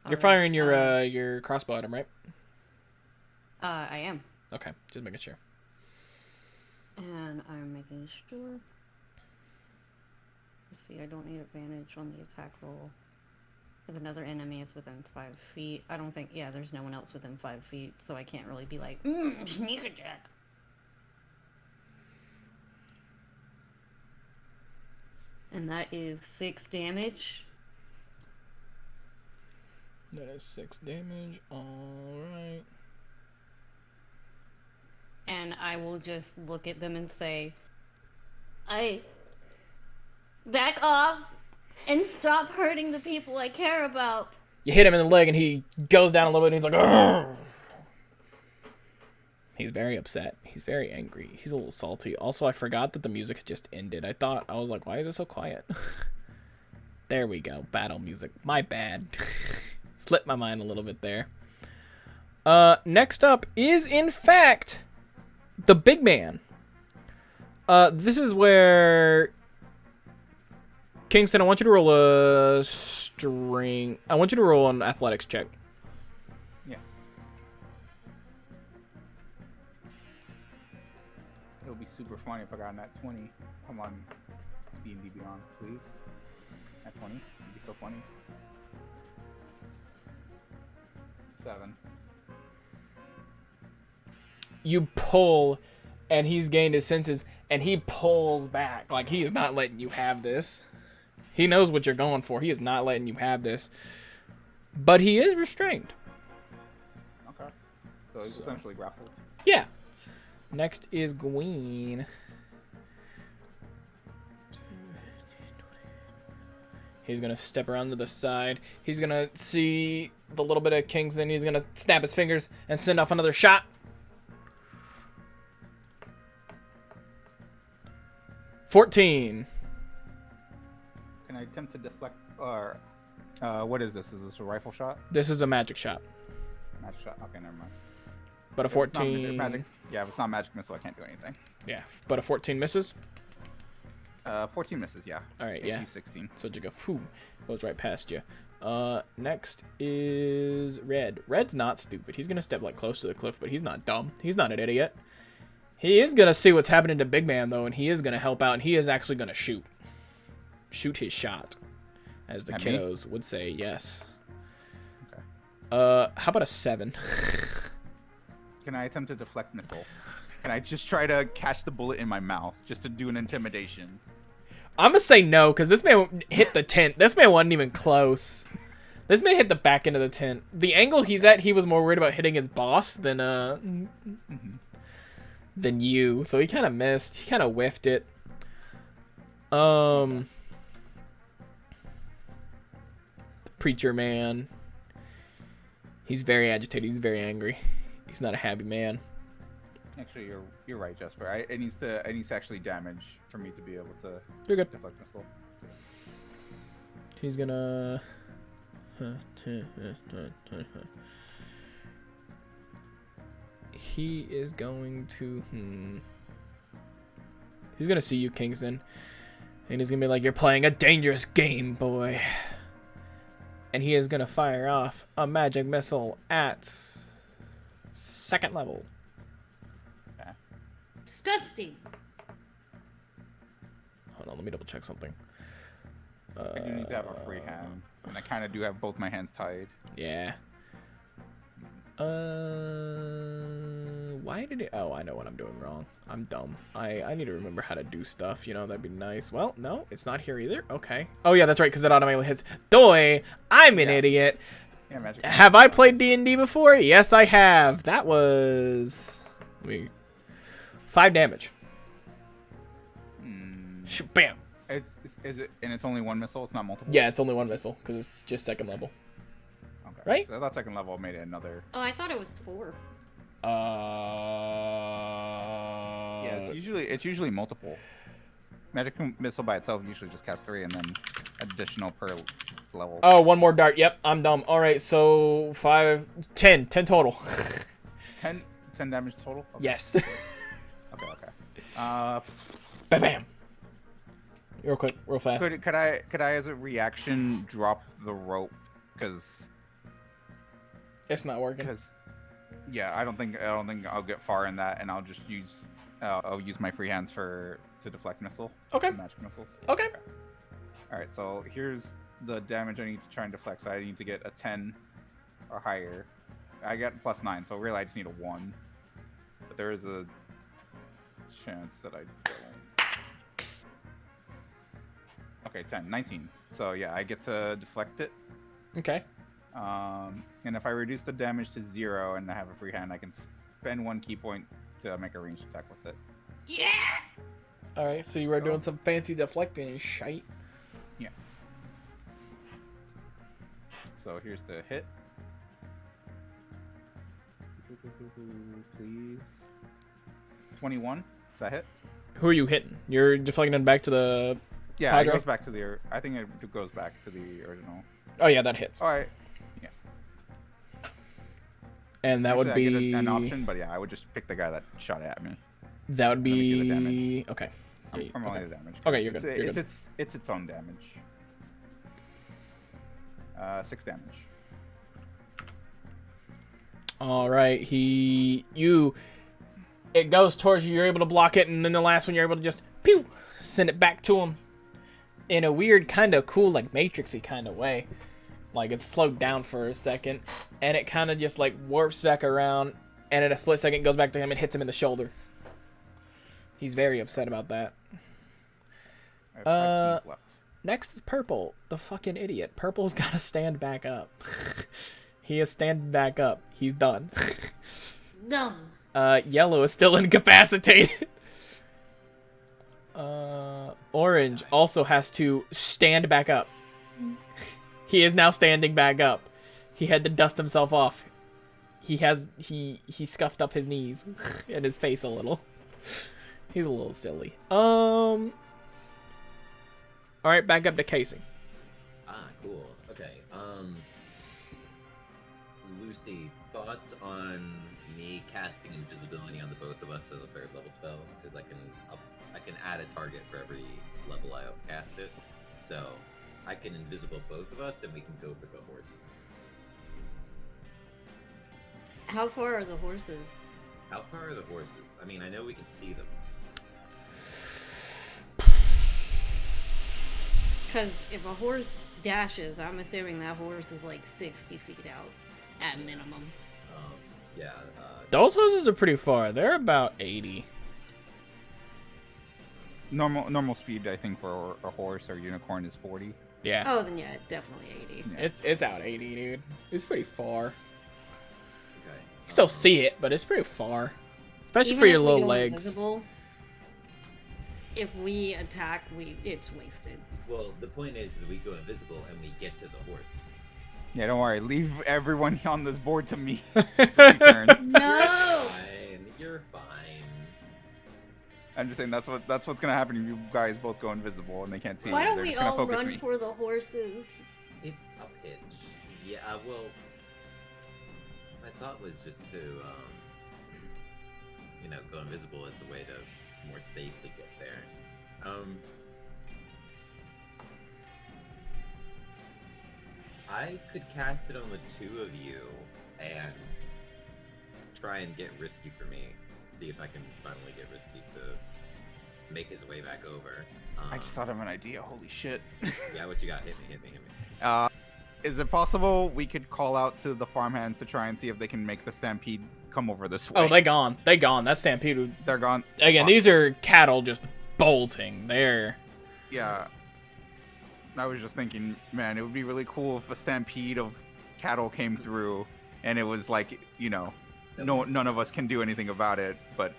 You're firing your crossbow at him, right? I am. Okay, just making sure. And I'm making sure. Let's see, I don't need advantage on the attack roll. If another enemy is within 5 feet, I don't think. Yeah, there's no one else within 5 feet, so I can't really be like, sneak attack. And that is 6 damage. That is 6 damage. Alright. And I will just look at them and say, back off and stop hurting the people I care about. You hit him in the leg and he goes down a little bit and he's like, "Argh!" He's very upset. He's very angry. He's a little salty. Also, I forgot that the music had just ended. I was like, why is it so quiet? There we go. Battle music. My bad. Slipped my mind a little bit there. Next up is, in fact, the big man. This is where Kingston, I want you to roll a string. I want you to roll an athletics check. Yeah. It would be super funny if I got that 20. Come on, D&D Beyond, please. At 20, it'd be so funny. 7. You pull, and he's gained his senses, and he pulls back. Like, he is not letting you have this. He knows what you're going for. He is not letting you have this. But he is restrained. Okay. So he's essentially grappled. Yeah. Next is Gween. He's going to step around to the side. He's going to see the little bit of Kingston. He's going to snap his fingers and send off another shot. 14. Can I attempt to deflect, or what is this? Is this a rifle shot? This is a magic shot. Magic shot. Okay, never mind. But a If it's not 14. magic. Yeah, if it's not magic missile, I can't do anything. Yeah, but a 14 misses. 14 misses. Yeah. All right, AC yeah. 16. So you go, phew, goes right past you. Next is Red. Red's not stupid. He's gonna step like close to the cliff, but he's not dumb. He's not an idiot. He is gonna see what's happening to Big Man though, and he is gonna help out, and he is actually gonna shoot his shot, as the At me? kiddos would say. Yes. Okay. How about a 7? Can I attempt to deflect missile? Can I just try to catch the bullet in my mouth just to do an intimidation? I'm gonna say no, because this man hit the tent. This man wasn't even close. This man hit the back end of the tent. The angle he's at, he was more worried about hitting his boss than you. So he kind of missed. He kind of whiffed it. The preacher man. He's very agitated. He's very angry. He's not a happy man. Actually, you're right, Jesper. It needs to actually damage for me to be able to You're good. deflect missile. He's gonna. He is going to. He's gonna see you, Kingston, and he's gonna be like, "You're playing a dangerous game, boy." And he is gonna fire off a magic missile at 2nd level. Okay. Disgusting. Hold on, let me double check something. I do need to have a free hand, and I kind of do have both my hands tied. Yeah. Why did it? Oh, I know what I'm doing wrong. I'm dumb. I need to remember how to do stuff. You know, that'd be nice. Well, no, it's not here either. Okay. Oh yeah, that's right, because it automatically hits. Doy, I'm an idiot. Yeah, magic. Have I played D&D before? Yes, I have. That was 5 damage. Bam. Is it? And it's only one missile. It's not multiple. Yeah, it's only 1 missile because it's just 2nd level. Okay. Right? I thought 2nd level made it another. Oh, I thought it was 4. Yeah, it's usually multiple. Magic missile by itself usually just casts 3 and then additional per level. Oh, 1 more dart. Yep, I'm dumb. All right, so 5, 10 total. 10 damage total. Okay. Yes. Okay. Bam, bam. Real quick, real fast. Could I as a reaction drop the rope? Because It's not working. yeah, I don't think I'll get far in that, and I'll just use my free hands to deflect missile. Okay. Magic missiles. Okay. All right, so here's the damage I need to try and deflect. So I need to get a 10 or higher. I got +9, so really I just need a 1. But there is a chance that I don't. Okay, 10, 19. So yeah, I get to deflect it. Okay. And if I reduce the damage to 0 and I have a free hand, I can spend 1 key point to make a ranged attack with it. Yeah. All right, so you were doing some fancy deflecting and shite. Yeah. So here's the hit. Please. 21. Does that hit? Who are you hitting? You're deflecting it back to the. Yeah, Hydra? it goes back to the. I think it goes back to the original. Oh yeah, that hits. All right. Yeah. And that would Actually, be I get an option, but yeah, I would just pick the guy that shot at me. That would Let me see the be okay. Yeah, I'm okay. rolling the damage. Okay, you're good. You're good. It's its own damage. 6 damage. All right, it goes towards you. You're able to block it, and then the last one you're able to just pew, send it back to him in a weird, kind of cool, like Matrixy kind of way. Like it's slowed down for a second, and it kind of just like warps back around, and in a split second goes back to him and hits him in the shoulder. He's very upset about that. I have 5 keys left. Next is Purple, the fucking idiot. Purple's got to stand back up. He is standing back up. He's done. Dumb. Yellow is still incapacitated. Orange also has to stand back up. He is now standing back up. He had to dust himself off. He scuffed up his knees and his face a little. He's a little silly. All right, back up to Casey. Cool. Okay. Lucy, thoughts on me casting invisibility on the both of us as a 3rd level spell? Because I can add a target for every level I upcast it. So I can invisible both of us, and we can go for the horses. How far are the horses? How far are the horses? I mean, I know we can see them. Because if a horse dashes, I'm assuming that horse is like 60 feet out at minimum. Yeah. Those horses are pretty far. They're about 80. Normal speed, I think, for a horse or unicorn is 40. Yeah. Oh, then yeah, definitely 80. Yeah. It's out 80, dude. It's pretty far. Okay. You still see it, but it's pretty far. Especially Even for your if we little go legs. invisible, if we attack, it's wasted. Well, the point is we go invisible and we get to the horses. Yeah, don't worry. Leave everyone on this board to me. 2 turns. No! You're fine. I'm just saying that's what's gonna happen if you guys both go invisible and they can't see Why you. don't They're we just gonna all focus run me. for the horses? It's a pitch. Yeah, well, my thought was just to, go invisible as the way to more safely get there. I could cast it on the 2 of you and try and get risky for me. See if I can finally get risky to make his way back over. I just thought of an idea. Holy shit. Yeah, what you got? Hit me. Is it possible we could call out to the farmhands to try and see if they can make the stampede come over this way? Oh, they gone. They gone. That stampede. They're gone. Again, these are cattle just bolting. They're. Yeah. I was just thinking, man, it would be really cool if a stampede of cattle came through and it was like, none of us can do anything about it, but,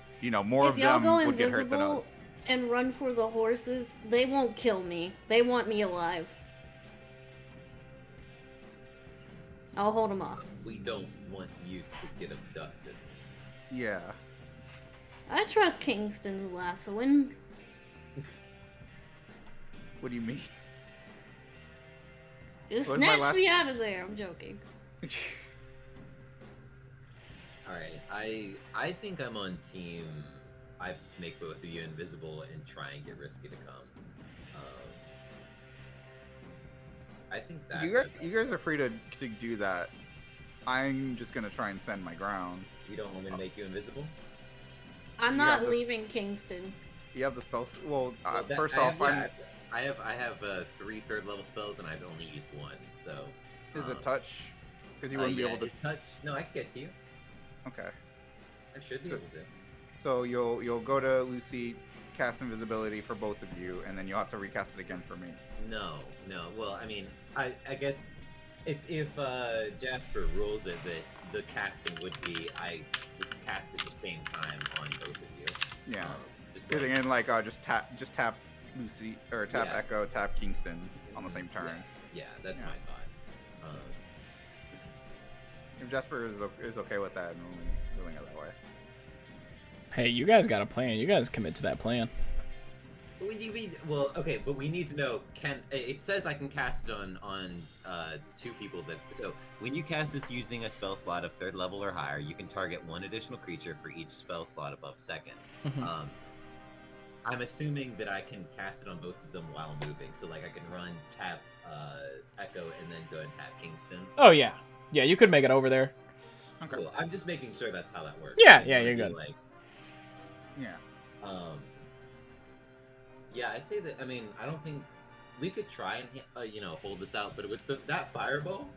more If of y'all them go would get hurt than invisible us. and run for the horses, they won't kill me. They want me alive. I'll hold them off. We don't want you to get abducted. Yeah. I trust Kingston's lassoing. What do you mean? Just What was my snatch me last- out of there. I'm joking. Alright, I think I'm on team. I make both of you invisible and try and get risky to come. I think that's You guys are free to do that. I'm just gonna try and stand my ground. You don't want me to make you invisible? I'm You not got this. leaving Kingston. You have the spells. Well, That- first I off, have, I have 3 3rd level spells and I've only used 1, so. is it touch? Because you wouldn't be able to. is touch. No, I can get to you. Okay. I should be So- able to. So you'll go to Lucy, cast invisibility for both of you, and then you'll have to recast it again for me. No. Well, I mean, I guess it's if Jasper rules it that the casting would be I just cast at the same time on both of you. Yeah. Just You're like, thinking just tap Lucy or tap Yeah. Echo, tap Kingston on the same turn. yeah, that's Yeah. my thought. If Jasper is okay with that, and ruling it that way. Hey, you guys got a plan. You guys commit to that plan. Well, okay, but we need to know. It says I can cast it on 2 people. So when you cast this using a spell slot of 3rd level or higher, you can target 1 additional creature for each spell slot above 2nd. Mhm. I'm assuming that I can cast it on both of them while moving. So like I can run, tap Echo, and then go and tap Kingston. Oh yeah, yeah. You could make it over there. Okay. Cool. I'm just making sure that's how that works. Yeah, I yeah, wanna you're be good. Like, Yeah. Yeah, I say that. I mean, I don't think we could try and hold this out, but with that fireball,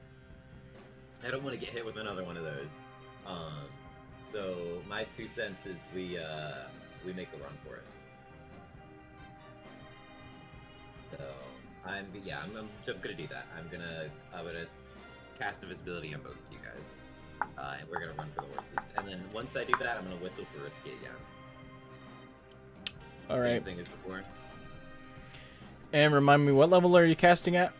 I don't want to get hit with another one of those. So my 2 cents is we make a run for it. So I'm gonna do that. I'm gonna cast invisibility on both of you guys, and we're gonna run for the horses. And then once I do that, I'm gonna whistle for Risky again. All Same right. thing as before. And remind me, what level are you casting at?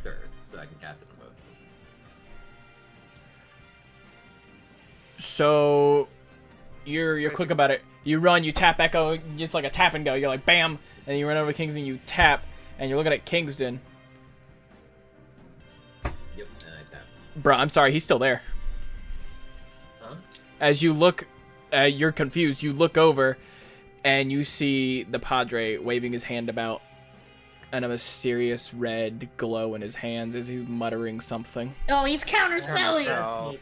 3rd, so I can cast it on both. So you're quick about it. You run, you tap Echo. It's like a tap and go. You're like bam, and you run over to Kingston. You tap, and you're looking at Kingston. Yep, and I tap. Bruh, I'm sorry, he's still there. Huh? As you look, you're confused. You look over, and you see the Padre waving his hand about, and a mysterious red glow in his hands as he's muttering something. Oh, he's counterspelling. Counterspell.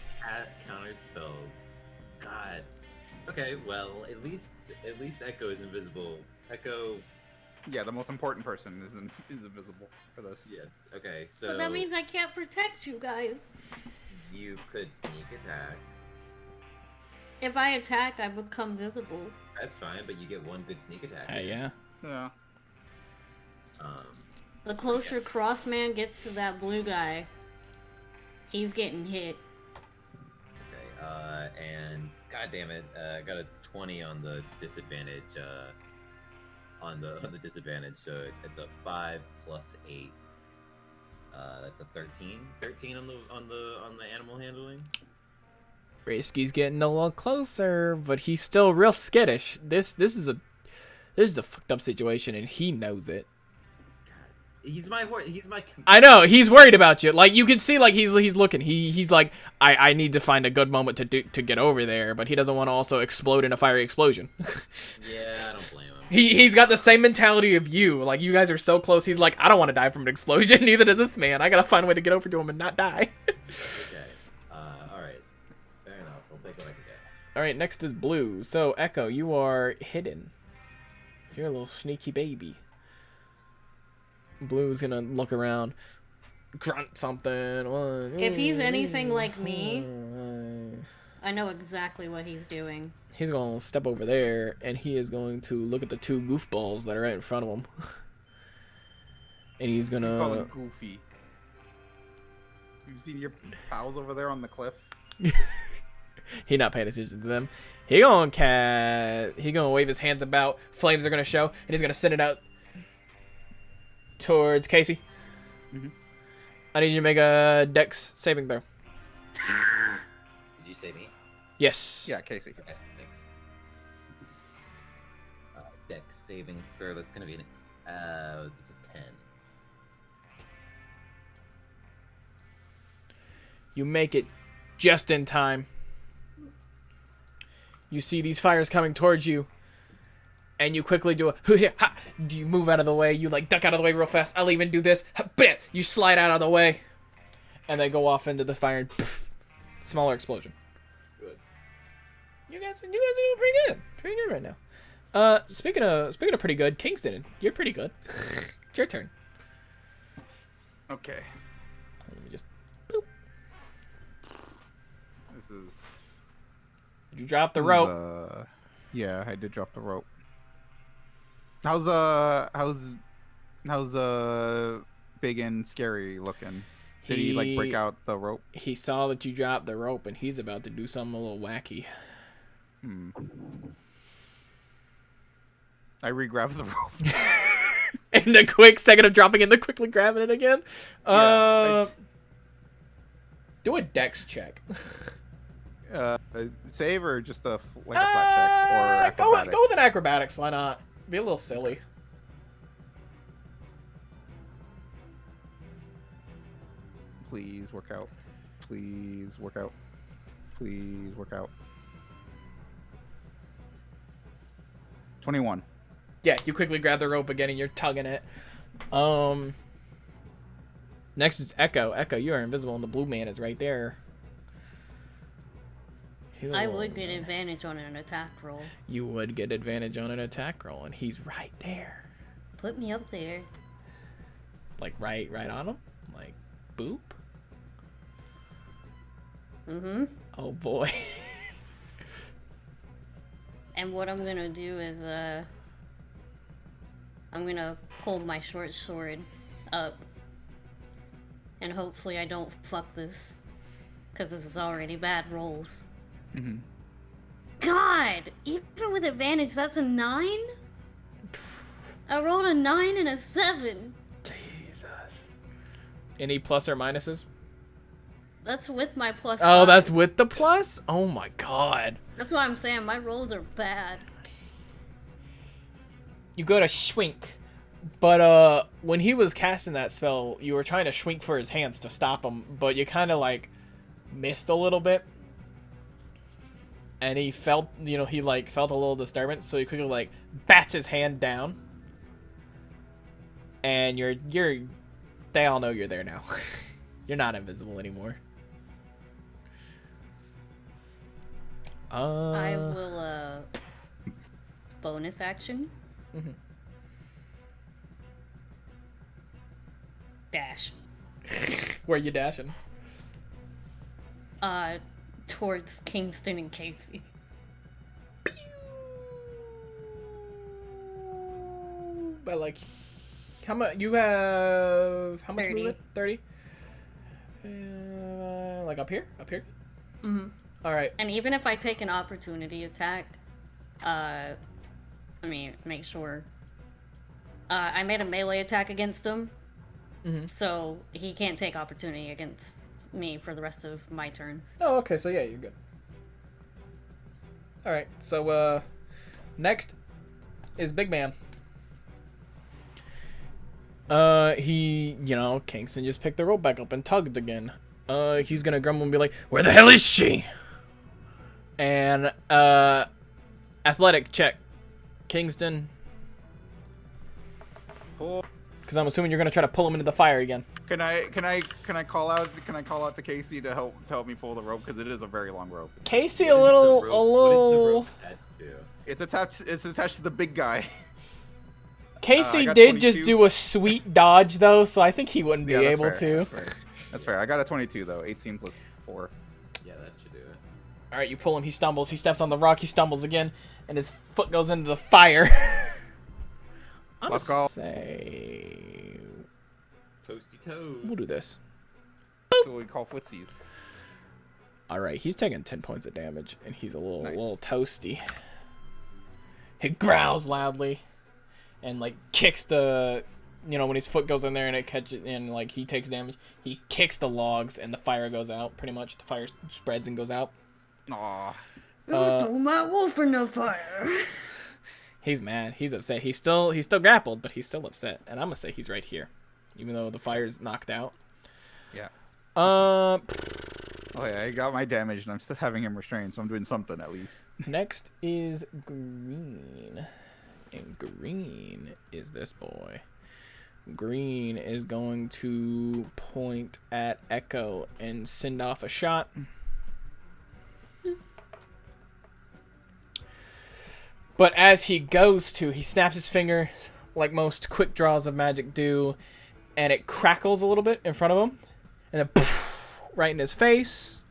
Counterspell. God. Okay, well, at least Echo is invisible. Echo. Yeah, the most important person is invisible for this. Yes. Okay, so. But that means I can't protect you guys. You could sneak attack. If I attack, I become visible. That's fine, but you get 1 good sneak attack. Yeah. Yeah. The closer Crossman gets to that blue guy, he's getting hit. Okay. And god damn it, I got a 20 on the disadvantage. On the disadvantage, so it's a 5 plus 8. That's a 13. 13 on the animal handling. Risky's getting a little closer, but he's still real skittish. This is a fucked up situation, and he knows it. He's my horse. He's my. I know he's worried about you. Like you can see, like he's looking. He's like, I need to find a good moment to get over there, but he doesn't want to also explode in a fiery explosion. Yeah, I don't blame him. He's got the same mentality of you. Like you guys are so close. He's like, I don't want to die from an explosion. Neither does this man. I gotta find a way to get over to him and not die. Okay. All right. Fair enough. I'll take what I can get. All right. Next is Blue. So Echo, you are hidden. You're a little sneaky baby. Blue's gonna look around, grunt something. If he's anything like me, I know exactly what he's doing. He's gonna step over there, and he is going to look at the 2 goofballs that are right in front of him. And he's Call gonna. him Goofy. You've seen your pals over there on the cliff? He not paying attention to them. He gonna wave his hands about. Flames are gonna show, and he's gonna send it out towards Casey. Mm-hmm. I need you to make a Dex saving throw. Did you say me? Yes. Yeah, Casey. Okay, thanks. Dex saving throw. That's gonna be it's a 10. You make it just in time. You see these fires coming towards you, and you quickly do a ha. Do you move out of the way? You like duck out of the way real fast. I'll even do this. Bam! You slide out of the way, and they go off into the fire. And smaller explosion. Good. You guys are doing pretty good right now. Speaking of pretty good, Kingston, you're pretty good. It's your turn. Okay. Let me just. Boop. This is. You drop the rope. Yeah, I did drop the rope. How's big and scary looking? Did he like break out the rope? He saw that you dropped the rope, and he's about to do something a little wacky. I re-grabbed the rope. In a quick second of dropping it, and then quickly grabbing it again. Do a Dex check. Save or just a flat check or acrobatics? Go with an acrobatics. Why not? Be a little silly. Please work out. Please work out. Please work out. 21. Yeah, you quickly grab the rope again and you're tugging it. Next is Echo. Echo, you are invisible and the blue man is right there. I would get advantage on an attack roll. You would get advantage on an attack roll, and he's right there. Put me up there. Like right on him? Like boop? Mm-hmm. Oh boy. And what I'm gonna do is I'm gonna pull my short sword up. And hopefully I don't fuck this. Because this is already bad rolls. Mm-hmm. God! Even with advantage, that's a 9? I rolled a 9 and a 7. Jesus. Any plus or minuses? That's with my plus Oh, 5. that's with the plus? Oh my god. That's why I'm saying my rolls are bad. You go to schwink. But when he was casting that spell, you were trying to schwink for his hands to stop him, but you kind of like missed a little bit. And he felt, he like felt a little disturbance, so he quickly like bats his hand down. And they all know you're there now. You're not invisible anymore. I will bonus action. Mm-hmm. Dash. Where you dashing? Towards Kingston and Casey. But like, how much you have? How much 30. movement? 30. Like up here? Up here? Mm-hmm. All right. And even if I take an opportunity attack, let me make sure. I made a melee attack against him, so he can't take opportunity against me for the rest of my turn. Oh, okay. So yeah, you're good. All right. So next is Big Man. He, Kingston just picked the rope back up and tugged again. He's gonna grumble and be like, "Where the hell is she?" And athletic check, Kingston. Pull. Because I'm assuming you're gonna try to pull him into the fire again. Can I call out to Casey to help me pull the rope, because it is a very long rope. Casey, What a is the little. rope attached to? It's attached to the big guy. Casey got did just 22. do a sweet dodge though, so I think he wouldn't be Yeah, that's able fair, to. That's fair. I got a 22 though. 18 plus 4. Yeah, that should do it. All right, you pull him. He stumbles. He steps on the rock. He stumbles again, and his foot goes into the fire. I'm gonna Let's go. say Toasty toes. we'll do this. That's what we call footsies. All right, he's taking 10 points of damage, and he's a little Nice. little toasty. He growls loudly, and like kicks the, when his foot goes in there and it catches, and like he takes damage. He kicks the logs, and the fire goes out. Pretty much, the fire spreads and goes out. Aw. Throw my wolf in the fire. He's mad. He's upset. He's still grappled, but he's still upset. And I'm gonna say he's right here, even though the fire's knocked out. Yeah. Um. Oh yeah, I got my damage and I'm still having him restrained, so I'm doing something at least. Next is green, and green is this boy. Green is going to point at Echo and send off a shot. But as he goes to, he snaps his finger like most quick draws of magic do, and it crackles a little bit in front of him, and then poof, right in his face.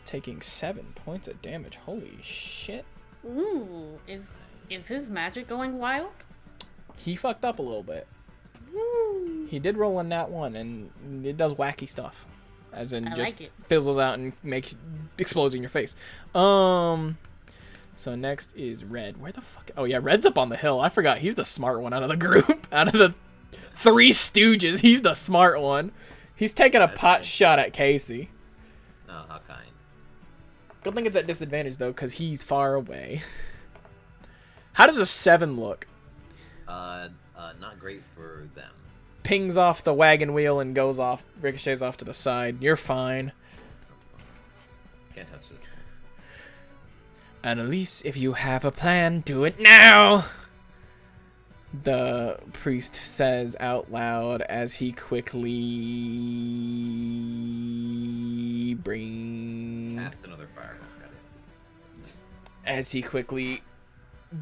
Taking 7 points of damage. Holy shit. Ooh, is his magic going wild? He fucked up a little bit. Woo. He did roll a nat 1, and it does wacky stuff. As in, I just like it. fizzles out and explodes in your face. So next is Red. Where the fuck? Oh yeah, Red's up on the hill. I forgot. He's the smart one out of the group. Out of the 3 stooges, he's the smart one. He's taking a pot shot at Casey. Oh, how kind. Good thing it's at disadvantage though, because he's far away. How does a 7 look? Not great for them. pings off the wagon wheel and goes off, ricochets off to the side. You're fine. Can't touch this. Annalise, if you have a plan, do it now! The priest says out loud as he quickly Cast another fireball. Got it. as he quickly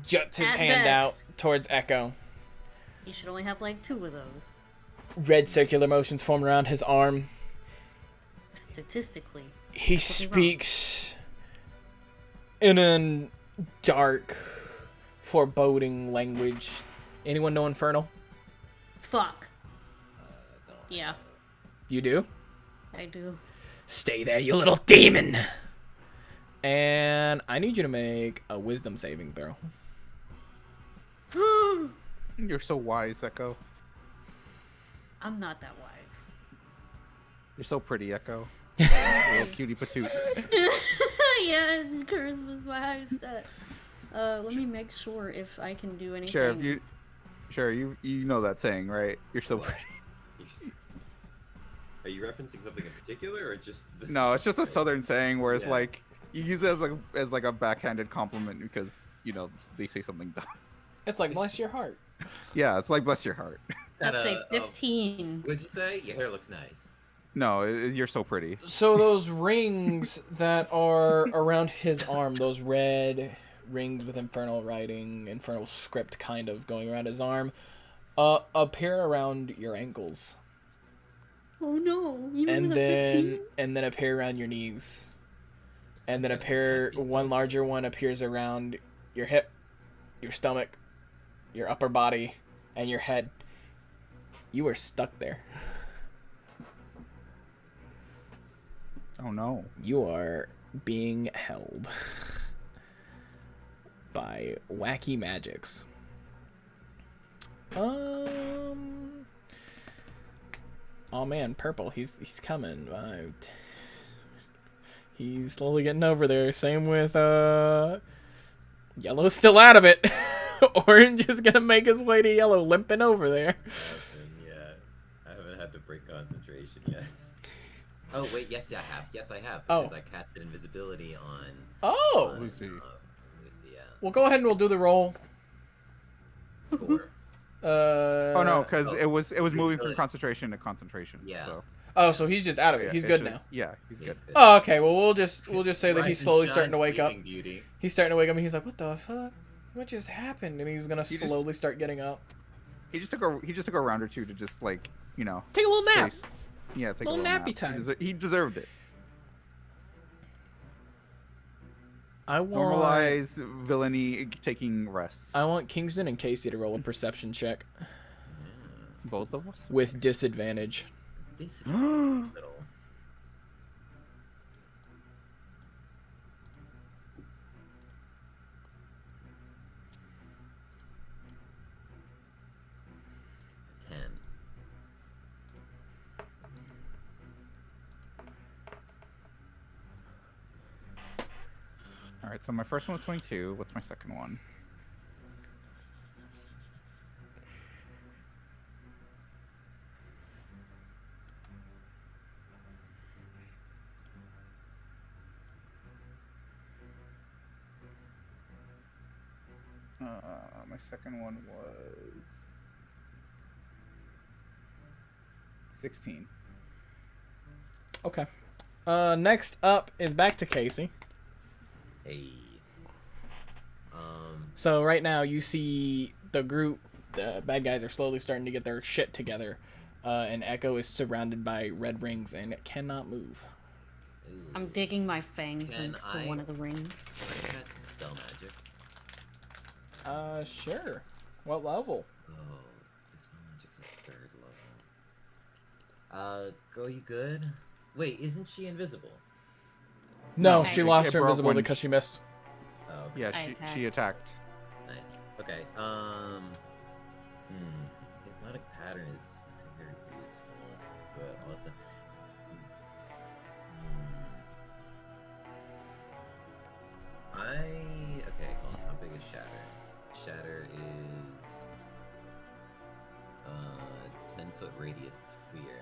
juts his At hand best. out towards Echo. You should only have like 2 of those. Red circular motions form around his arm. Statistically. He Could be wrong. speaks in a dark, foreboding language. Anyone know Infernal? Fuck. Don't Yeah, You do? I do. Stay there, you little demon! And I need you to make a wisdom saving throw. You're so wise, Echo. I'm not that wise. You're so pretty, Echo. Little cutie patoot. Yeah, charisma's my highest stat. Let me make sure if I can do anything. Sheriff, you know that saying, right? You're so What? pretty. Are you referencing something in particular, or just? No, it's just a southern saying where it's Yeah. like you use it as like a backhanded compliment because they say something dumb. It's like, bless your heart. Yeah, it's like bless your heart. Let's say 15. What'd you say? Your hair looks nice. No, you're so pretty. So those rings that are around his arm, those red rings with infernal writing, infernal script kind of going around his arm, appear around your ankles. Oh no, even And with a 15? then appear around your knees. And then one larger one appears around your hip, your stomach, your upper body, and your head. You are stuck there. Oh no. You are being held by wacky magics. Oh man, purple. He's coming. He's slowly getting over there. Same with yellow's still out of it. Orange is gonna make his way to yellow, limping over there. Yeah, I haven't had to break concentration yet. Oh wait, yes, I have. Yes, I have. Oh. Because I casted invisibility on. Oh, Lucy. Lucy, yeah. well, go ahead and we'll do the roll. 4. Oh no, because oh, it was moving from really- concentration to concentration. Yeah. So, Oh, so he's just out of it. yeah, He's it's good just- now. Yeah, he's good. Oh, okay. Well, we'll just say that Rise he's and slowly shine, starting to wake up. Sleeping Beauty. He's starting to wake up, and he's like, "What the fuck? What just happened?" And he's gonna He just- slowly start getting up. He just took a round or two to just like Take a little nap. Yeah, take Little a little nappy nap. time. He deserved it. I want Normalize villainy taking rests. I want Kingston and Casey to roll a perception check Both of us. with disadvantage. This is little. All right, so my first one was 22. What's my second one? My second one was 16. Okay. Next up is back to Casey. Hey. So right now you see the group, the bad guys are slowly starting to get their shit together, and Echo is surrounded by red rings and it cannot move. Ooh. I'm digging my fangs Can into I- one of the rings. Can I cast spell magic? Sure. What level? Oh, this spell magic's at 3rd level. Girl, you good? Wait, isn't she invisible? No, No. she It lost her broke invisibility when because she missed. Oh, okay. Yeah, I she attacked. Nice. Okay. Hypnotic pattern is very useful, but also. Okay. Hold on. How big is Shatter? Shatter is 10 foot radius sphere.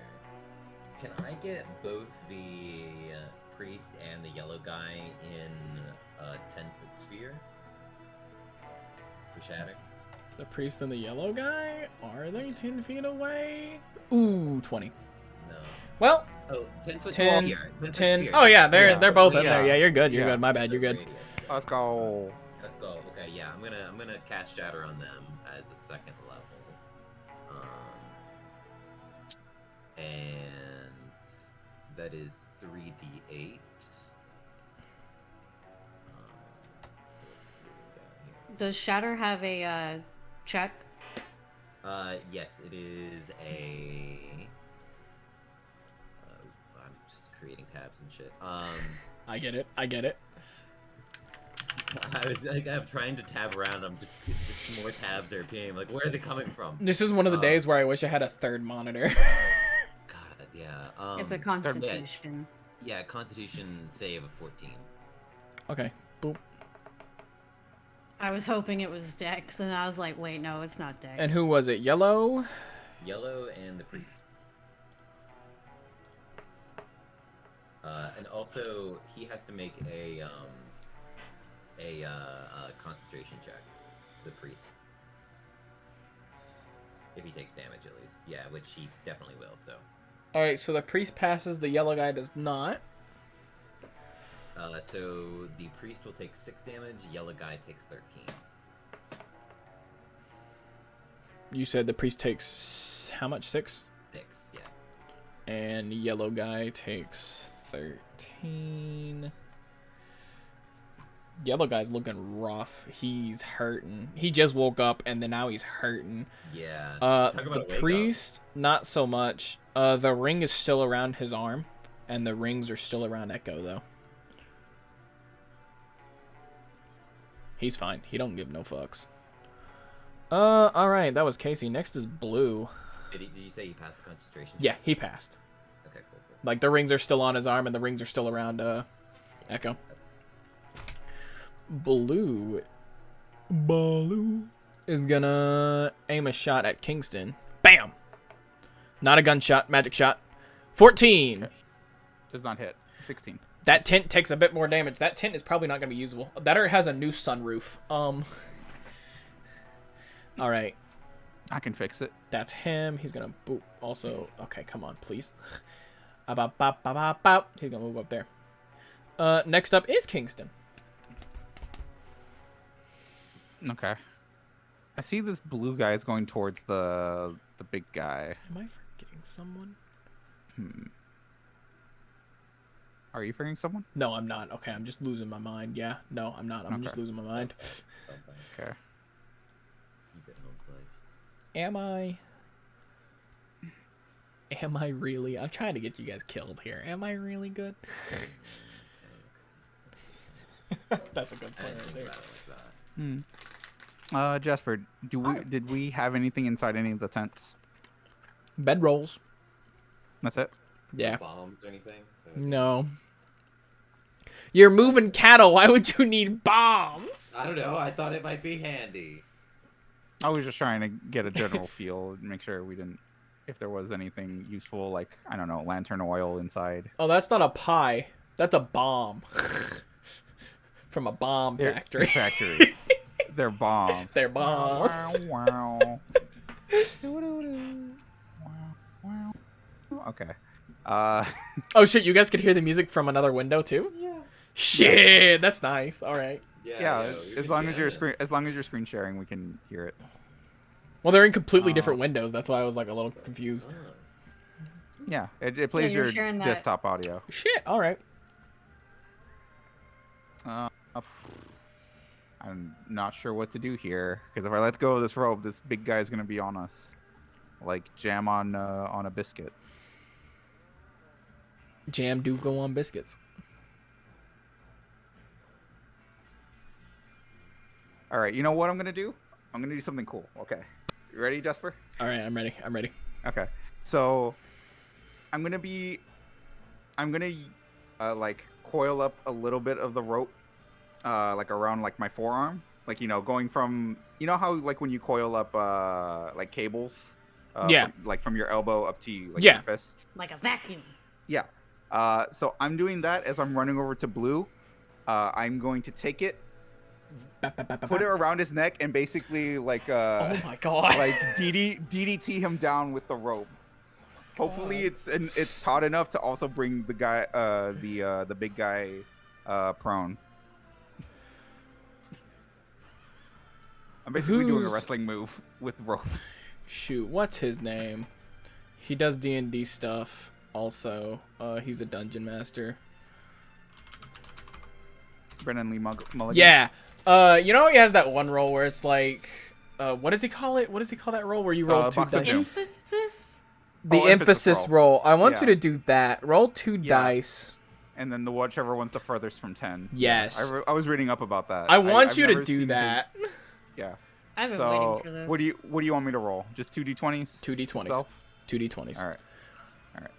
Can I get both the priest and the yellow guy in a 10-foot sphere for shatter? The priest and the yellow guy? Are they 10 feet away? Ooh, 20. No. Well, Oh, 10-foot 10, sphere. 10-foot 10. sphere. Oh, yeah, they're Yeah. both in Yeah. there. Yeah, you're good. You're Yeah. good. My bad. You're good. Radius. Let's go. Let's go. Okay, yeah, I'm gonna cast shatter on them as a second level. And that is 3d8. Does Shatter have a check? Yes, it is a. I'm just creating tabs and shit. I get it. I get it. I was like, I'm trying to tab around. I'm just more tabs are appearing. Like, where are they coming from? This is one of the days where I wish I had a third monitor. God, yeah. It's a Constitution. Yeah, Constitution save of 14. Okay. Boop. I was hoping it was Dex, and I was like, wait, no, it's not Dex. And who was it? Yellow? Yellow and the priest. And also, he has to make a concentration check. The priest. If he takes damage, at least. Yeah, which he definitely will. So. All right. So the priest passes. The yellow guy does not. So the priest will take 6 damage. Yellow guy takes 13. You said the priest takes how much? 6? 6, yeah. And yellow guy takes 13. Yellow guy's looking rough. He's hurting. He just woke up and then now he's hurting. Yeah. The priest, not so much. The ring is still around his arm, and the rings are still around Echo though. He's fine. He don't give no fucks. All right. That was Casey. Next is Blue. Did you say he passed the concentration? Yeah, he passed. Okay, cool. Like the rings are still on his arm, and the rings are still around Echo. Blue is gonna aim a shot at Kingston. Bam! Not a gunshot, magic shot. 14. Okay. Does not hit. 16. That tent takes a bit more damage. That tent is probably not gonna be usable. That or it has a new sunroof. All right. I can fix it. That's him. He's gonna boop. Also, okay, come on, please. He's gonna move up there. Next up is Kingston. Okay. I see this blue guy is going towards the big guy. Am I forgetting someone? Are you forgetting someone? No, I'm not. Okay, I'm just losing my mind. Yeah, no, I'm not. I'm just Okay. losing my mind. Okay. Keep it home slice. Am I? Am I really? I'm trying to get you guys killed here. Am I really good? That's a good point right there. Jasper, did we have anything inside any of the tents? Bed rolls. That's it? Yeah. Bombs or anything? No. You're moving cattle. Why would you need bombs? I don't know. I thought it might be handy. I was just trying to get a general feel and make sure we didn't, if there was anything useful, like, I don't know, lantern oil inside. Oh, that's not a pie. That's a bomb. From a bomb factory. Factory. They're bombs. They're bombs. Wow. Okay. Oh shit! You guys could hear the music from another window too. Yeah. Shit, that's nice. All right. Yeah, as long as you're screen sharing, we can hear it. Well, they're in completely different windows. That's why I was like a little confused. Yeah, it plays you're your sharing that. desktop audio. Shit. All right. I'm not sure what to do here because if I let go of this rope, this big guy's gonna be on us, like jam on a biscuit. Jam do go on biscuits. All right, you know what I'm gonna do? I'm gonna do something cool. Okay, you ready, Jasper? All right, I'm ready. I'm ready. Okay, so I'm gonna like coil up a little bit of the rope, like around like my forearm, like going from how like when you coil up like cables, Yeah. From your elbow up to like Yeah. your fist. Like a vacuum. Yeah. So I'm doing that as I'm running over to Blue. I'm going to take it, put it around his neck, and basically like Oh my god. like DDT him down with the rope. Hopefully it's taut enough to also bring the guy the big guy prone. I'm basically doing a wrestling move with rope. Shoot, what's his name? He does D&D stuff also. He's a dungeon master. Brennan Lee Mulligan. Yeah. You know he has that one roll where it's like what does he call it? What does he call that roll where you roll 2 Box of dice? Doom. Emphasis? The emphasis roll. I want you to do that. Roll 2 dice. And then whichever one's the furthest from 10. Yes. Yeah, I was reading up about that. I want I've you to never do seen that. his- Yeah. I've been So waiting for this. what do you want me to roll? Just 2d20s? 2d20s. itself? 2d20s. All right.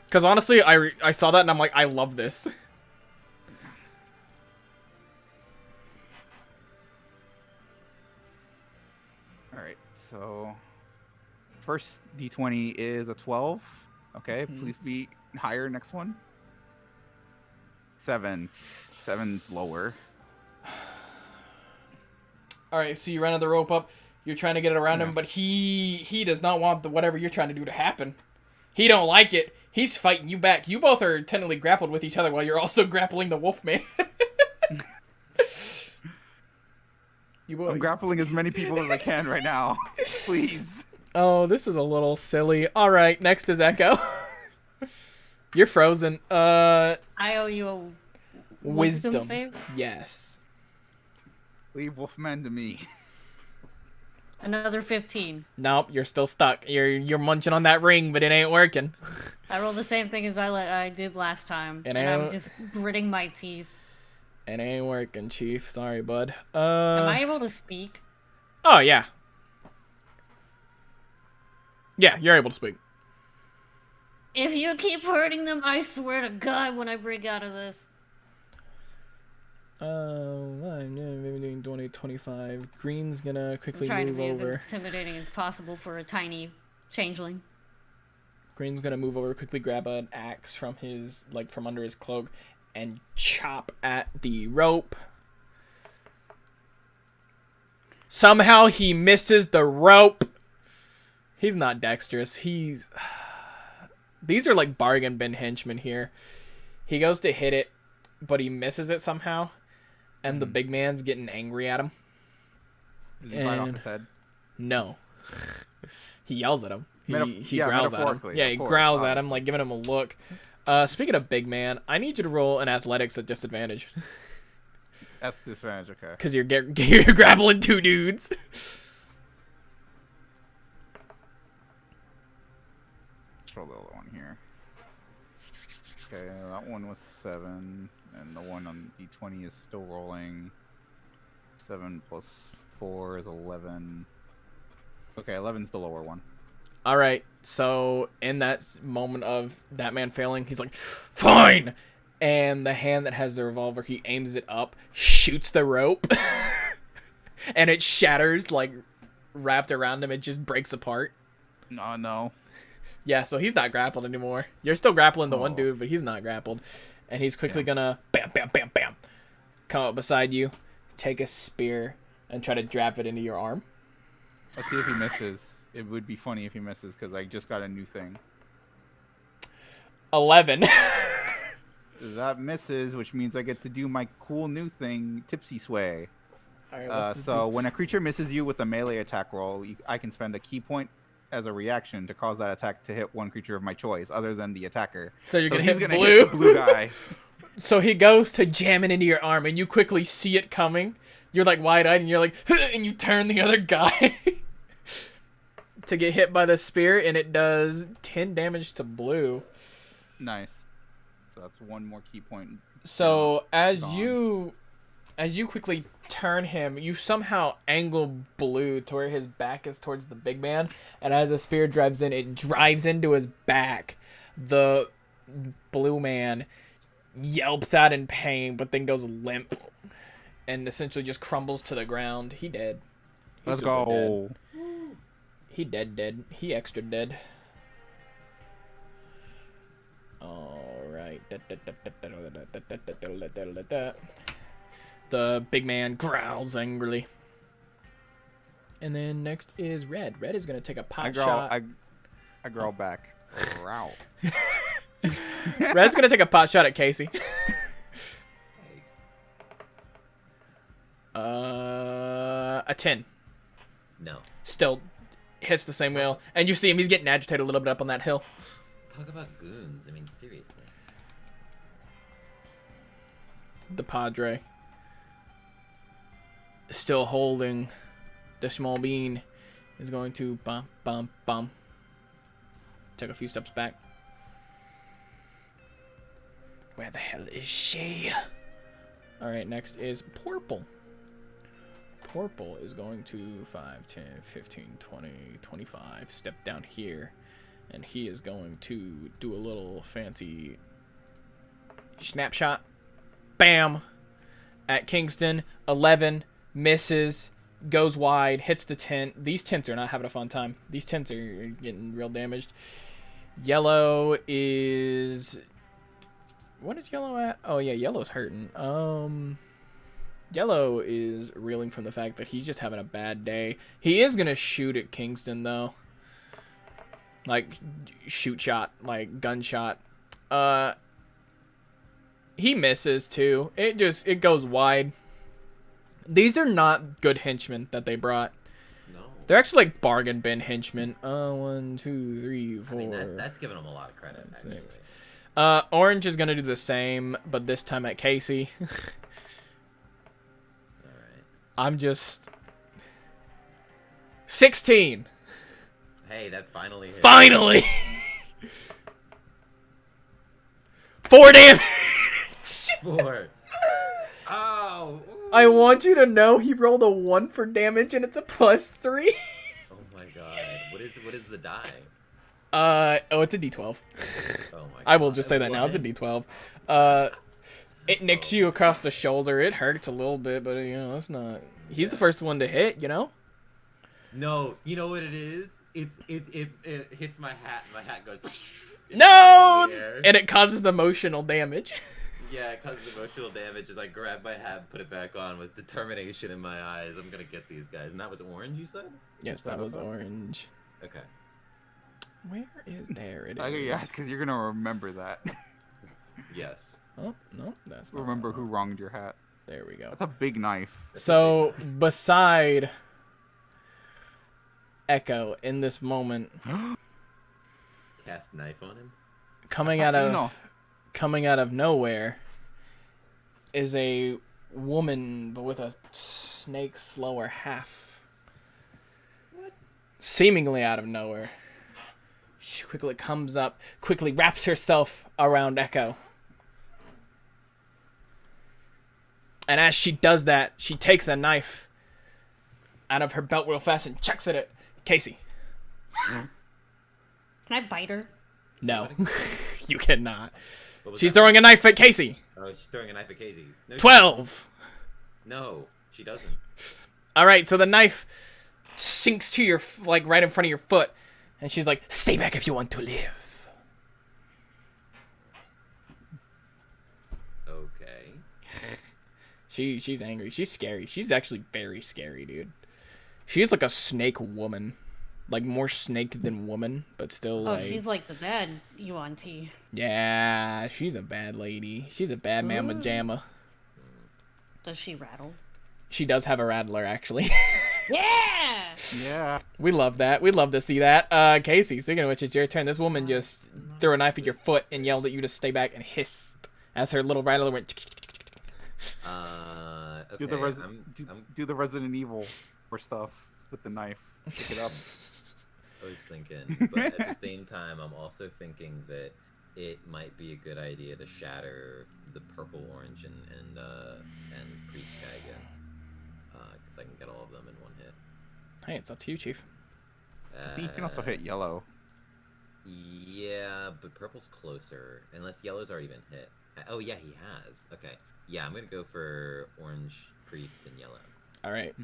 Because honestly, I saw that and I'm like, I love this. All right. So first d20 is a 12. Okay. Please be higher next one. 7. 7's lower. All right, so you run the rope up. You're trying to get it around him, but he does not want whatever you're trying to do to happen. He don't like it. He's fighting you back. You both are technically grappled with each other while you're also grappling the Wolfman. I'm grappling as many people as I can right now. Please. Oh, this is a little silly. All right, next is Echo. You're frozen. I owe you a wisdom save? Yes. Leave Wolfman to me. Another 15. Nope, you're still stuck. You're munching on that ring, but it ain't working. I rolled the same thing as I did last time, and I'm just gritting my teeth. It ain't working, Chief. Sorry, bud. Am I able to speak? Oh, yeah. Yeah, you're able to speak. If you keep hurting them, I swear to God, when I break out of this. I'm doing 20, 25. Green's gonna quickly I'm trying move to be over. as intimidating as possible for a tiny changeling. Green's gonna move over, quickly grab an axe from from under his cloak, and chop at the rope. Somehow he misses the rope. He's not dexterous. These are like bargain bin henchmen here. He goes to hit it, but he misses it somehow, and the big man's getting angry at him. Does he bite off his head? No. He yells at him. He yeah, growls at him. metaphorically, Yeah, of he course, growls at him, obviously. like giving him a look. Speaking of big man, I need you to roll an athletics at disadvantage. At disadvantage, okay. Because you're grappling 2 dudes. Let's roll the other one here. Okay, that one was 7, and the one on d20 is still rolling. 7 plus 4 is 11. Okay, 11's the lower one. All right, so in that moment of that man failing, he's like, fine! And the hand that has the revolver, he aims it up, shoots the rope, and it shatters, like, wrapped around him. It just breaks apart. No. Yeah, so he's not grappled anymore. You're still grappling the one dude, but he's not grappled. And he's quickly gonna, bam, bam, bam, bam, come up beside you, take a spear, and try to drop it into your arm. Let's see if he misses. It would be funny if he misses, because I just got a new thing. 11. That misses, which means I get to do my cool new thing, Tipsy Sway. All right, So when a creature misses you with a melee attack roll, I can spend a key point as a reaction to cause that attack to hit one creature of my choice, other than the attacker. So you're he's gonna hit gonna blue? hit the blue guy. So he goes to jam it into your arm, and you quickly see it coming. You're like wide-eyed, and you're like, and you turn the other guy to get hit by the spear, and it does 10 damage to blue. Nice. So that's one more key point. So as gone. you quickly turn him, you somehow angle blue to where his back is towards the big man, and as the spear drives in, it drives into his back. The blue man yelps out in pain, but then goes limp and essentially just crumbles to the ground. He dead. He's Let's super go. dead. He dead. He extra dead. Alright. The big man growls angrily. And then next is Red. Red is going to take a pot shot. I growl back. Growl. Red's going to take a pot shot at Casey. A 10. No. Still hits the same wheel. And you see him, he's getting agitated a little bit up on that hill. Talk about goons. I mean, seriously. The Padre. Still holding the small bean. Is going to bum. Take a few steps back. Where the hell is she? Alright, next is Purple. Purple is going to 5, 10, 15, 20, 25. Step down here. And he is going to do a little fancy snapshot. Bam! At Kingston. 11. Misses. Goes wide. Hits the tent. These tents are not having a fun time. These tents are getting real damaged. Yellow is... What is Yellow at? Oh, yeah, Yellow's hurting. Yellow is reeling from the fact that he's just having a bad day. He is going to shoot at Kingston, though. Like, shoot shot. Like, gunshot. He misses, too. It goes wide. These are not good henchmen that they brought. No. They're actually like bargain bin henchmen. 1, 2, 3, 4. I mean, that's giving them a lot of credit, actually. 6. Orange is going to do the same, but this time at Casey. Alright. I'm just... 16! Hey, that finally hit. Finally! 4 damage! 4. Oh! Ooh. I want you to know he rolled a 1 for damage and it's a +3. Oh my god. What is the die? It's a D12. Oh my god. I will just say that now. It's a D12. It nicks you across the shoulder. It hurts a little bit, but you know, it's not. He's the first one to hit, you know? No, you know what it is? It hits my hat and my hat goes No! And it causes emotional damage. Yeah, it causes emotional damage as I grab my hat and put it back on with determination in my eyes. I'm gonna get these guys. And that was orange, you said? Yes, that was orange. Okay. Where is there? It is. Yes, because you're gonna remember that. Yes. Oh no, that's not. Remember who wronged your hat. There we go. That's a big knife. So beside Echo in this moment, Cast knife on him. coming out of nowhere is a woman, but with a snake's lower half. What? Seemingly out of nowhere. She quickly comes up, quickly wraps herself around Echo. And as she does that, she takes a knife out of her belt real fast and chucks it at Casey. Can I bite her? No, you cannot. She's throwing a knife at Casey. Oh, she's throwing a knife at Casey. No, 12. No, she doesn't. All right, so the knife sinks to your, like, right in front of your foot. And she's like, stay back if you want to live. Okay. She's angry. She's scary. She's actually very scary, dude. She's like a snake woman. Like, more snake than woman, but still, Oh, like... she's like the bad UNT. Yeah, she's a bad lady. She's a bad mamma jamma. Does she rattle? She does have a rattler, actually. Yeah! Yeah. We love that. We'd love to see that. Casey, speaking of which, it's your turn. This woman just threw a knife at your foot and yelled at you to stay back and hissed as her little rattler went... Okay. Do the Resident Evil or stuff with the knife. Pick it up. I was thinking, but at the same time, I'm also thinking that it might be a good idea to shatter the purple, orange, and priest Kagan, because I can get all of them in one hit. Hey, it's up to you, Chief. I think you can also hit yellow. Yeah, but purple's closer, unless yellow's already been hit. Oh yeah, he has. Okay, yeah, I'm gonna go for orange, priest, and yellow. All right.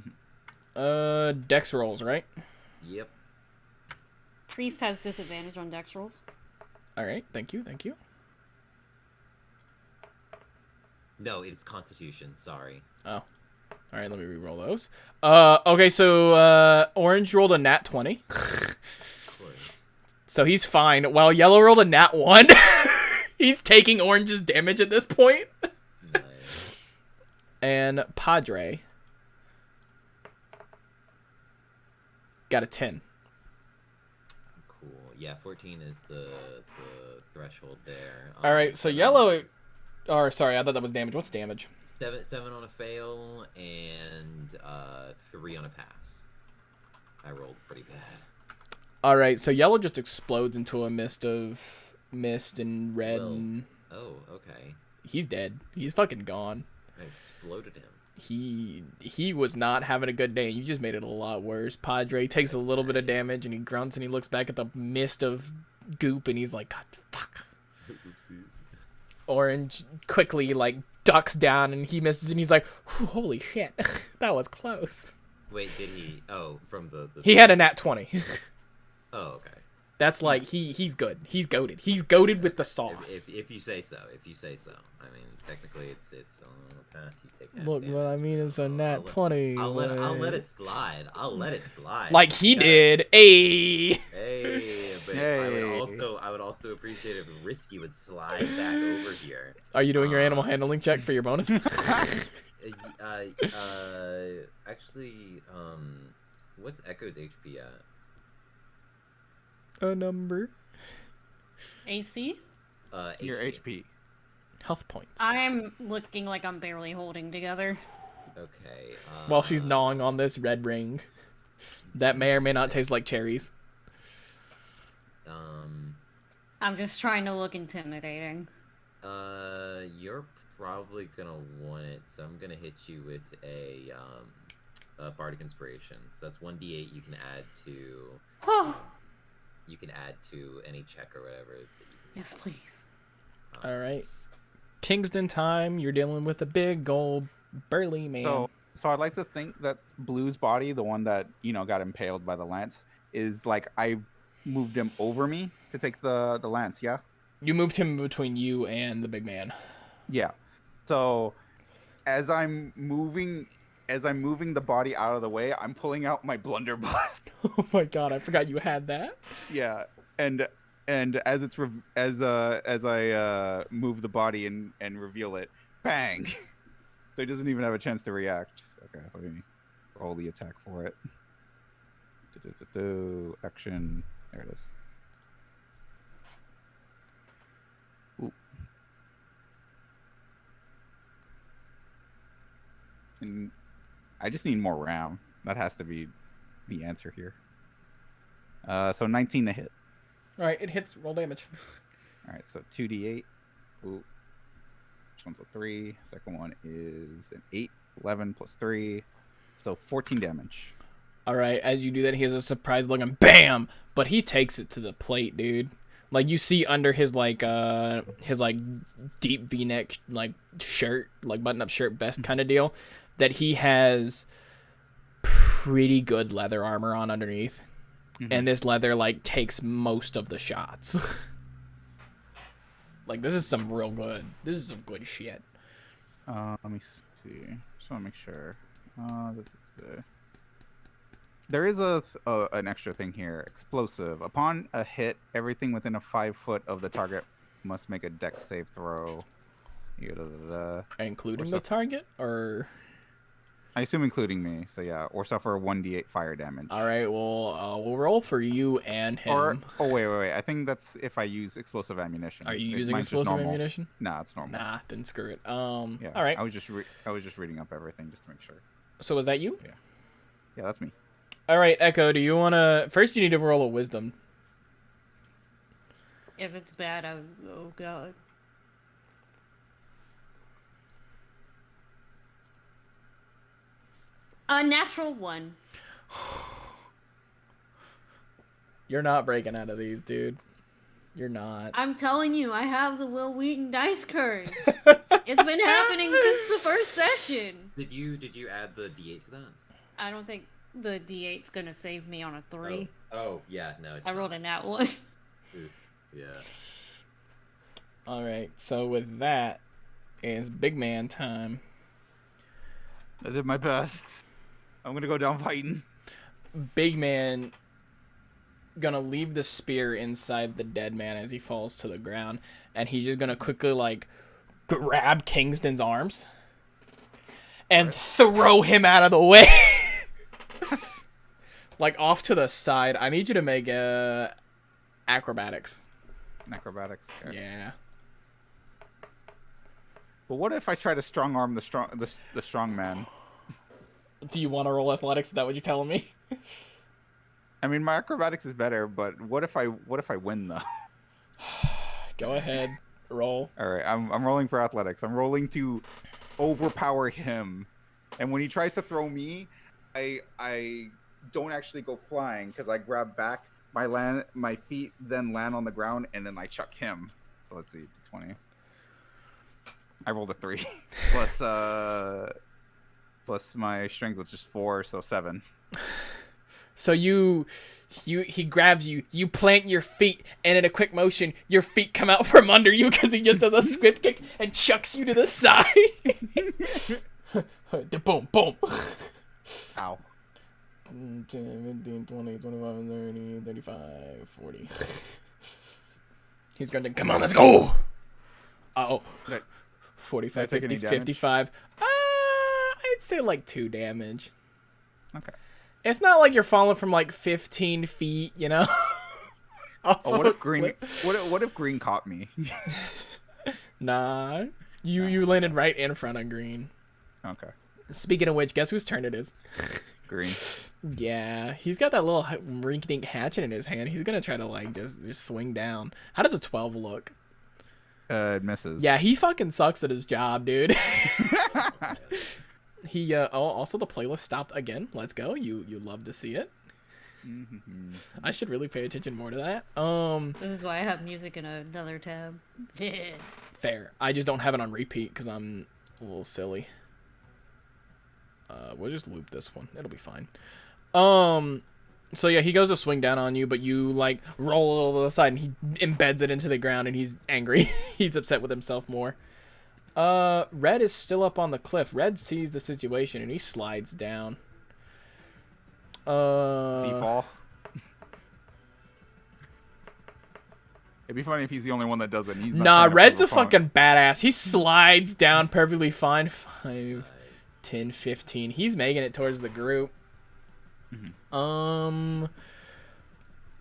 Dex rolls, right? Yep. Priest has disadvantage on dex rolls. All right, thank you. No, it's Constitution. Sorry. Oh, all right. Let me re-roll those. Okay, so Orange rolled a nat 20, Of course. so he's fine. While Yellow rolled a nat 1, he's taking Orange's damage at this point. Nice. And Padre got a 10. Cool. Yeah, 14 is the threshold there. All right, so Yellow. Or sorry, I thought that was damage. What's damage? 7 on a fail and 3 on a pass. I rolled pretty bad. All right, so Yellow just explodes into a mist and red. Well, And oh, okay. he's dead. He's fucking gone. I exploded him. He was not having a good day. You just made it a lot worse. Padre takes a little bit of damage and he grunts and he looks back at the mist of goop and he's like, God, fuck. Oopsies. Orange quickly like ducks down and he misses and he's like, holy shit, that was close. Wait, did he? Oh, from the He had a nat 20. Oh, okay. That's like he's good. He's goated. He's goated with the sauce. If you say so. If you say so. I mean, technically, it's on a pass. You take half Look, damage. what I mean is a nat 20. I'll let it slide. I'll let it slide. Like he Yeah. did. Hey. Hey, but Hey. I would also appreciate if Risky would slide back over here. Are you doing your animal handling check for your bonus? Actually, what's Echo's HP at? A number. AC? Your HP. Health points. I'm looking like I'm barely holding together. Okay. While she's gnawing on this red ring that may or may not taste like cherries. Um. I'm just trying to look intimidating. You're probably gonna want it, so I'm gonna hit you with a bardic inspiration. So that's 1d8 you can add to. You can add to any check or whatever. Yes, please. All right. Kingston time. You're dealing with a big old burly man. So I'd like to think that Blue's body, the one that got impaled by the lance, is like I moved him over me to take the lance. Yeah. You moved him between you and the big man. Yeah. So as I'm moving the body out of the way, I'm pulling out my blunderbuss. Oh my god, I forgot you had that. Yeah, and as I move the body and reveal it, bang! So he doesn't even have a chance to react. Okay, let me roll the attack for it. Action. There it is. Ooh. And I just need more RAM. That has to be the answer here. So 19 to hit. All right, it hits. Roll damage. All right, so 2d8. Ooh. First one's a 3. Second one is an 8. 11 plus 3. So 14 damage. All right, as you do that, he has a surprise look and BAM! But he takes it to the plate, dude. Like you see under his deep V-neck like shirt, like button-up shirt vest kind of deal, that he has pretty good leather armor on underneath. Mm-hmm. And this leather like takes most of the shots. Like this is some real good. This is some good shit. Let me see. Just want to make sure. There is an extra thing here. Explosive. Upon a hit, everything within a 5 foot of the target must make a dex save throw. Including the target, or I assume including me. So yeah, or suffer 1d8 fire damage. all right. Well, we'll roll for you and him. Or wait. I think that's if I use explosive ammunition. Are you using Mine's just explosive normal. ammunition? Nah, it's normal. Nah, then screw it. Yeah. All right. I was just reading up everything just to make sure. So was that you? Yeah, that's me. All right, Echo. Do you want to? First, you need to roll a wisdom. If it's bad, oh god. A natural 1. You're not breaking out of these, dude. You're not. I'm telling you, I have the Will Wheaton dice curse. It's been happening since the first session. Did you add the d8 to that? I don't think the D8's gonna save me on a 3. Oh yeah, no. It's I rolled not. a nat 1. Oof, yeah. All right. So with that, it's big man time. I did my best. I'm gonna go down fighting. Big man gonna leave the spear inside the dead man as he falls to the ground, and he's just gonna quickly like grab Kingston's arms and throw him out of the way. Like off to the side. I need you to make acrobatics. Acrobatics. Okay. Yeah. But what if I try to strong arm the strong man? Do you want to roll athletics? Is that what you're telling me? I mean, my acrobatics is better, but what if I win though? Go ahead. Roll. All right, I'm rolling for athletics. I'm rolling to overpower him, and when he tries to throw me, I don't actually go flying because I grab back. My feet then land on the ground, and then I chuck him. So let's see, 20. I rolled a 3 plus my strength was just 4, so 7. So he grabs you, you plant your feet, and in a quick motion, your feet come out from under you because he just does a swift kick and chucks you to the side. Boom, boom. Ow. 10, 15, 20, 21, 30, 35, 40. He's going to, come on, let's go. Uh-oh. 45, 50, 55. I'd say like 2 damage. Okay. It's not like you're falling from like 15 feet, you know? What if green? What if green caught me? Nah, you landed right in front of green. Okay. Speaking of which, guess whose turn it is? Green. Yeah, he's got that little rink-dink hatchet in his hand. He's gonna try to like just swing down. How does a 12 look? It misses. Yeah, he fucking sucks at his job, dude. He also the playlist stopped again. Let's go. You love to see it. Mm-hmm. I should really pay attention more to that. This is why I have music in another tab. Fair. I just don't have it on repeat because I'm a little silly. We'll just loop this one. It'll be fine. So yeah, he goes to swing down on you, but you like roll it over the side and he embeds it into the ground and he's angry. He's upset with himself more. Red is still up on the cliff. Red sees the situation and he slides down. Seafall. It'd be funny if he's the only one that does it. And he's not Nah, trying to Red's a prove point. fucking badass. He slides down perfectly fine. 5, 10, 15. He's making it towards the group. Mm-hmm.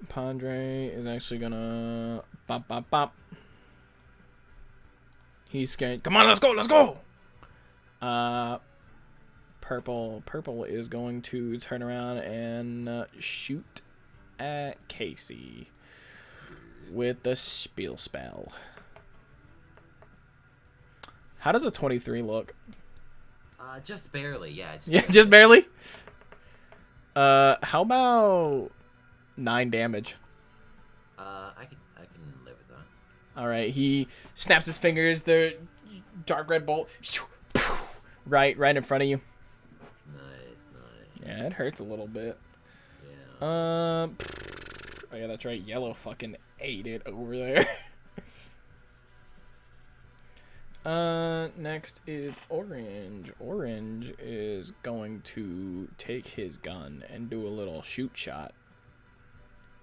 Padre is actually gonna bop bop bop. He's scared. Come on, let's go, let's go. Purple is going to turn around and shoot at Casey with the spiel spell. How does a 23 look? Just barely, yeah. Yeah, just barely. How about 9 damage? I can live with that. All right, he snaps his fingers. The dark red bolt, right in front of you. Nice. Yeah, it hurts a little bit. Yeah. Oh yeah, that's right. Yellow fucking ate it over there. Next is Orange. Orange is going to take his gun and do a little shoot shot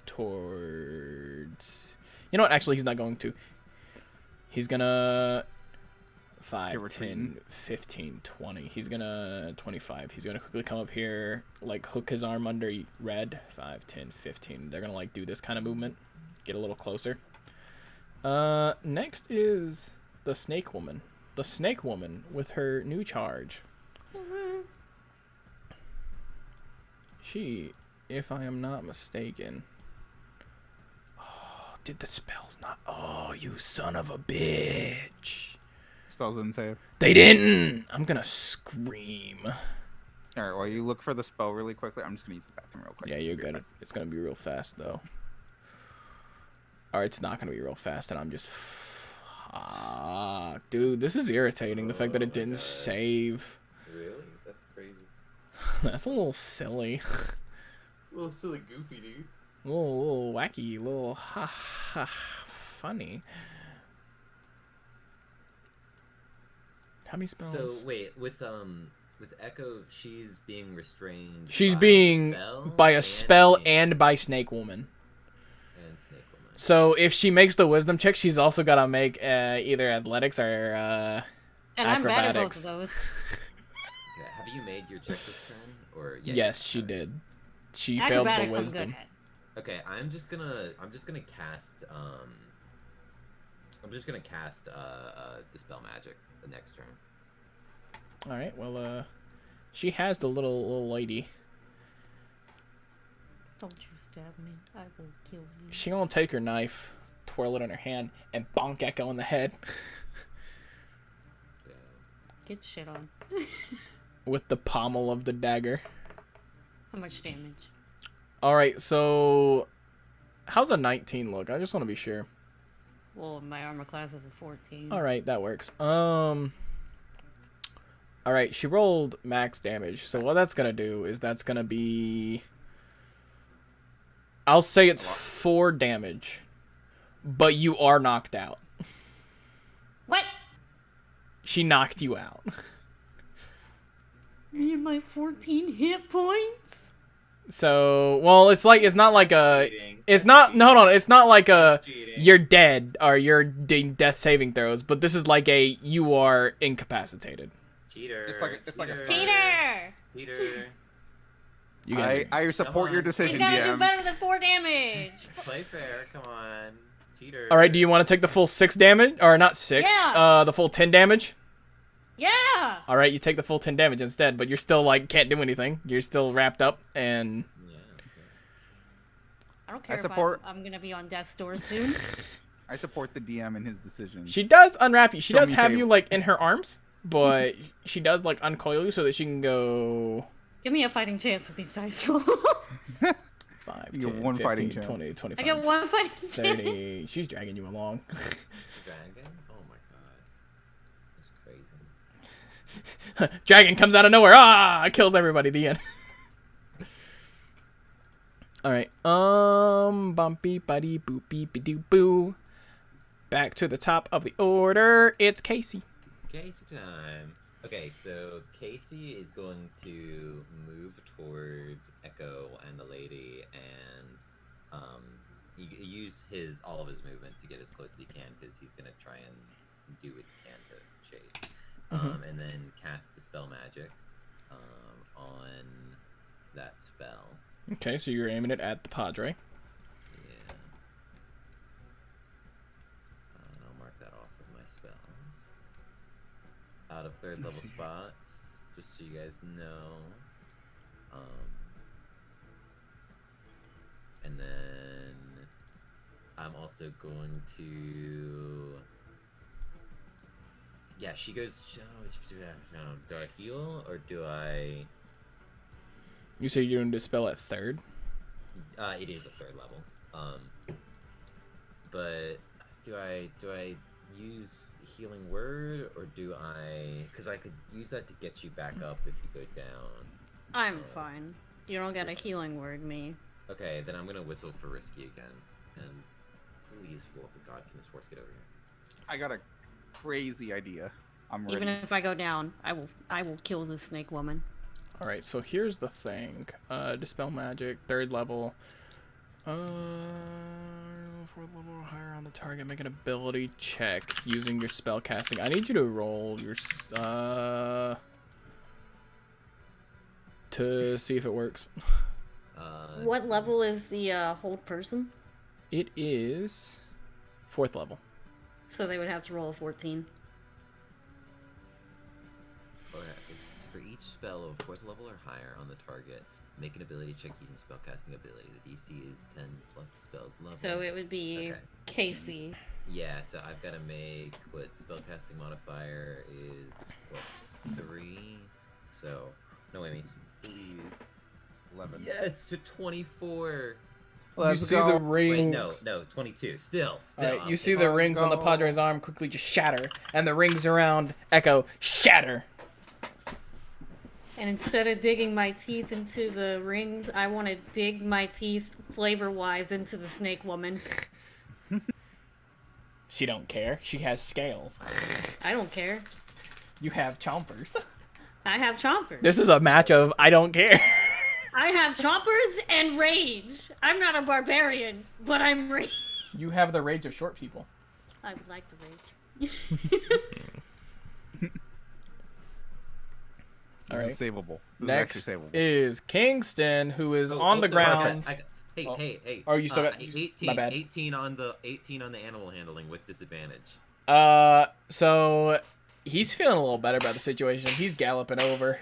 towards... You know what? Actually, he's not going to. He's gonna... 5, 10, 15, 20. He's gonna... 25. He's gonna quickly come up here, like, hook his arm under Red. 5, 10, 15. They're gonna, like, do this kind of movement. Get a little closer. Next is... the Snake Woman. The Snake Woman with her new charge. She, if I am not mistaken... Oh, did the spells not... Oh, you son of a bitch. Spells didn't save. They didn't! I'm gonna scream. Alright, while you look for the spell really quickly, I'm just gonna use the bathroom real quick. Yeah, you're good. It's gonna be real fast, though. Or it's not gonna be real fast, and I'm just... Fuck. Dude, this is irritating. The fact that it didn't save. Really? That's crazy. That's a little silly. A little silly, goofy, dude. A little wacky, a little ha ha funny. How many spells? So wait, with Echo, she's being restrained. She's by being by a spell and and by Snake Woman. and Snake Woman. So if she makes the wisdom check, she's also gotta make either athletics or And I'm bad at both acrobatics. of those. Okay, have you made your check this turn? Or yeah, Yes, she did. She failed the Acrobatics, I'm wisdom. good at. Okay, I'm just gonna cast Dispel Magic the next turn. All right. Well, she has the little lady. Don't you stab me. I will kill you. She gonna take her knife, twirl it in her hand, and bonk Echo in the head So, Get shit on. with the pommel of the dagger. How much damage? All right. So, how's a 19 look? I just want to be sure. Well, my armor class is a 14. All right, that works. All right, she rolled max damage. So what that's gonna do is that's gonna be, I'll say it's 4 damage, but you are knocked out. What? She knocked you out. And my 14 hit points? So, well, it's not like a, Cheating. it's not, no, hold on, it's not like a, Cheating. you're dead or you're doing death saving throws, but this is like a, you are incapacitated. cheater. It's like a Cheater! Cheater. You guys I support your Come on. He's decision, gotta do DM. better than 4 damage! Play fair. Come on. Cheater. All right, do you want to take the full 6 damage? Or not 6, Yeah. the full 10 damage? Yeah! All right, you take the full 10 damage instead, but you're still, like, can't do anything. You're still wrapped up, and... Yeah. I don't care support- if I'm gonna be on death's door soon. I support the DM in his decisions. She does unwrap you. She Show does me have you, favor. like, in her arms, but she does, like, uncoil you so that she can go... Give me a fighting chance with these dice rolls. 5, You 10, get one 15, fighting chance. 20, 25, I get one fighting chance. 30... She's dragging you along. Dragon. Oh my god. That's crazy. Dragon comes out of nowhere. Ah! Kills everybody. The end. All right. Bumpy buddy boopy doo boo. Back to the top of the order. It's Casey. Casey time. Okay, so Casey is going to move towards Echo and the lady, and use all of his movement to get as close as he can, because he's gonna try and do what he can to chase. And then cast Dispel Magic on that spell. Okay, so you're aiming it at the Padre. Yeah. And I'll mark that off with my spells. Out of third level spots, just so you guys know. And then I'm also going to. Yeah, she goes. Do I heal or do I? You say you're doing dispel at third. It is a third level. But do I use healing word or do I? Because I could use that to get you back up if you go down. I'm fine. You don't get a healing word, me. Okay, then I'm gonna whistle for Risky again. And please, for the god, can this horse get over here? I got a crazy idea. I'm ready. Even if I go down, I will kill this snake woman. All right, so here's the thing. Dispel magic, third level. Fourth level or higher on the target. Make an ability check using your spell casting. I need you to roll your to see if it works. What level is the hold person? It is 4th level. So they would have to roll a 14. Okay, it's for each spell of 4th level or higher on the target, make an ability check using spellcasting ability. The DC is 10 plus the spell's level. So it would be Okay. Casey. Yeah, so I've got to make what spellcasting modifier is what 3. So no wait, please. 11. Yes, so 24. Let's you see go. the rings. Wait, no, 22. Still. All right, I'll you take see it. the rings on the go. Padre's arm quickly just shatter, and the rings around Echo shatter. And instead of digging my teeth into the rings, I want to dig my teeth flavor-wise into the snake woman. She don't care. She has scales. I don't care. You have chompers. I have chompers. This is a match of I don't care. I have chompers and rage. I'm not a barbarian, but I'm rage. You have the rage of short people. I would like to rage. All right. This is savable. This Next is actually savable. is Kingston, who is Oh, on the also, ground. Hey, Oh. hey. Oh, you still got- 18, my bad. 18 on the animal handling with disadvantage. So he's feeling a little better about the situation. He's galloping over.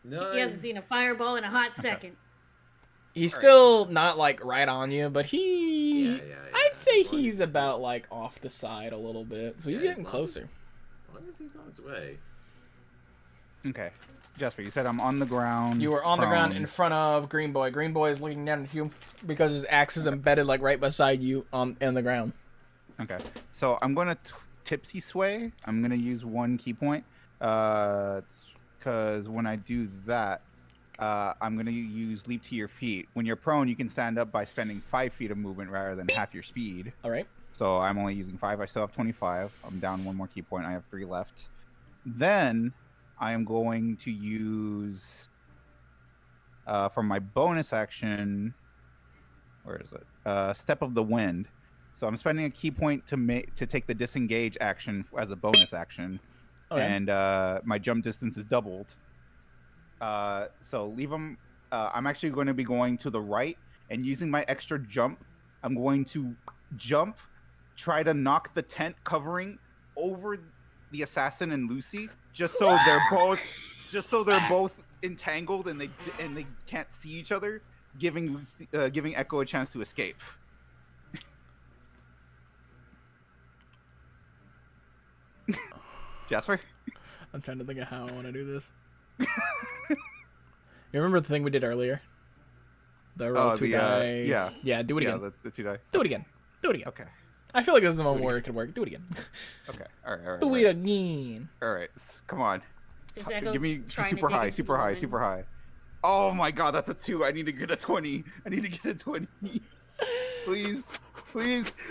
No. He hasn't seen a fireball in a hot second. He's All right. still not like right on you, but he. Yeah. I'd say As long as he's about like off the side a little bit, so he's Yeah, getting as long as- closer. As long as he's on his way. Okay. Jasper, you said I'm on the ground. You are on the ground prone. in front of Green Boy. Green Boy is looking down at you because his axe is embedded like right beside you in the ground. Okay. So I'm going to tipsy sway. I'm going to use 1 key point. Because when I do that, I'm going to use leap to your feet. When you're prone, you can stand up by spending 5 feet of movement rather than half your speed. All right. So I'm only using 5. I still have 25. I'm down 1 more key point. I have 3 left. Then I am going to use for my bonus action. Where is it? Step of the Wind. So I'm spending a key point to take the disengage action as a bonus action, Okay. and my jump distance is doubled. So leave them. I'm actually going to be going to the right and using my extra jump. I'm going to jump, try to knock the tent covering over the assassin and Lucy, just so they're both entangled and they can't see each other, giving Echo a chance to escape. Jasper? I'm trying to think of how I want to do this. You remember the thing we did earlier? The roll 2 dice. yeah. Do it Yeah, again. the 2 die. Do it again. Do it again. Okay. I feel like this is the moment where it could work. Do it again. Okay. All right. Do it again. All right. Come on. Is Echo Give me trying to super dig high, into super the high, woman? super high. Oh my god, that's a 2. I need to get a 20. Please.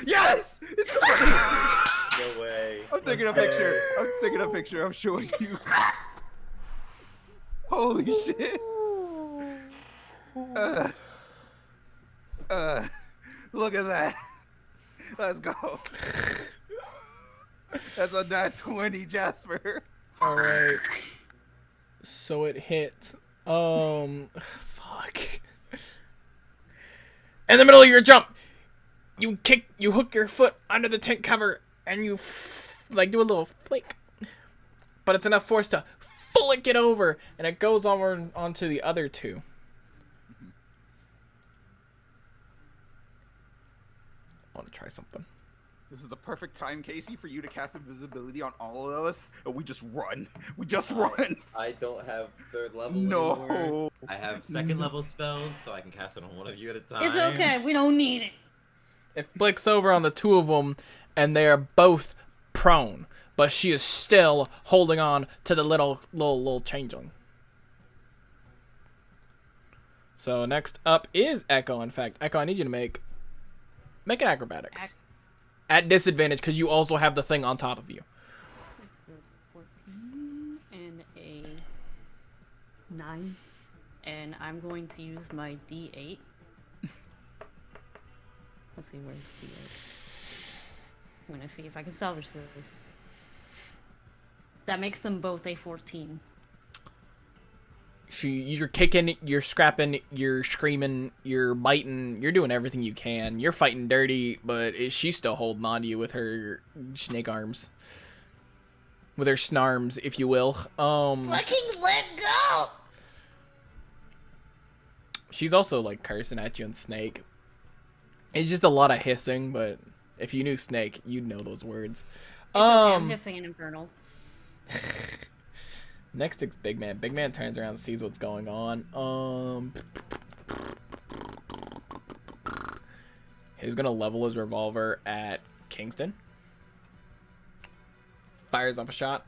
Yes! It's 20! No way. I'm taking a picture. I'm showing you. Holy shit. Look at that. Let's go. That's a nat 20, Jasper. All right. So it hits. Fuck. In the middle of your jump, you hook your foot under the tent cover, and you like do a little flick. But it's enough force to flick it over, and it goes over onto the other 2. I want to try something. This is the perfect time, Casey, for you to cast invisibility on all of us, and we just run. I don't have 3rd level No. anymore. I have 2nd level spells, so I can cast it on one of you at a time. It's okay. We don't need it. It flicks over on the 2 of them, and they are both prone, but she is still holding on to the little changeling. So next up is Echo. In fact, Echo, I need you to make an acrobatics at disadvantage because you also have the thing on top of you. This goes 14 and a 9, and I'm going to use my D8. Let's see, where's the D8? I'm gonna see if I can salvage this. That makes them both a 14. You're kicking, you're scrapping, you're screaming, you're biting, you're doing everything you can. You're fighting dirty, but she's still holding on to you with her snake arms. With her snarms, if you will. Fucking let go! She's also like cursing at you in Snake. It's just a lot of hissing, but if you knew Snake, you'd know those words. It's okay, I'm hissing an infernal. Next it's Big Man. Big Man turns around and sees what's going on. He's gonna level his revolver at Kingston. Fires off a shot.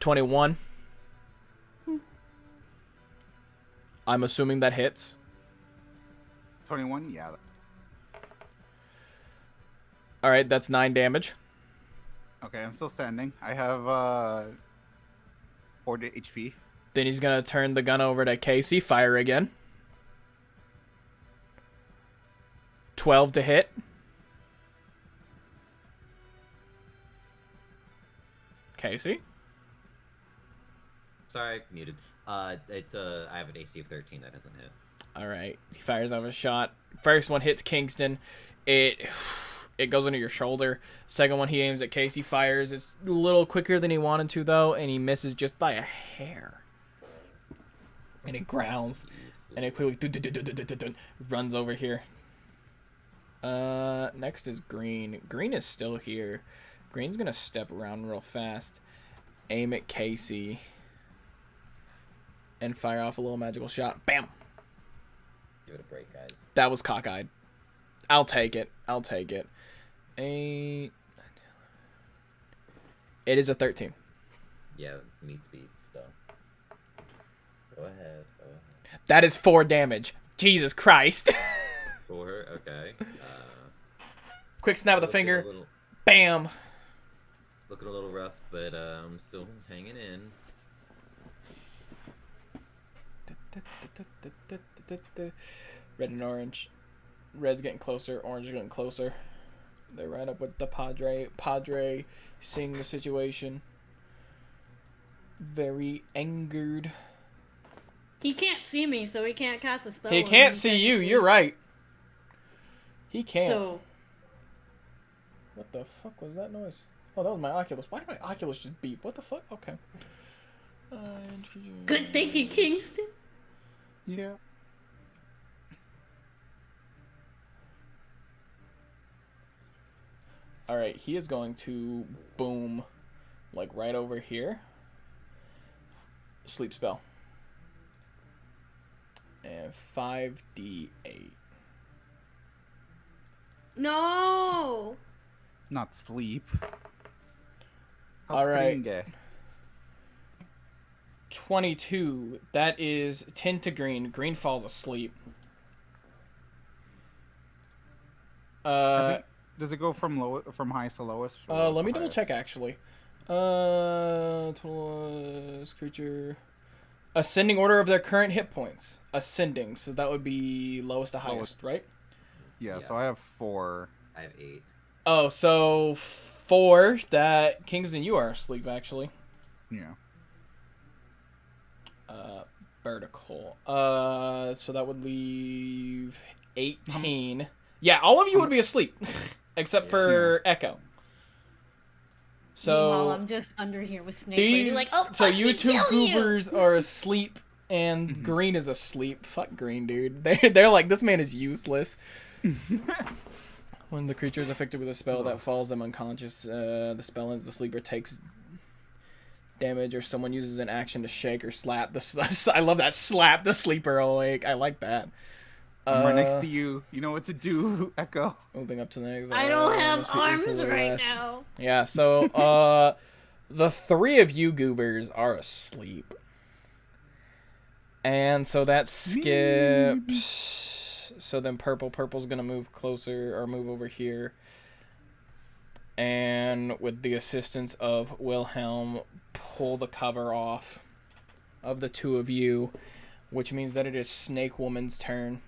21. I'm assuming that hits. 21. Yeah. All right, that's 9 damage. Okay, I'm still standing. I have 4 HP. Then he's gonna turn the gun over to Casey. Fire again. 12 to hit. Casey. Sorry, muted. It's I have an AC of 13 that doesn't hit. All right, he fires off a shot. First one hits Kingston. It goes under your shoulder. Second one he aims at Casey. Fires. It's a little quicker than he wanted to though, and he misses just by a hair. And it growls, and it quickly runs over here. Next is Green. Green is still here. Green's gonna step around real fast, aim at Casey, and fire off a little magical shot. Bam! Give it a break, guys. That was cockeyed. I'll take it. I'll take it. It is a 13. Yeah, meets beats, so. Go ahead. That is 4 damage. Jesus Christ. 4, okay. Quick snap of the finger. Little, Bam. looking a little rough, but I'm still hanging in. Red and orange. Red's getting closer. Orange is getting closer. They're right up with the Padre. Padre seeing the situation. Very angered. He can't see me, so he can't cast a spell. He on can't me, see you. technically. You're right. He can't. So, What the fuck was that noise? Oh, that was my Oculus. Why did my Oculus just beep? What the fuck? Okay. good thinking, Kingston. Yeah. Alright, he is going to boom, like right over here. Sleep spell. And 5d8. No. Not sleep. All right. Gringe. 22. That is 10 to Green. Green falls asleep. Does it go from highest to lowest? Let me double check actually. Total creature. Ascending order of their current hit points. Ascending, so that would be lowest to highest, right? Yeah, Yeah. so I have 4. I have 8. Oh, so 4. That Kingston, you are asleep actually. Yeah. Vertical. So that would leave 18. Yeah, all of you would be asleep, except for Echo. Meanwhile, So I'm just under here with Snake Lady, like, oh, so you fucking two kill you! goobers are asleep, and Green is asleep. Fuck Green, dude. They're like, this man is useless. When the creature is affected with a spell that falls them unconscious, the spell ends. The sleeper takes damage, or someone uses an action to shake or slap the. I love that, slap the sleeper awake. I like that. I'm right next to you. You know what to do, Echo. Moving up to the next. I don't have must be arms equal or right less. now. Yeah, so the 3 of you goobers are asleep. And so that skips. So then purple's gonna move closer, or move over here. And with the assistance of Wilhelm, pull the cover off of the 2 of you, which means that it is Snake Woman's turn.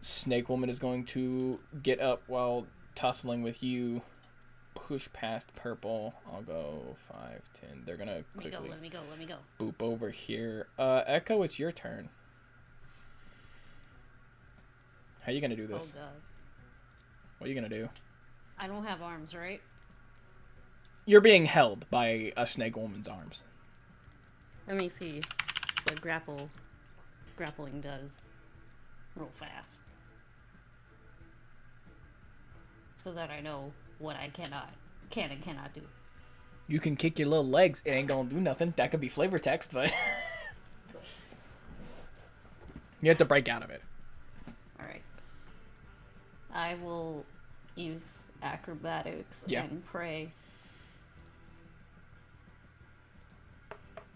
Snake Woman is going to get up while tussling with you. Push past purple. I'll go 5, 10. They're gonna quickly Let me go. boop over here. Echo, it's your turn. How you gonna do this? Oh, God. What are you gonna do? I don't have arms, right? You're being held by a Snake Woman's arms. Let me see what grappling does real fast. So that I know what I can and cannot do. You can kick your little legs. It ain't gonna do nothing. That could be flavor text, but you have to break out of it. Alright. I will use acrobatics Yeah. and pray.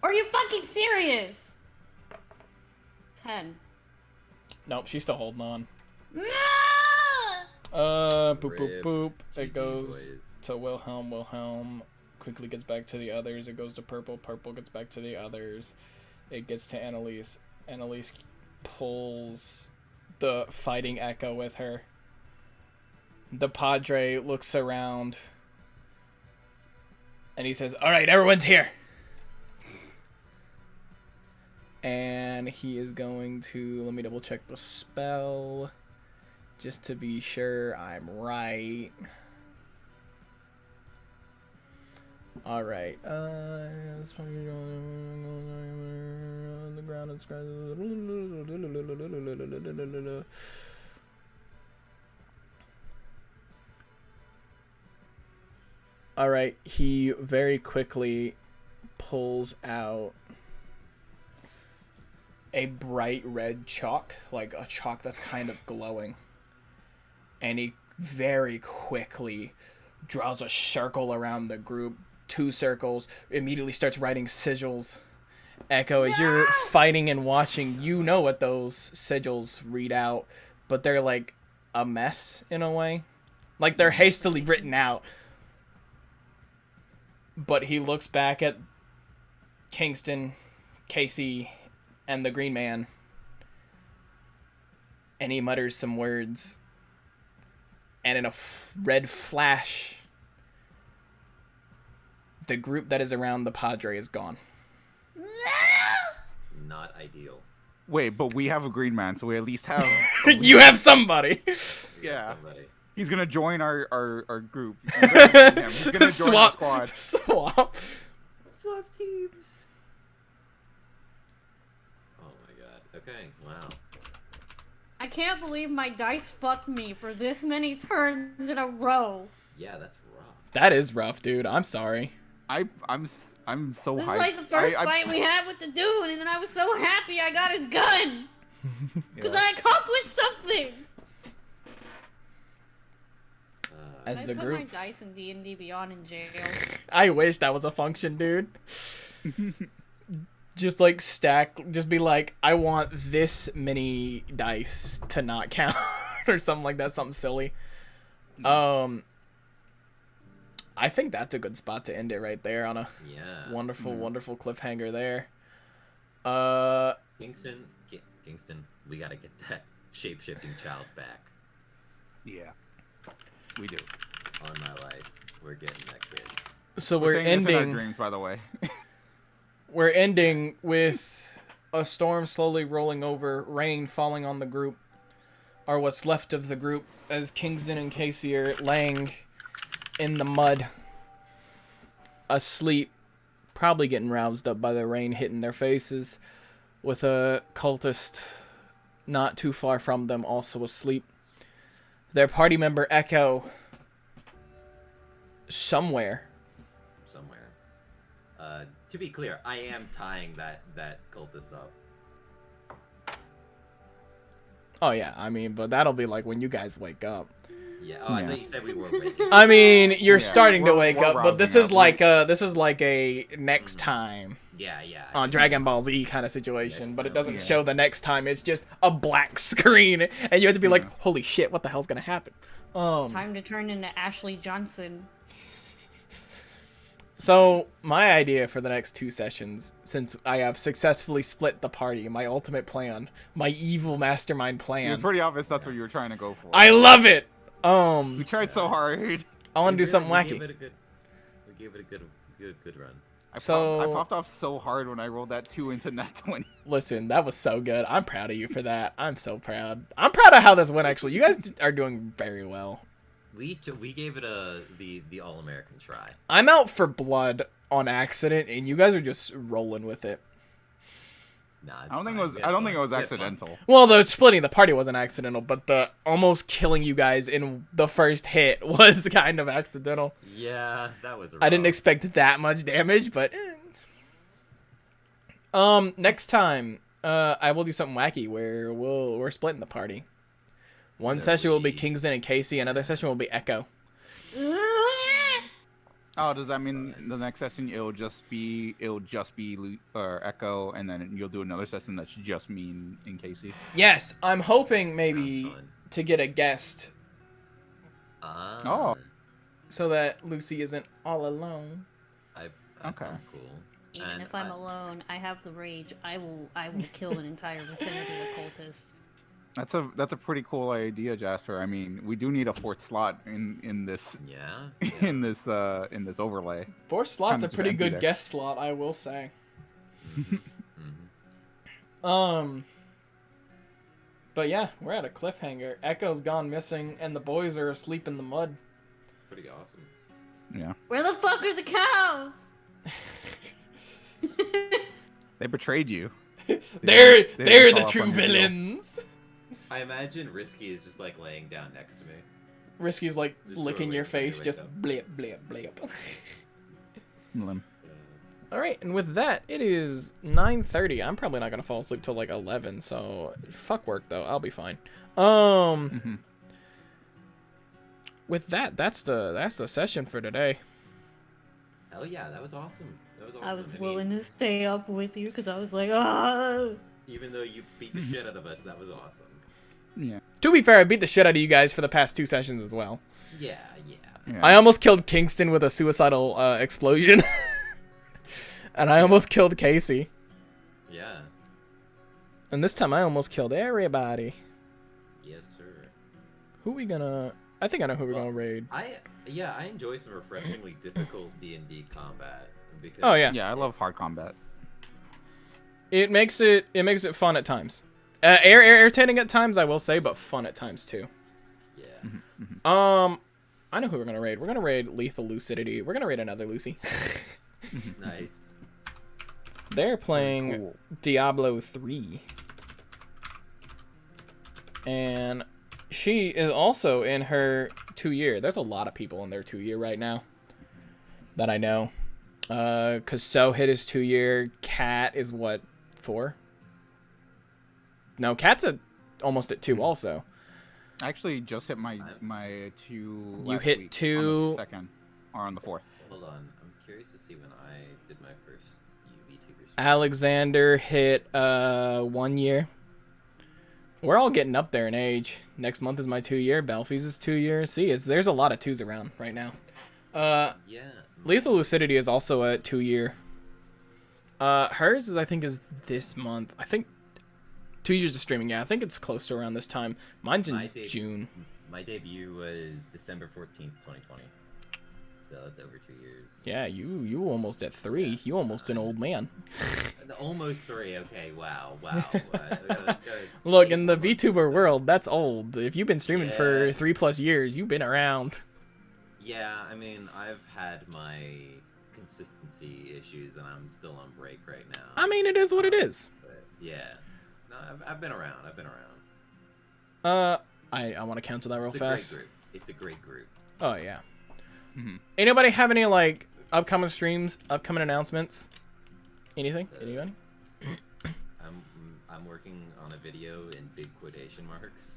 Are you fucking serious? 10. Nope, she's still holding on. No! Boop, boop, Rip. boop. GG, It goes boys. to Wilhelm. Wilhelm quickly gets back to the others. It goes to Purple. Purple gets back to the others. It gets to Annalise. Annalise pulls the fighting Echo with her. The Padre looks around. And he says, "Alright, everyone's here." And he is going to, let me double check the spell, just to be sure I'm right. Alright, the ground and Alright, he very quickly pulls out a bright red chalk, like a chalk that's kind of glowing. And he very quickly draws a circle around the group, 2 circles, immediately starts writing sigils. Echo, as you're fighting and watching, you know what those sigils read out, but they're like a mess in a way. Like they're hastily written out. But he looks back at Kingston, Casey, and the Green Man, and he mutters some words, and in a red flash, the group that is around the Padre is gone. Not ideal. Wait, but we have a green man, so we at least have. You have somebody. Yeah. Somebody. He's gonna join our group. He's gonna join our squad. Swap. Swap teams. Oh my god. Okay, wow. I can't believe my dice fucked me for this many turns in a row. Yeah, that's rough. That is rough, dude. I'm sorry. I'm so This hyped. is like the first fight we had with the dude, and then I was so happy I got his gun! Because I accomplished something! As I the put group. my dice in D&D Beyond in jail. I wish that was a function, dude. Just like stack, just be like, I want this many dice to not count or something like that, something silly. I think that's a good spot to end it right there on a wonderful, wonderful cliffhanger there. Kingston, we gotta get that shape-shifting child back. Yeah, we do. On my life, we're getting that kid. So we're saying this in our ending. dreams, by the way. We're ending with a storm slowly rolling over, rain falling on the group, or what's left of the group, as Kingston and Casey are laying in the mud, asleep, probably getting roused up by the rain hitting their faces, with a cultist not too far from them also asleep. Their party member Echo somewhere. To be clear, I am tying that cultist up. Oh yeah, I mean, but that'll be like when you guys wake up. Yeah. Oh, I thought you said we were waking. I mean, you're Yeah, starting to we're wake up, but this rousing is up. like a next time Yeah. on Dragon Ball Z kind of situation, but it doesn't Yeah. show the next time. It's just a black screen, and you have to be like, "Holy shit, what the hell's gonna happen?" Time to turn into Ashley Johnson. So my idea for the next 2 sessions, since I have successfully split the party, my ultimate plan, my evil mastermind It was plan. pretty obvious that's what you were trying to go for. I love it. We tried so hard. I want to do something We wacky. gave it a good run. I So- popped off so hard when I rolled that 2 into nat 20. Listen, that was so good. I'm proud of you for that. I'm so proud. I'm proud of how this went. Actually, you guys are doing very well. We gave it the all-American try. I'm out for blood on accident, and you guys are just rolling with it. Nah, I don't think it was accidental. Well, the splitting the party wasn't accidental, but the almost killing you guys in the first hit was kind of accidental. Yeah, that was. I didn't expect that much damage, but next time I will do something wacky where we're splitting the party. One session will be Kingston and Casey, another session will be Echo. Oh, does that mean the next session it'll just be Echo, and then you'll do another session that's just me and Casey? Yes, I'm hoping Sounds maybe fun. to get a guest Ah, so that Lucy isn't all alone. that Okay. sounds cool. Even And if I'm alone, I have the rage. I will kill an entire vicinity of cultists. That's a pretty cool idea, Jasper. I mean, we do need a fourth slot in this Yeah. in this overlay. 4 slots Kinda a just pretty empty good there. guest slot, I will say. Mm-hmm. But yeah, we're at a cliffhanger. Echo's gone missing, and the boys are asleep in the mud. Pretty awesome. Yeah, Where the fuck are the cows? they betrayed you. They're didn't the follow up true on your deal. villains. I imagine Risky is just like laying down next to me. Risky's like Just sort licking of your waiting for me to face, wake just up. blip, blip, blip. Lim. All right, and with that, it is 9:30. I'm probably not gonna fall asleep till like 11. So fuck work though. I'll be fine. With that, that's the session for today. Hell yeah, that was awesome. That was awesome. I was mean, willing to stay up with you because I was like, ah. Even though you beat the shit out of us, that was awesome. Yeah. To be fair, I beat the shit out of you guys for the past 2 sessions as well. Yeah. I almost killed Kingston with a suicidal explosion. And I almost killed Casey. Yeah. And this time I almost killed everybody. Yes, sir. Who we gonna... I think I know who we're gonna raid. I enjoy some refreshingly difficult D&D combat because Oh, yeah. Yeah, I love hard combat. It makes it fun at times. Irritating at times, I will say, but fun at times too. Yeah. I know who we're gonna raid. We're gonna raid Lethal Lucidity. We're gonna raid another Lucy. Nice. They're playing Cool. Diablo 3. And she is also in her 2-year. There's a lot of people in their 2-year right now that I know. Cause So hit his 2-year. Cat is what, 4? No, Cat's almost at 2 also. I actually just hit my 2. You last hit week 2 on the 2nd or on the 4th. Hold on. I'm curious to see when I did my first VTuber. Alexander hit 1 year. We're all getting up there in age. Next month is my 2-year. Belfie's is 2 years. See, there's a lot of 2s around right now. Yeah. Lethal Lucidity is also a 2-year. Hers is, I think, is this month. I think 2 years of streaming. Yeah, I think it's close to around this time. Mine's in June. My debut was December 14th, 2020. So that's over 2 years. Yeah, you almost at 3. You almost an old man. Almost 3. Okay. Wow. Gotta Look, in the VTuber world, that's old. If you've been streaming for 3+ years, you've been around. Yeah, I mean, I've had my consistency issues, and I'm still on break right now. I mean, it is what it is. But yeah, no, I've been around. I want to cancel that real It's a fast. great group. It's a great group. Oh yeah. Anybody have any like upcoming streams, upcoming announcements? Anything? Anybody? I'm working on a video in big quotation marks.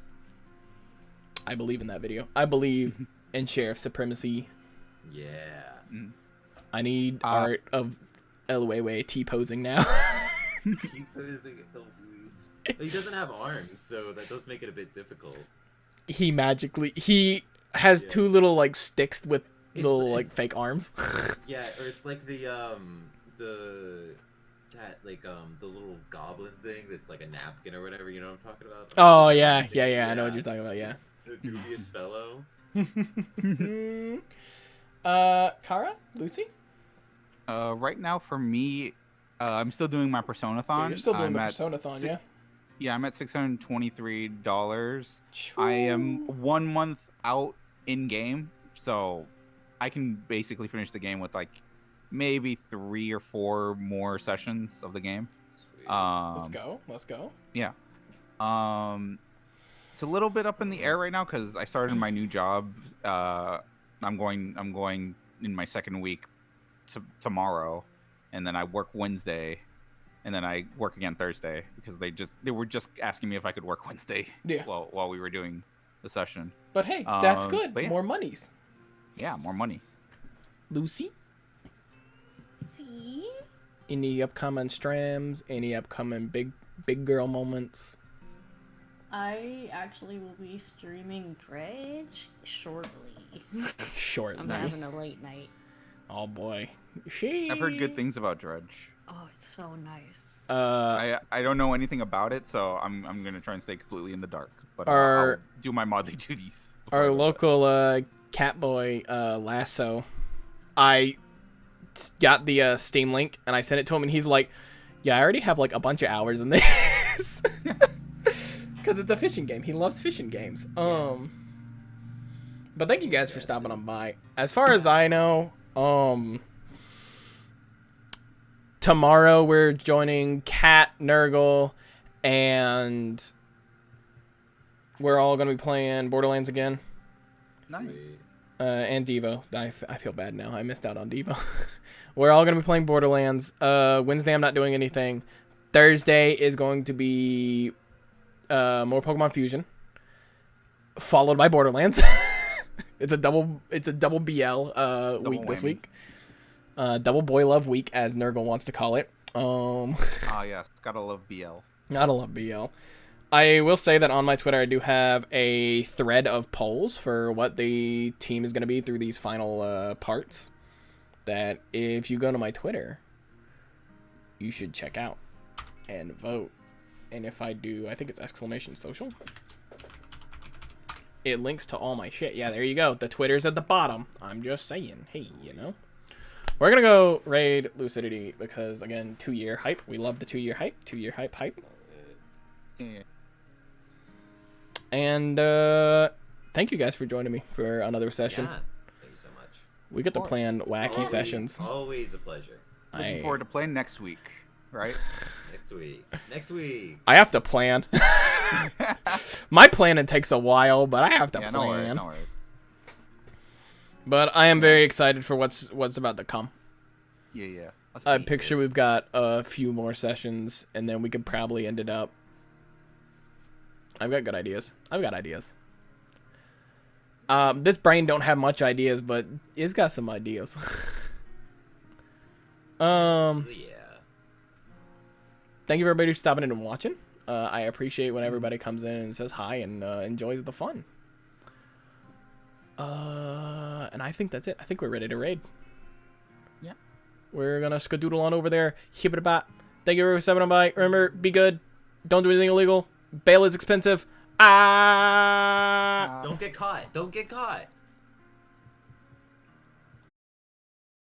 I believe in that video. I believe in Sheriff Supremacy. Yeah. I need art of El Weiwei T-posing now. He doesn't have arms, so that does make it a bit difficult. He has 2 little like sticks with little like fake arms. Yeah, or it's like the little goblin thing that's like a napkin or whatever. You know what I'm talking about? Oh yeah. I know what you're talking about. Yeah. The dubious fellow. Kara, Lucy. Right now for me, I'm still doing my Persona-thon. Yeah, you're still doing I'm the at Persona-thon, yeah. Yeah, I'm at $623. I am 1 month out in game, so I can basically finish the game with like maybe 3 or 4 more sessions of the game. Sweet. Let's go. Yeah. It's a little bit up in the air right now because I started my new job. I'm going in my 2nd week tomorrow, and then I work Wednesday, and then I work again Thursday because they were just asking me if I could work Wednesday. Yeah. While we were doing the session. But hey, that's good. But yeah. More monies. Yeah, more money. Lucy? See? Any upcoming streams? Any upcoming big girl moments? I actually will be streaming Dredge shortly. Shortly. I'm having a late night. Oh boy. I've heard good things about Dredge. Oh, it's so nice. I don't know anything about it, so I'm gonna try and stay completely in the dark. But Our- I'll do my modly duties. Our local Catboy Lasso, I got the Steam link and I sent it to him, and he's like, "Yeah, I already have like a bunch of hours in this." Because it's a fishing game. He loves fishing games. But thank you guys for stopping on by. As far as I know, tomorrow we're joining Kat, Nurgle, and we're all going to be playing Borderlands again. Nice. And Devo. I feel bad now. I missed out on Devo. We're all going to be playing Borderlands. Wednesday I'm not doing anything. Thursday is going to be more Pokemon Fusion, followed by Borderlands. It's a double BL week this whammy. week. Double boy love week, as Nurgle wants to call it. Yeah, gotta love BL. Gotta love BL. I will say that on my Twitter I do have a thread of polls for what the team is going to be through these final parts, that if you go to my Twitter, you should check out and vote. And if I do, I think it's !social. It links to all my shit. Yeah, there you go. The Twitter's at the bottom. I'm just saying. Hey, you know. We're going to go raid Lucidity because, again, 2-year hype. We love the 2-year hype. 2-year hype. Yeah. And thank you guys for joining me for another session. Yeah, thank you so much. We get to plan wacky sessions. Always a pleasure. Looking forward to playing next week, right? Next week. I have to plan. My planning takes a while, but I have to Yeah, plan. no worries. But I am very excited for what's about to come. Yeah. I picture we've got a few more sessions, and then we could probably end it up. I've got good ideas. This brain don't have much ideas, but it's got some ideas. Yeah. Thank you everybody for stopping in and watching. I appreciate when everybody comes in and says hi and enjoys the fun. And I think that's it. I think we're ready to raid. Yeah. We're gonna skadoodle on over there. Hibbity-bop. Thank you for stopping on by. Remember, be good. Don't do anything illegal. Bail is expensive. Don't get caught.